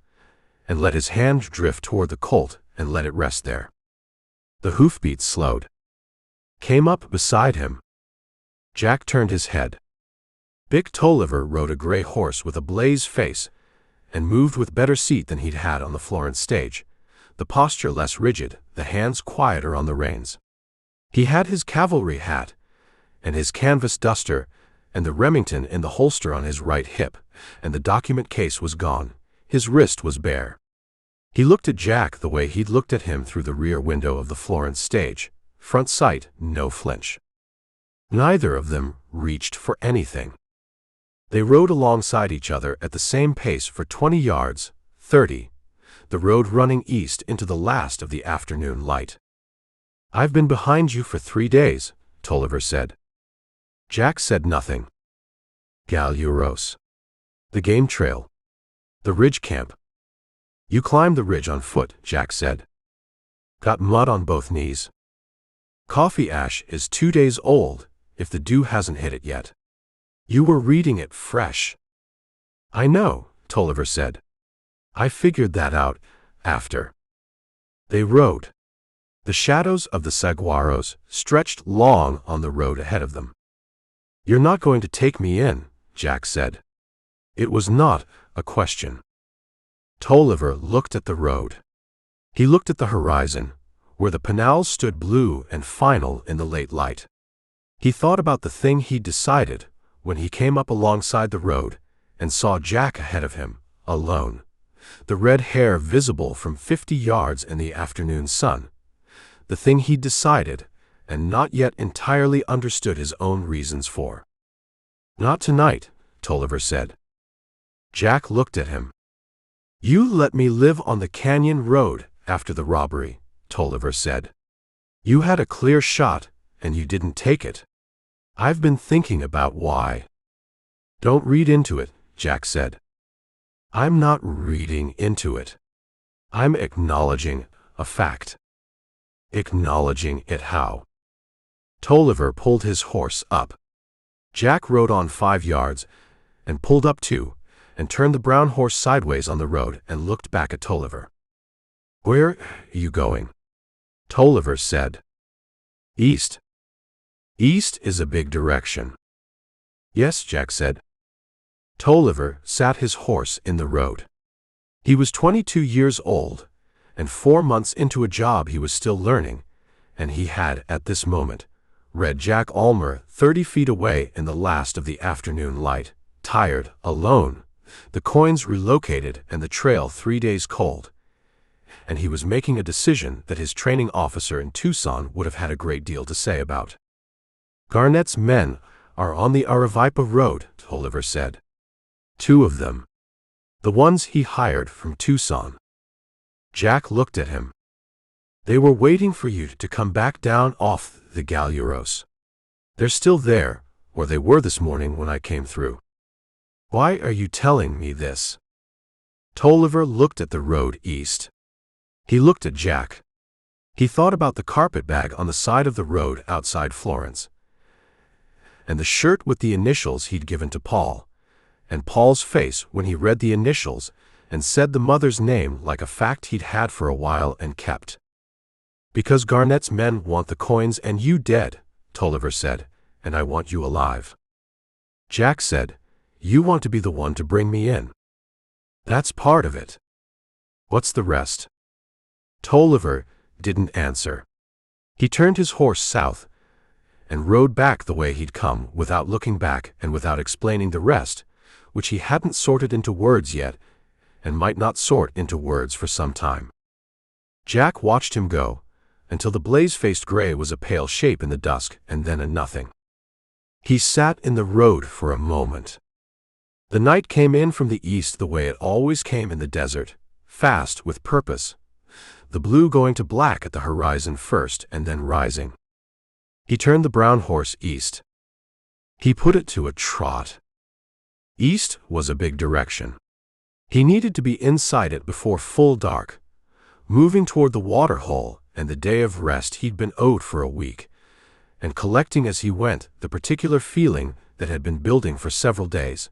and let his hand drift toward the colt and let it rest there. The hoofbeats slowed. Came up beside him. Jack turned his head. Big Tolliver rode a gray horse with a blaze face, and moved with better seat than he'd had on the Florence stage, the posture less rigid, the hands quieter on the reins. He had his cavalry hat, and his canvas duster, and the Remington in the holster on his right hip, and the document case was gone. His wrist was bare. He looked at Jack the way he'd looked at him through the rear window of the Florence stage, front sight, no flinch. Neither of them reached for anything. They rode alongside each other at the same pace for 20 yards, 30, the road running east into the last of the afternoon light. "I've been behind you for 3 days," Tolliver said. Jack said nothing. Galluros. The game trail. The ridge camp. "You climbed the ridge on foot," Jack said. "Got mud on both knees. Coffee ash is 2 days old, if the dew hasn't hit it yet. You were reading it fresh." "I know," Tolliver said. "I figured that out after." They rode. The shadows of the saguaros stretched long on the road ahead of them. "You're not going to take me in," Jack said. It was not a question. Tolliver looked at the road. He looked at the horizon, where the pinals stood blue and final in the late light. He thought about the thing he'd decided when he came up alongside the road and saw Jack ahead of him, alone, the red hair visible from 50 yards in the afternoon sun. The thing he'd decided and not yet entirely understood his own reasons for. "Not tonight," Tolliver said. Jack looked at him. "You let me live on the canyon road after the robbery," Tolliver said. "You had a clear shot, and you didn't take it. I've been thinking about why." "Don't read into it," Jack said. "I'm not reading into it. I'm acknowledging a fact." "Acknowledging it how?" Tolliver pulled his horse up. Jack rode on 5 yards, and pulled up too, and turned the brown horse sideways on the road and looked back at Tolliver. "Where are you going?" Tolliver said. "East." "East is a big direction." "Yes," Jack said. Tolliver sat his horse in the road. He was 22 years old, and 4 months into a job he was still learning, and he had, at this moment, read Jack Almer 30 feet away in the last of the afternoon light, tired, alone, the coins relocated and the trail 3 days cold, and he was making a decision that his training officer in Tucson would have had a great deal to say about. "Garnett's men are on the Aravaipa Road," Tolliver said. "2 of them. The ones he hired from Tucson." Jack looked at him. "They were waiting for you to come back down off the Galluros. They're still there, or they were this morning when I came through. Why are you telling me this?" Tolliver looked at the road east. He looked at Jack. He thought about the carpetbag on the side of the road outside Florence, and the shirt with the initials he'd given to Paul, and Paul's face when he read the initials and said the mother's name like a fact he'd had for a while and kept. "Because Garnett's men want the coins and you dead," Tolliver said, "and I want you alive." Jack said, "You want to be the one to bring me in." "That's part of it." "What's the rest?" Tolliver didn't answer. He turned his horse south and rode back the way he'd come without looking back and without explaining the rest, which he hadn't sorted into words yet and might not sort into words for some time. Jack watched him go until the blaze-faced gray was a pale shape in the dusk and then a nothing. He sat in the road for a moment. The night came in from the east the way it always came in the desert, fast, with purpose, the blue going to black at the horizon first and then rising. He turned the brown horse east. He put it to a trot. East was a big direction. He needed to be inside it before full dark, moving toward the water hole and the day of rest he'd been owed for a week, and collecting as he went the particular feeling that had been building for several days.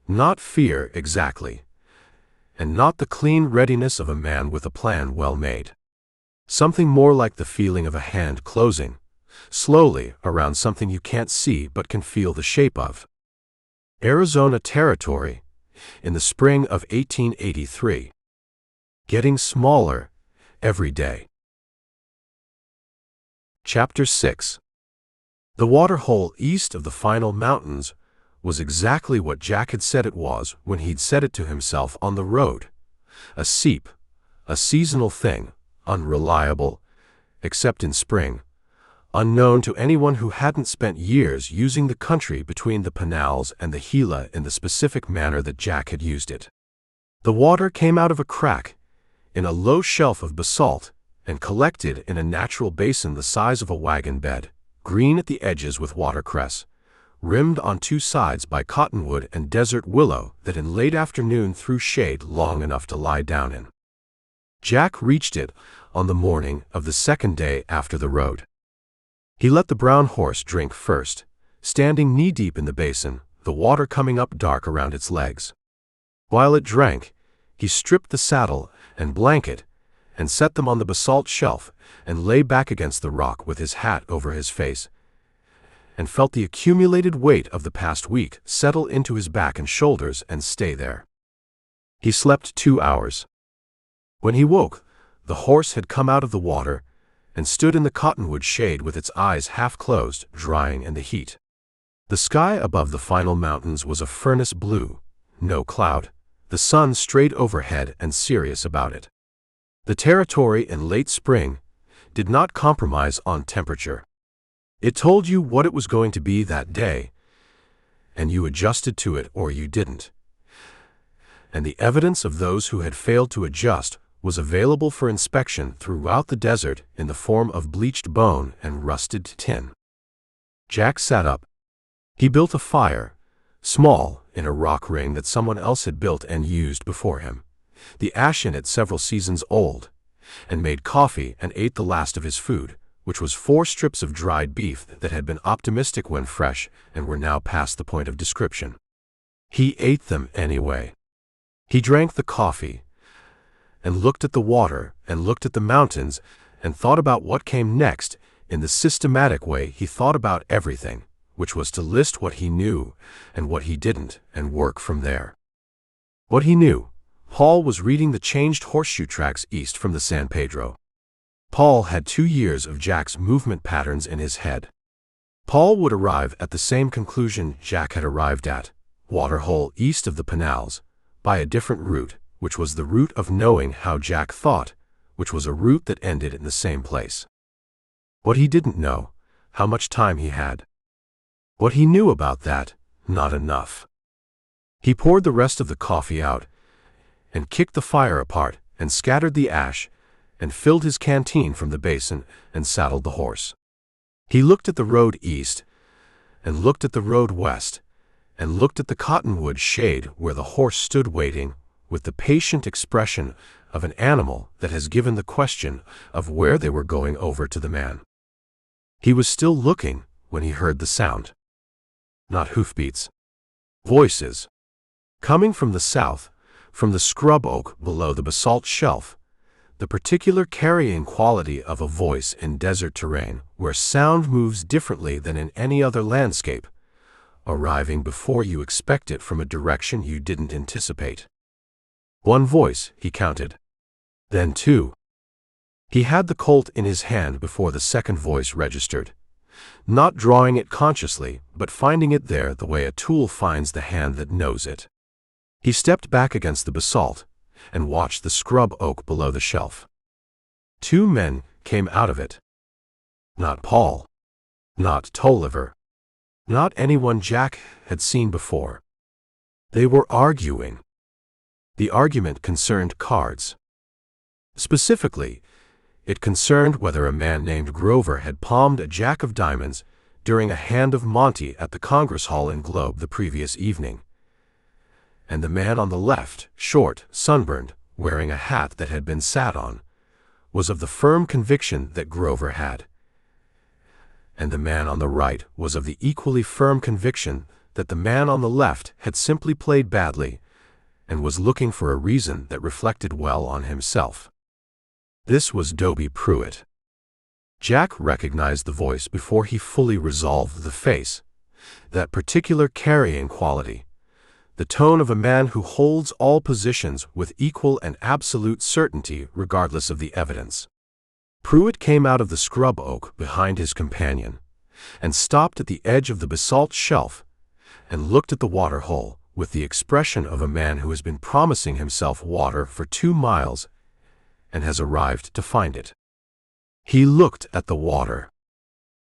Not fear exactly, and not the clean readiness of a man with a plan well made. Something more like the feeling of a hand closing, slowly, around something you can't see but can feel the shape of. Arizona Territory, in the spring of 1883. Getting smaller every day. Chapter 6. The waterhole east of the final mountains was exactly what Jack had said it was when he'd said it to himself on the road. A seep, a seasonal thing, unreliable, except in spring, unknown to anyone who hadn't spent years using the country between the Pinals and the Gila in the specific manner that Jack had used it. The water came out of a crack in a low shelf of basalt and collected in a natural basin the size of a wagon bed, green at the edges with watercress, rimmed on two sides by cottonwood and desert willow that in late afternoon threw shade long enough to lie down in. Jack reached it on the morning of the second day after the road. He let the brown horse drink first, standing knee-deep in the basin, the water coming up dark around its legs. While it drank, he stripped the saddle and blanket and set them on the basalt shelf and lay back against the rock with his hat over his face and felt the accumulated weight of the past week settle into his back and shoulders and stay there. He slept 2 hours. When he woke, the horse had come out of the water and stood in the cottonwood shade with its eyes half closed, drying in the heat. The sky above the final mountains was a furnace blue, no cloud, the sun straight overhead and serious about it. The territory in late spring did not compromise on temperature. It told you what it was going to be that day, and you adjusted to it or you didn't. And the evidence of those who had failed to adjust was available for inspection throughout the desert in the form of bleached bone and rusted tin. Jack sat up. He built a fire, small, in a rock ring that someone else had built and used before him, the ash in it several seasons old, and made coffee and ate the last of his food, which was 4 strips of dried beef that had been optimistic when fresh and were now past the point of description. He ate them anyway. He drank the coffee, and looked at the water, and looked at the mountains, and thought about what came next in the systematic way he thought about everything, which was to list what he knew and what he didn't, and work from there. What he knew: Paul was reading the changed horseshoe tracks east from the San Pedro. Paul had 2 years of Jack's movement patterns in his head. Paul would arrive at the same conclusion Jack had arrived at, waterhole east of the Pinals, by a different route, which was the route of knowing how Jack thought, which was a route that ended in the same place. What he didn't know: how much time he had. What he knew about that: not enough. He poured the rest of the coffee out, and kicked the fire apart, and scattered the ash, and filled his canteen from the basin, and saddled the horse. He looked at the road east, and looked at the road west, and looked at the cottonwood shade where the horse stood waiting, with the patient expression of an animal that has given the question of where they were going over to the man. He was still looking when he heard the sound. Not hoofbeats. Voices. Coming from the south, from the scrub oak below the basalt shelf, the particular carrying quality of a voice in desert terrain where sound moves differently than in any other landscape, arriving before you expect it from a direction you didn't anticipate. 1 voice, he counted. Then 2. He had the colt in his hand before the second voice registered, not drawing it consciously, but finding it there the way a tool finds the hand that knows it. He stepped back against the basalt and watched the scrub oak below the shelf. 2 men came out of it. Not Paul. Not Tolliver. Not anyone Jack had seen before. They were arguing. The argument concerned cards. Specifically, it concerned whether a man named Grover had palmed a jack of diamonds during a hand of Monty at the Congress Hall in Globe the previous evening. And the man on the left, short, sunburned, wearing a hat that had been sat on, was of the firm conviction that Grover had. And the man on the right was of the equally firm conviction that the man on the left had simply played badly and was looking for a reason that reflected well on himself. This was Dobie Pruitt. Jack recognized the voice before he fully resolved the face, that particular carrying quality, the tone of a man who holds all positions with equal and absolute certainty regardless of the evidence. Pruitt came out of the scrub oak behind his companion and stopped at the edge of the basalt shelf and looked at the water hole with the expression of a man who has been promising himself water for 2 miles and has arrived to find it. He looked at the water.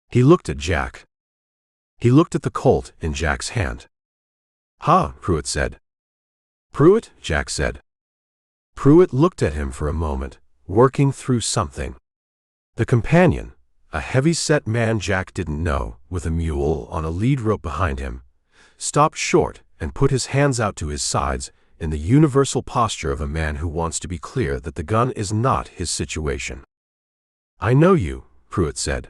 He looked at Jack. He looked at the colt in Jack's hand. "Ha," Pruitt said. "Pruitt," Jack said. Pruitt looked at him for a moment, working through something. The companion, a heavy-set man Jack didn't know, with a mule on a lead rope behind him, stopped short and put his hands out to his sides in the universal posture of a man who wants to be clear that the gun is not his situation. "I know you," Pruitt said.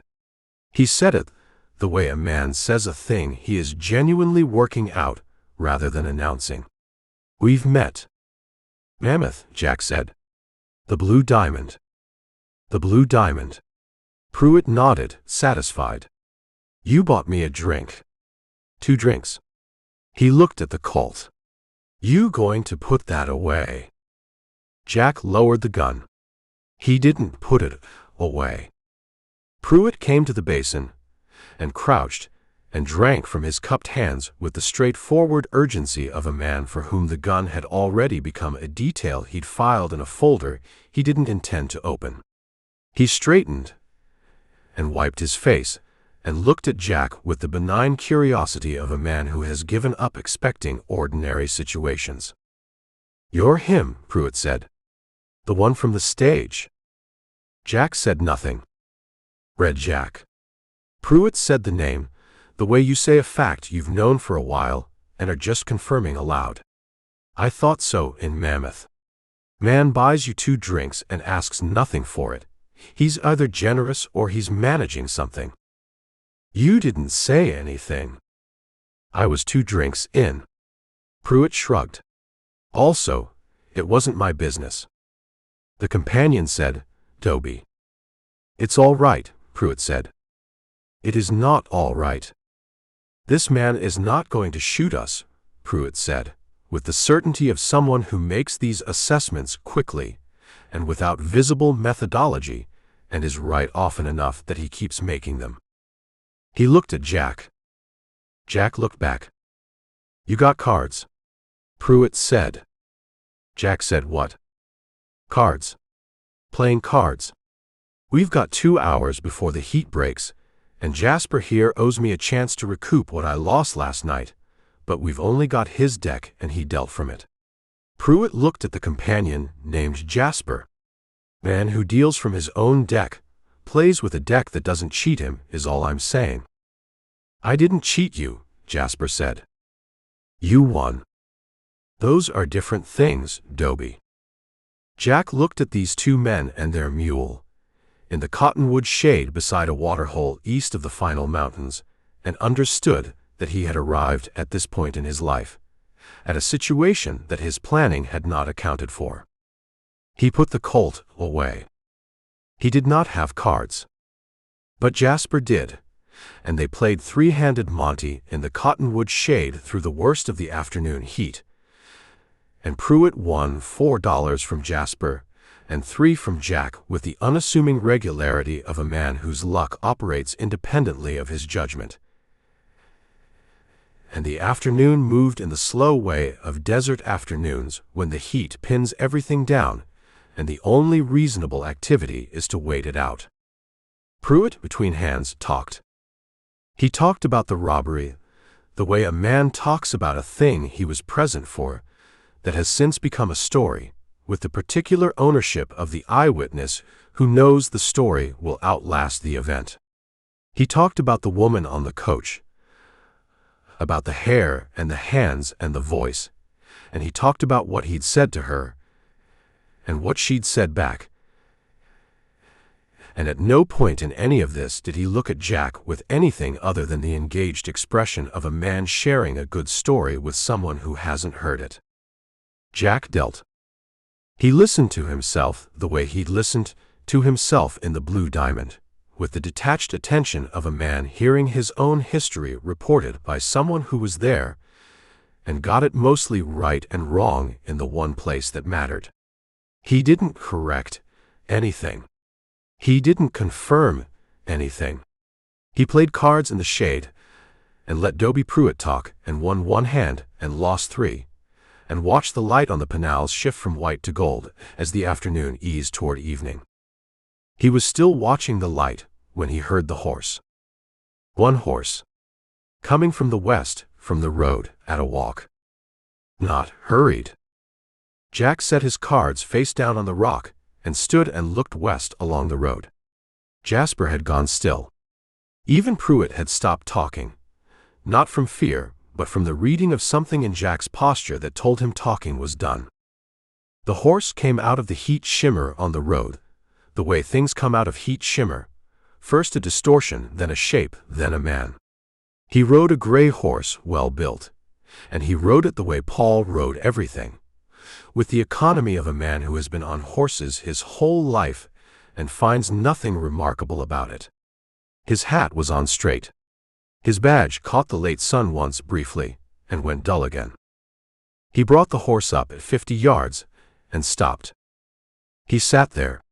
He said it the way a man says a thing he is genuinely working out rather than announcing. "We've met." "Mammoth," Jack said. "The Blue Diamond." "The Blue Diamond." Pruitt nodded, satisfied. "You bought me a drink." "2 drinks." He looked at the colt. "You going to put that away?" Jack lowered the gun. He didn't put it away. Pruitt came to the basin and crouched and drank from his cupped hands with the straightforward urgency of a man for whom the gun had already become a detail he'd filed in a folder he didn't intend to open. He straightened and wiped his face and looked at Jack with the benign curiosity of a man who has given up expecting ordinary situations. "You're him," Pruitt said. "The one from the stage." Jack said nothing. "Red Jack." Pruitt said the name, the way you say a fact you've known for a while and are just confirming aloud. "I thought so in Mammoth. Man buys you 2 drinks and asks nothing for it. He's either generous or he's managing something. You didn't say anything." "I was 2 drinks in." Pruitt shrugged. "Also, it wasn't my business." The companion said, "Dobie." "It's all right," Pruitt said. "It is not all right." "This man is not going to shoot us," Pruitt said, with the certainty of someone who makes these assessments quickly and without visible methodology and is right often enough that he keeps making them. He looked at Jack. Jack looked back. "You got cards?" Pruitt said. Jack said, "What?" "Cards. Playing cards. We've got 2 hours before the heat breaks, and Jasper here owes me a chance to recoup what I lost last night, but we've only got his deck and he dealt from it." Pruitt looked at the companion named Jasper. "Man who deals from his own deck, plays with a deck that doesn't cheat him, is all I'm saying." "I didn't cheat you," Jasper said. "You won." "Those are different things, Dobie." Jack looked at these 2 men and their mule, in the cottonwood shade beside a waterhole east of the final mountains, and understood that he had arrived at this point in his life, at a situation that his planning had not accounted for. He put the colt away. He did not have cards. But Jasper did, and they played 3-handed Monty in the cottonwood shade through the worst of the afternoon heat, and Pruitt won $4 from Jasper and 3 from Jack with the unassuming regularity of a man whose luck operates independently of his judgment. And the afternoon moved in the slow way of desert afternoons when the heat pins everything down, and the only reasonable activity is to wait it out. Pruitt, between hands, talked. He talked about the robbery, The way a man talks about a thing he was present for, that has since become a story, with the particular ownership of the eyewitness who knows the story will outlast the event. He talked about the woman on the coach, about the hair and the hands and the voice, and he talked about what he'd said to her and what she'd said back. And at no point in any of this did he look at Jack with anything other than the engaged expression of a man sharing a good story with someone who hasn't heard it. Jack dealt. He listened to himself the way he'd listened to himself in the Blue Diamond, with the detached attention of a man hearing his own history reported by someone who was there and got it mostly right and wrong in the one place that mattered. He didn't correct anything. He didn't confirm anything. He played cards in the shade and let Dobie Pruitt talk and won one hand and lost three, and watched the light on the panels shift from white to gold as the afternoon eased toward evening. He was still watching the light when he heard the horse. One horse. Coming from the west, from the road, at a walk. Not hurried. Jack set his cards face down on the rock and stood and looked west along the road. Jasper had gone still. Even Pruitt had stopped talking, not from fear, but from the reading of something in Jack's posture that told him talking was done. The horse came out of the heat shimmer on the road, the way things come out of heat shimmer, first a distortion, then a shape, then a man. He rode a gray horse, well built, and he rode it the way Paul rode everything, with the economy of a man who has been on horses his whole life and finds nothing remarkable about it. His hat was on straight. His badge caught the late sun once briefly and went dull again. He brought the horse up at 50 yards and stopped. He sat there.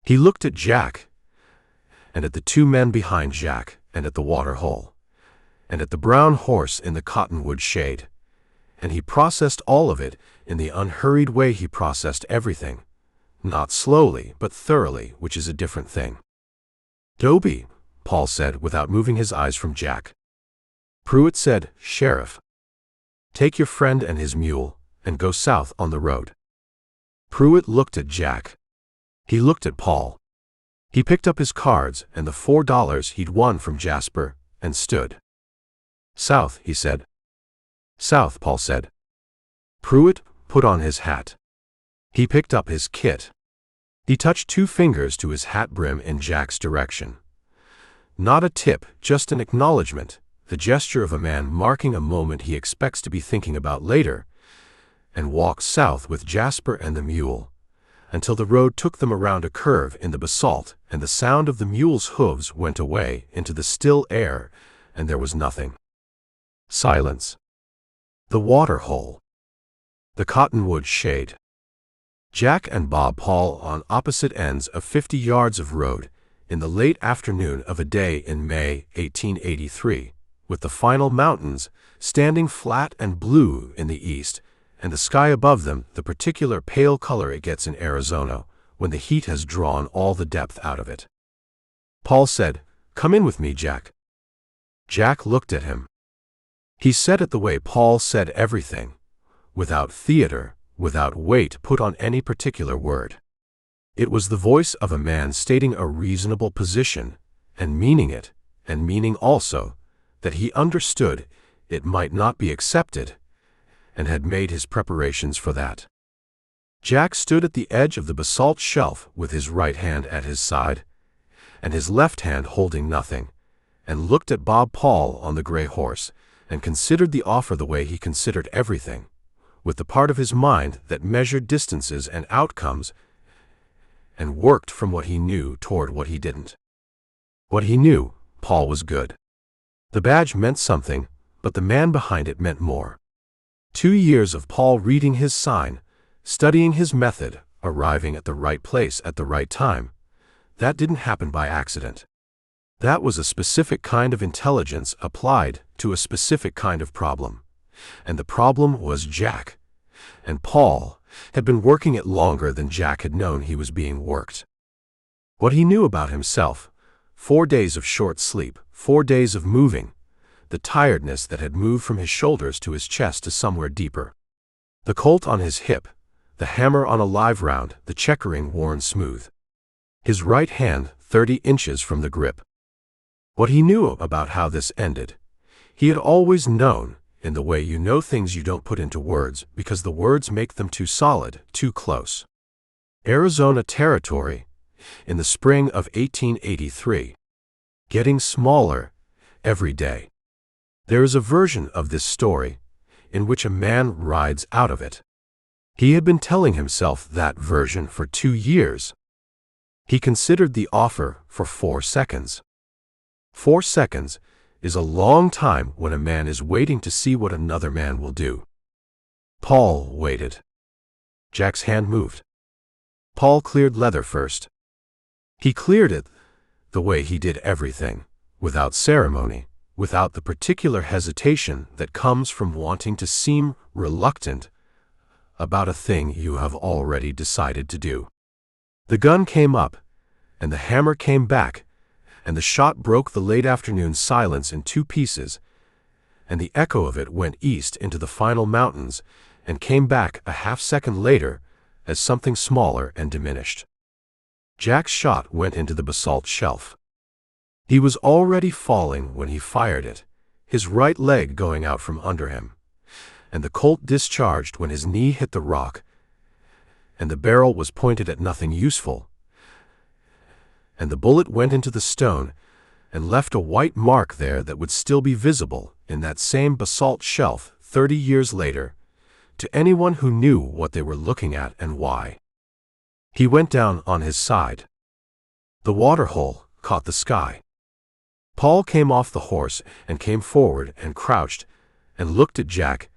He looked at Jack, and at the two men behind Jack, and at the water hole, and at the brown horse in the cottonwood shade, and he processed all of it in the unhurried way he processed everything, not slowly but thoroughly, which is a different thing. "Dobie," Paul said without moving his eyes from Jack. Pruitt said, "Sheriff, take your friend and his mule and go south on the road." Pruitt looked at Jack. He looked at Paul. He picked up his cards and the $4 he'd won from Jasper and stood. "South," he said. "South," Paul said. Pruitt put on his hat. He picked up his kit. He touched two fingers to his hat brim in Jack's direction. Not a tip, just an acknowledgement, the gesture of a man marking a moment he expects to be thinking about later, and walked south with Jasper and the mule, until the road took them around a curve in the basalt and the sound of the mule's hooves went away into the still air and there was nothing. Silence. The water hole. The cottonwood shade. Jack and Bob Paul on opposite ends of 50 yards of road in the late afternoon of a day in May 1883, with the final mountains standing flat and blue in the east, and the sky above them the particular pale color it gets in Arizona when the heat has drawn all the depth out of it. Paul said, "Come in with me, Jack." Jack looked at him. He said it the way Paul said everything, without theater, without weight put on any particular word. It was the voice of a man stating a reasonable position, and meaning it, and meaning also that he understood it might not be accepted, and had made his preparations for that. Jack stood at the edge of the basalt shelf with his right hand at his side, and his left hand holding nothing, and looked at Bob Paul on the gray horse, and considered the offer the way he considered everything, with the part of his mind that measured distances and outcomes, and worked from what he knew toward what he didn't. What he knew, Paul was good. The badge meant something, but the man behind it meant more. 2 years of Paul reading his sign, studying his method, arriving at the right place at the right time, that didn't happen by accident. That was a specific kind of intelligence applied to a specific kind of problem. And the problem was Jack. And Paul had been working it longer than Jack had known he was being worked. What he knew about himself, 4 days of short sleep, 4 days of moving, the tiredness that had moved from his shoulders to his chest to somewhere deeper. The Colt on his hip, the hammer on a live round, the checkering worn smooth. His right hand 30 inches from the grip. What he knew about how this ended, he had always known, in the way you know things you don't put into words because the words make them too solid, too close. Arizona Territory, in the spring of 1883. Getting smaller every day. There is a version of this story in which a man rides out of it. He had been telling himself that version for 2 years. He considered the offer for 4 seconds. 4 seconds is a long time when a man is waiting to see what another man will do. Paul waited. Jack's hand moved. Paul cleared leather first. He cleared it the way he did everything, without ceremony, without the particular hesitation that comes from wanting to seem reluctant about a thing you have already decided to do. The gun came up, and the hammer came back, and the shot broke the late afternoon silence in 2 pieces, and the echo of it went east into the final mountains and came back a half-second later as something smaller and diminished. Jack's shot went into the basalt shelf. He was already falling when he fired it, his right leg going out from under him, and the Colt discharged when his knee hit the rock, and the barrel was pointed at nothing useful, and the bullet went into the stone and left a white mark there that would still be visible in that same basalt shelf 30 years later to anyone who knew what they were looking at and why. He went down on his side. The waterhole caught the sky. Paul came off the horse and came forward and crouched and looked at Jack,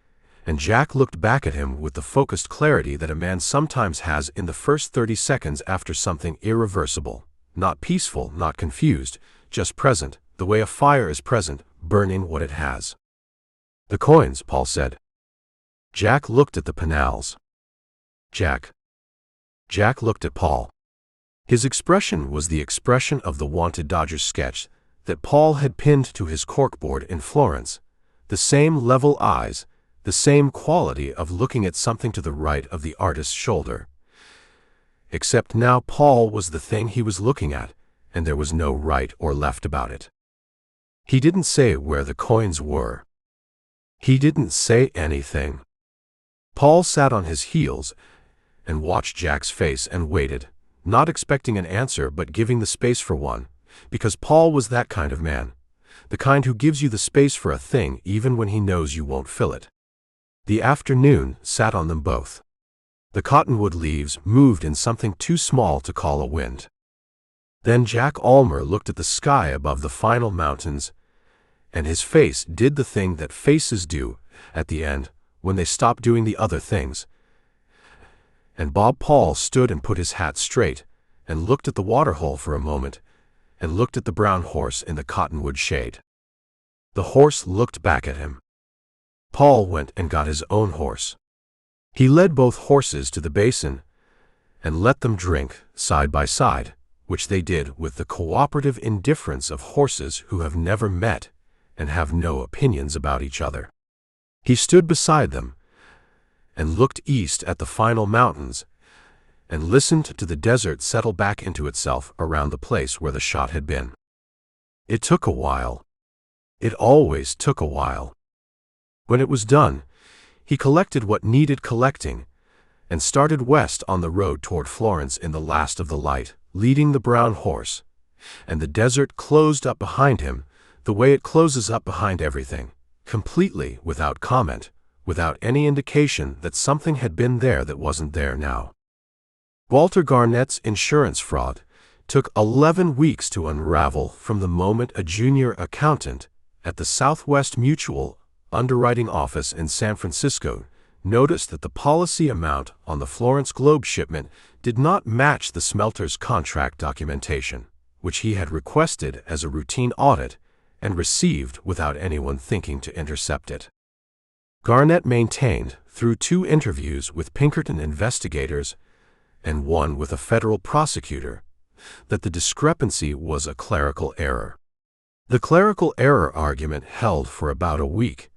and Jack looked back at him with the focused clarity that a man sometimes has in the first 30 seconds after something irreversible, not peaceful, not confused, just present, the way a fire is present, burning what it has. "The coins," Paul said. Jack looked at the panels. Jack looked at Paul. His expression was the expression of the Wanted Dodgers sketch that Paul had pinned to his corkboard in Florence, the same level eyes, the same quality of looking at something to the right of the artist's shoulder. Except now Paul was the thing he was looking at, and there was no right or left about it. He didn't say where the coins were. He didn't say anything. Paul sat on his heels and watched Jack's face and waited, not expecting an answer but giving the space for one, because Paul was that kind of man, the kind who gives you the space for a thing even when he knows you won't fill it. The afternoon sat on them both. The cottonwood leaves moved in something too small to call a wind. Then Jack Almer looked at the sky above the final mountains, and his face did the thing that faces do at the end when they stop doing the other things. And Bob Paul stood and put his hat straight, and looked at the waterhole for a moment, and looked at the brown horse in the cottonwood shade. The horse looked back at him. Paul went and got his own horse. He led both horses to the basin, and let them drink side by side, which they did with the cooperative indifference of horses who have never met and have no opinions about each other. He stood beside them, and looked east at the final mountains, and listened to the desert settle back into itself around the place where the shot had been. It took a while. It always took a while. When it was done, he collected what needed collecting, and started west on the road toward Florence in the last of the light, leading the brown horse, and the desert closed up behind him the way it closes up behind everything, completely without comment, without any indication that something had been there that wasn't there now. Walter Garnett's insurance fraud took 11 weeks to unravel from the moment a junior accountant at the Southwest Mutual underwriting office in San Francisco noticed that the policy amount on the Florence Globe shipment did not match the smelter's contract documentation, which he had requested as a routine audit and received without anyone thinking to intercept it. Garnett maintained, through 2 interviews with Pinkerton investigators and 1 with a federal prosecutor, that the discrepancy was a clerical error. The clerical error argument held for about a week,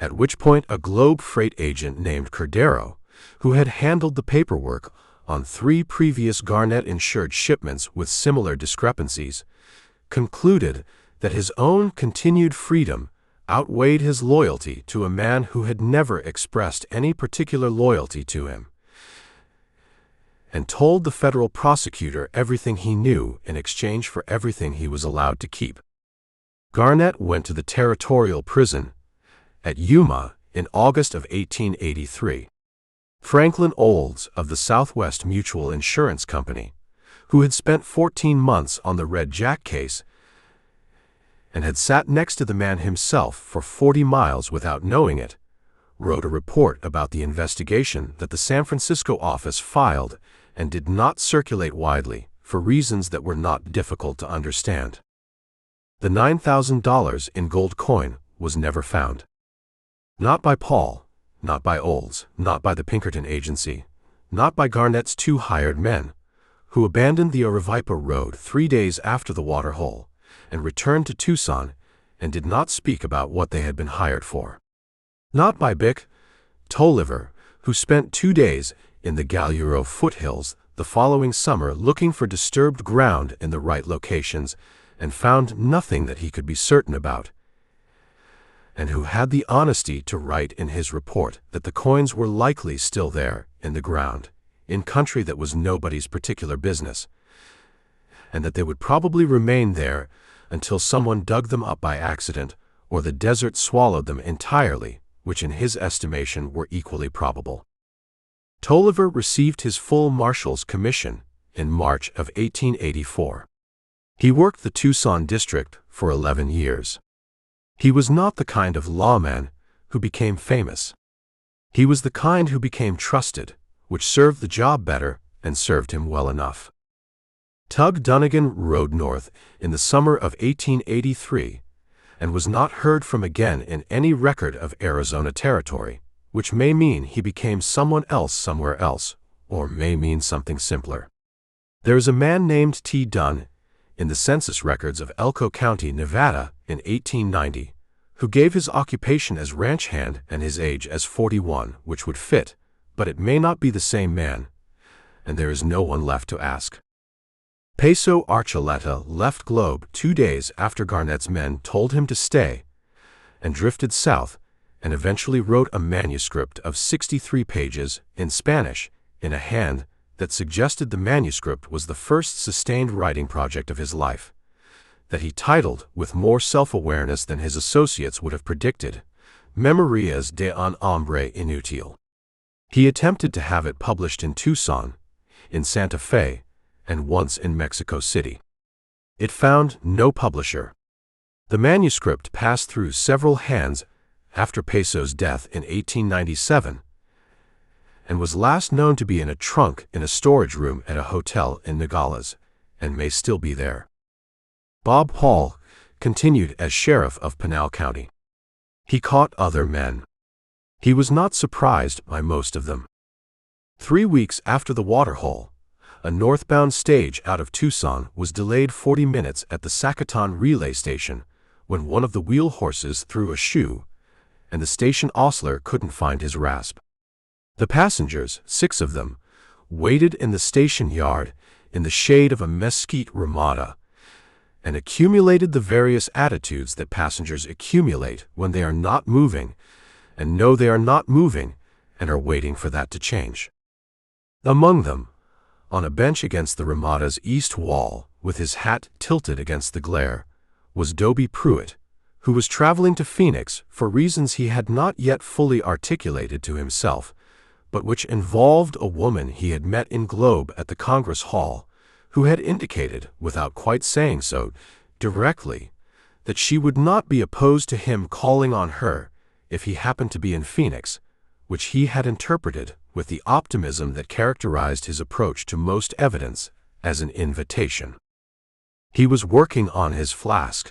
at which point a Globe freight agent named Cordero, who had handled the paperwork on 3 previous Garnet-insured shipments with similar discrepancies, concluded that his own continued freedom outweighed his loyalty to a man who had never expressed any particular loyalty to him, and told the federal prosecutor everything he knew in exchange for everything he was allowed to keep. Garnet went to the territorial prison at Yuma in August of 1883. Franklin Olds of the Southwest Mutual Insurance Company, who had spent 14 months on the Red Jack case and had sat next to the man himself for 40 miles without knowing it, wrote a report about the investigation that the San Francisco office filed and did not circulate widely for reasons that were not difficult to understand. The $9,000 in gold coin was never found. Not by Paul, not by Olds, not by the Pinkerton Agency, not by Garnet's 2 hired men, who abandoned the Aravaipa Road 3 days after the waterhole and returned to Tucson and did not speak about what they had been hired for. Not by Bick Tolliver, who spent 2 days in the Galuro foothills the following summer looking for disturbed ground in the right locations and found nothing that he could be certain about, and who had the honesty to write in his report that the coins were likely still there in the ground, in country that was nobody's particular business, and that they would probably remain there until someone dug them up by accident or the desert swallowed them entirely, which in his estimation were equally probable. Tolliver received his full marshal's commission in March of 1884. He worked the Tucson district for 11 years. He was not the kind of lawman who became famous. He was the kind who became trusted, which served the job better and served him well enough. Tug Dunnigan rode north in the summer of 1883 and was not heard from again in any record of Arizona territory, which may mean he became someone else somewhere else, or may mean something simpler. There is a man named T. Dunn in the census records of Elko County, Nevada, in 1890, who gave his occupation as ranch hand and his age as 41, which would fit, but it may not be the same man, and there is no one left to ask. Peso Archuleta left Globe 2 days after Garnet's men told him to stay, and drifted south, and eventually wrote a manuscript of 63 pages in Spanish in a hand that suggested the manuscript was the first sustained writing project of his life, that he titled with more self-awareness than his associates would have predicted, Memorias de un hombre inútil. He attempted to have it published in Tucson, in Santa Fe, and once in Mexico City. It found no publisher. The manuscript passed through several hands after Peso's death in 1897, and was last known to be in a trunk in a storage room at a hotel in Nogales, and may still be there. Bob Paul continued as sheriff of Pinal County. He caught other men. He was not surprised by most of them. 3 weeks after the waterhole, a northbound stage out of Tucson was delayed 40 minutes at the Sacaton relay station when one of the wheel horses threw a shoe, and the station ostler couldn't find his rasp. The passengers, 6 of them, waited in the station yard in the shade of a mesquite ramada and accumulated the various attitudes that passengers accumulate when they are not moving and know they are not moving and are waiting for that to change. Among them, on a bench against the ramada's east wall, with his hat tilted against the glare, was Dobie Pruitt, who was traveling to Phoenix for reasons he had not yet fully articulated to himself, but which involved a woman he had met in Globe at the Congress Hall, who had indicated, without quite saying so directly, that she would not be opposed to him calling on her if he happened to be in Phoenix, which he had interpreted with the optimism that characterized his approach to most evidence as an invitation. He was working on his flask.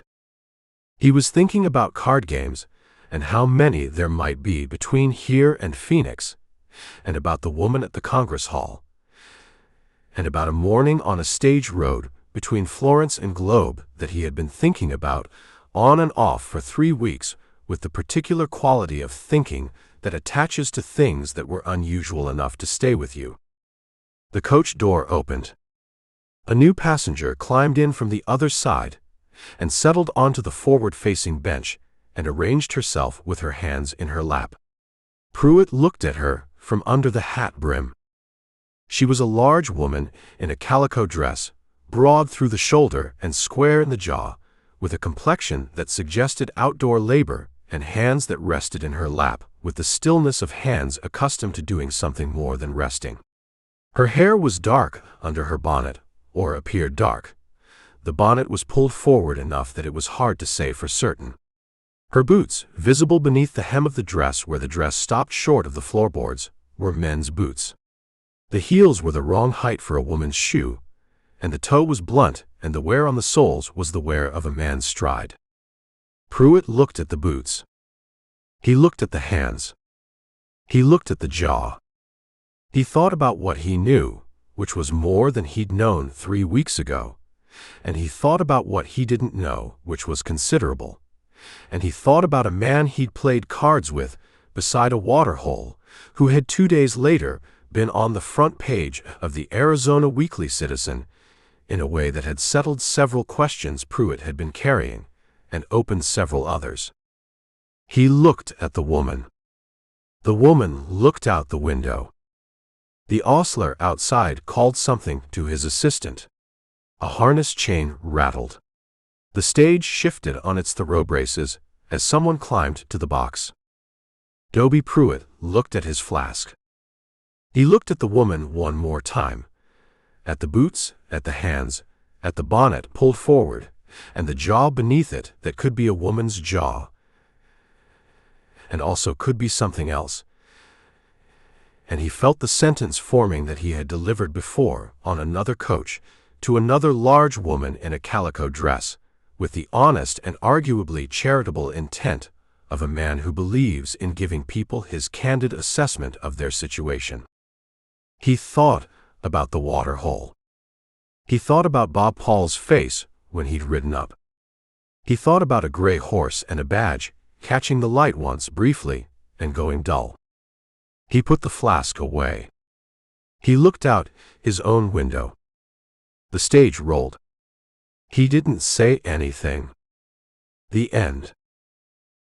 He was thinking about card games and how many there might be between here and Phoenix, and about the woman at the Congress Hall, and about a morning on a stage road between Florence and Globe that he had been thinking about on and off for 3 weeks, with the particular quality of thinking that attaches to things that were unusual enough to stay with you. The coach door opened. A new passenger climbed in from the other side and settled onto the forward-facing bench and arranged herself with her hands in her lap. Pruitt looked at her from under the hat brim. She was a large woman in a calico dress, broad through the shoulder and square in the jaw, with a complexion that suggested outdoor labor and hands that rested in her lap with the stillness of hands accustomed to doing something more than resting. Her hair was dark under her bonnet, or appeared dark. The bonnet was pulled forward enough that it was hard to say for certain. Her boots, visible beneath the hem of the dress where the dress stopped short of the floorboards, were men's boots. The heels were the wrong height for a woman's shoe, and the toe was blunt, and the wear on the soles was the wear of a man's stride. Pruitt looked at the boots. He looked at the hands. He looked at the jaw. He thought about what he knew, which was more than he'd known 3 weeks ago, and he thought about what he didn't know, which was considerable, and he thought about a man he'd played cards with beside a waterhole, who had 2 days later been on the front page of the Arizona Weekly Citizen in a way that had settled several questions Pruitt had been carrying and opened several others. He looked at the woman. The woman looked out the window. The ostler outside called something to his assistant. A harness chain rattled. The stage shifted on its thoroughbraces as someone climbed to the box. Dobie Pruitt looked at his flask. He looked at the woman one more time. At the boots, at the hands, at the bonnet pulled forward, and the jaw beneath it that could be a woman's jaw, and also could be something else. And he felt the sentence forming that he had delivered before on another coach to another large woman in a calico dress, with the honest and arguably charitable intent of a man who believes in giving people his candid assessment of their situation. He thought about the water hole. He thought about Bob Paul's face when he'd ridden up. He thought about a gray horse and a badge catching the light once briefly and going dull. He put the flask away. He looked out his own window. The stage rolled. He didn't say anything. The end.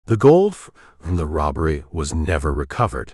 The gold from the robbery was never recovered.